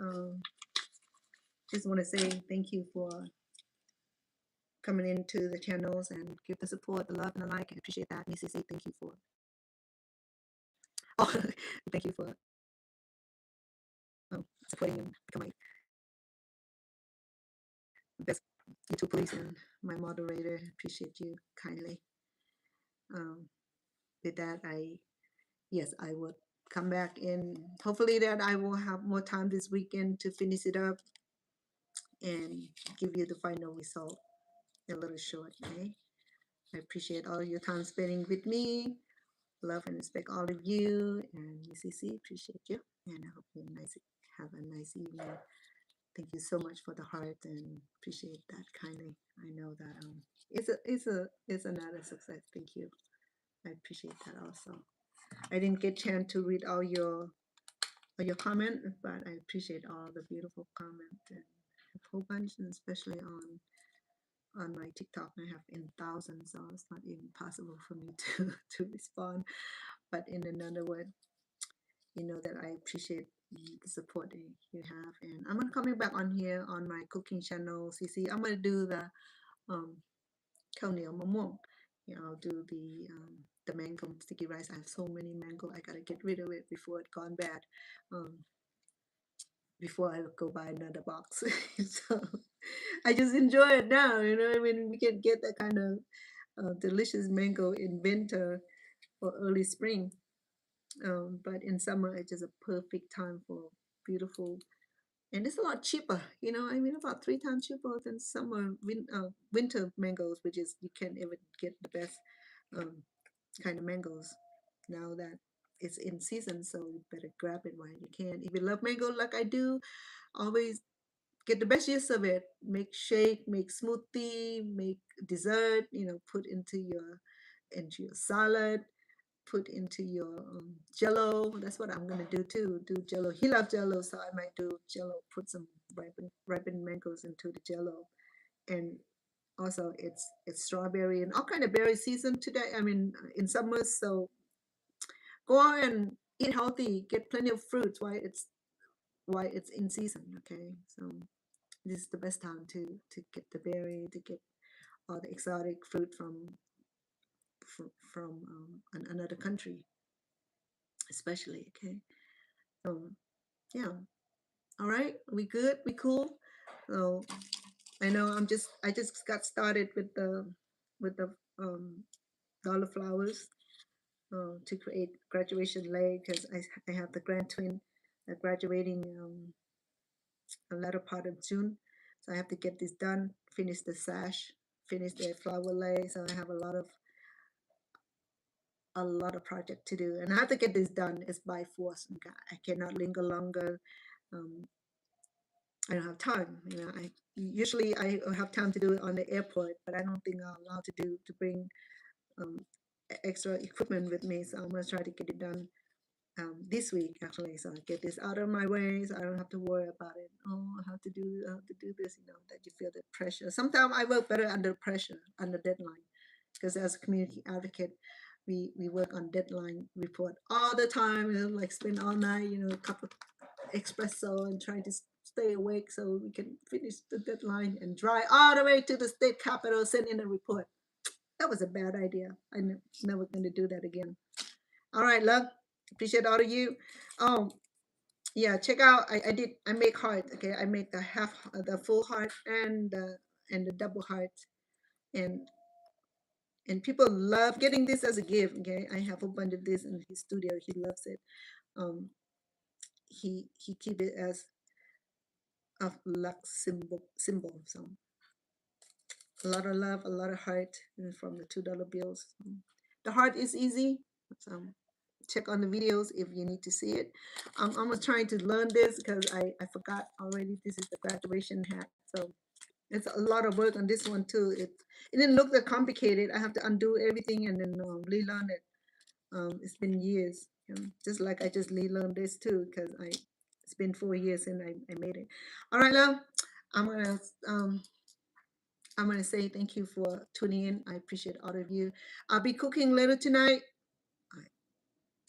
just want to say thank you for coming into the channels and give the support, the love, and the like. I appreciate that. Mrs. C, thank you for oh, thank you for supporting and becoming my best YouTube police and my moderator. Appreciate you kindly. Um, with that, yes, I would come back, and hopefully that I will have more time this weekend to finish it up and give you the final result a little short. Okay, I appreciate all your time spending with me. Love and respect all of you, and UCC appreciate you, and I hope you have a nice evening. Thank you so much for the heart, and appreciate that kindly. I know that it's another success. Thank you. I appreciate that also. I didn't get chance to read all your comment, but I appreciate all the beautiful comment and a whole bunch, and especially on my TikTok. I have in thousands, so it's not even possible for me to respond. But in another word, you know that I appreciate the support that you have. And I'm gonna coming back on here on my cooking channel, CC. I'm gonna do the um khao niao mamong. Yeah, I'll do the mango sticky rice. I have so many mango. I gotta get rid of it before it gone bad. Um, before I go buy another box. So I just enjoy it now. You know, I mean, we can get that kind of delicious mango in winter or early spring. But in summer, it's just a perfect time for beautiful, and it's a lot cheaper. You know, I mean, about 3 times cheaper than winter mangoes, which is you can't ever get the best um, kind of mangoes now that it's in season. So you better grab it while you can. If you love mango like I do, always get the best use of it. Make shake, make smoothie, make dessert. You know, put into your salad, put into your jello. That's what I'm gonna do too. Do jello. He loves jello, so I might do jello. Put some ripened mangoes into the jello, and also it's strawberry and all kind of berry season today. I mean, in summer, so go out and eat healthy. Get plenty of fruits while it's in season. Okay, so this is the best time to get the berry, to get all the exotic fruit from another country, especially. Okay, so yeah, all right, we good, we cool. So I know I just got started with the um, dollar flowers to create graduation lei because I have the grand twin graduating a latter part of June. So I have to get this done, finish the sash, finish the flower lei. So I have a lot of project to do, and I have to get this done. It's by force. Okay? I cannot linger longer. Um, I don't have time. You know, I usually I have time to do it on the airport, but I don't think I'm allowed to bring um, extra equipment with me. So I'm gonna try to get it done this week actually, so I get this out of my way, so I don't have to worry about it. Oh, I have to do this. You know that you feel the pressure. Sometimes I work better under pressure, under deadline, because as a community advocate, we work on deadline report all the time. You know, like spend all night, you know, a cup of espresso and trying to stay awake so we can finish the deadline and drive all the way to the state capitol, send in a report. That was a bad idea. I'm never going to do that again. All right, love. Appreciate all of you. Oh, yeah, check out. I make heart. Okay, I make the full heart and the double heart, and and people love getting this as a gift. Okay, I have a bunch of this in his studio. He loves it. Um, he keep it as a luck symbol. So a lot of love, a lot of heart from the $2 bills. The heart is easy. So check on the videos if you need to see it. I'm trying to learn this because I forgot already. This is the graduation hat. So it's a lot of work on this one too. It didn't look that complicated. I have to undo everything and then relearn it. It's been years. Just like I just relearned this too because it's been 4 years since I made it. All right, love. I'm gonna um, I'm gonna say thank you for tuning in. I appreciate all of you. I'll be cooking later tonight.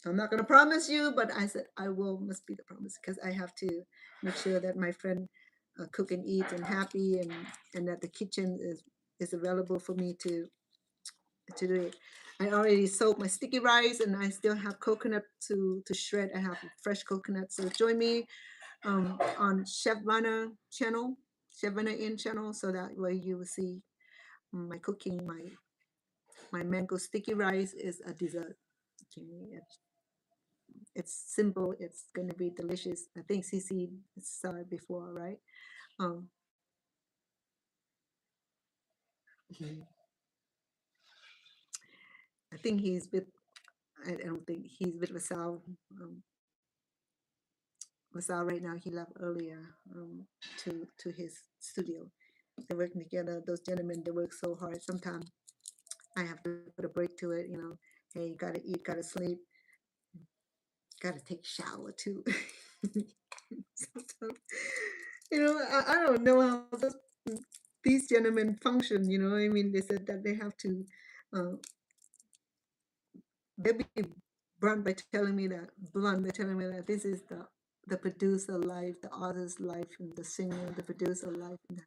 I'm not gonna promise you, but I said I will. Must be the promise because I have to make sure that my friend cook and eat and happy, and that the kitchen is available for me to do it. I already soaked my sticky rice, and I still have coconut to shred. I have fresh coconut. So join me on Chef Vanna channel, Chef Vanna Inn channel, so that way you will see my cooking. My mango sticky rice is a dessert. Okay, it's simple. It's gonna be delicious. I think CC saw it before, right? Um, I think he's with. I don't think he's with Vasal. Vasal right now. He left earlier to his studio. They're working together. Those gentlemen, they work so hard. Sometimes I have to put a break to it. You know, hey, you gotta eat, gotta sleep, gotta take a shower too. Sometimes, you know, I don't know how these gentlemen function. You know, I mean, they said that they have to. Uh, they'll be blunt by telling me that this is the producer life, the artist life, and the singer, the producer life. And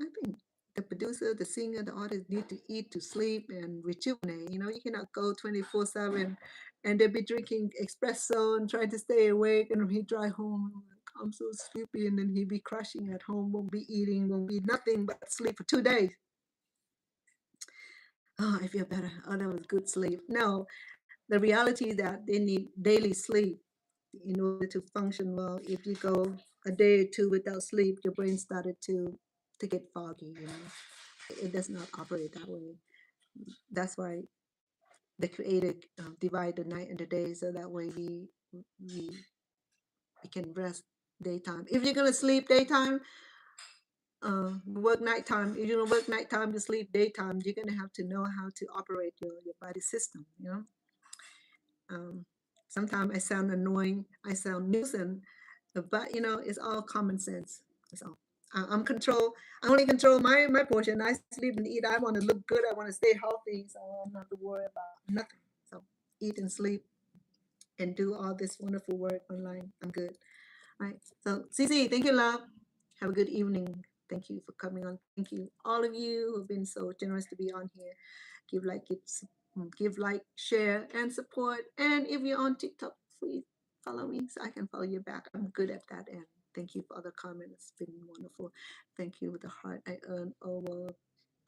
I think the producer, the singer, the artist need to eat, to sleep, and rejuvenate. You know, you cannot go 24/7 and they'll be drinking espresso and trying to stay awake. And when he drive home, like, I'm so sleepy. And then he'll be crashing at home, won't be eating, won't be nothing but sleep for 2 days. Oh, I feel better. Oh, that was good sleep. No, the reality is that they need daily sleep in order to function well. If you go a day or two without sleep, your brain started to get foggy. You know, it does not operate that way. That's why the creator divide the night and the day so that way we we can rest daytime. If you're gonna sleep daytime, work nighttime. If you're gonna work nighttime to sleep daytime, you're gonna have to know how to operate your body system. You know. Um, Sometimes I sound annoying, I sound nuisance, but you know, it's all common sense. That's all. I'm control. I only control my portion. I sleep and eat. I want to look good. I want to stay healthy, so I'm not to worry about nothing. So eat and sleep and do all this wonderful work online. I'm good. All right. So Cece, thank you, love. Have a good evening. Thank you for coming on. Thank you, all of you who've been so generous to be on here. Give like, share, and support. And if you're on TikTok, please follow me so I can follow you back. I'm good at that. And thank you for other comments. It's been wonderful. Thank you with the heart. I earned over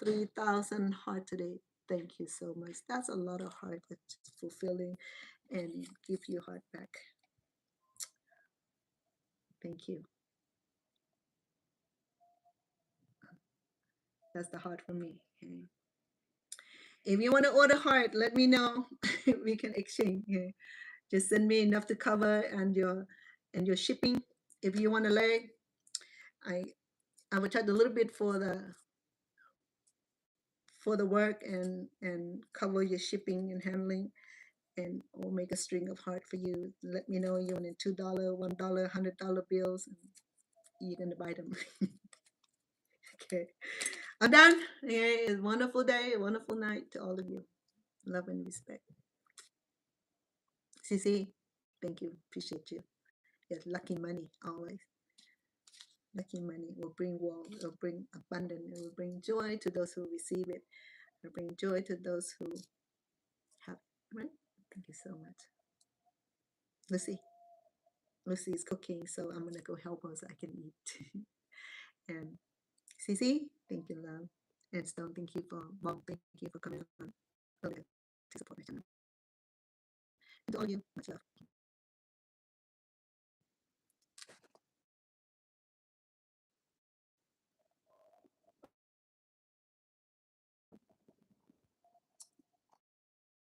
3,000 heart today. Thank you so much. That's a lot of heart. That's fulfilling and give you heart back. Thank you. That's the heart for me. Okay. If you want to order heart, let me know. We can exchange. Okay. Just send me enough to cover and your shipping. If you want to lay, I I will charge a little bit for the work and cover your shipping and handling, and we'll make a string of heart for you. Let me know you want in $2, $1, $100 bills, and you're gonna buy them. Okay, I'm done. Yeah, it's a wonderful day, a wonderful night to all of you. Love and respect. Cece, thank you. Appreciate you. Yes, lucky money always. Lucky money will bring wealth, it will bring abundance, it will bring joy to those who receive it, it will bring joy to those who have it. Right? Thank you so much. Lucy. Lucy is cooking, so I'm gonna go help her so I can eat. And Cece, thank you, love. And Stone, thank you for thank you for coming on earlier to support my channel. And to all of you, much love.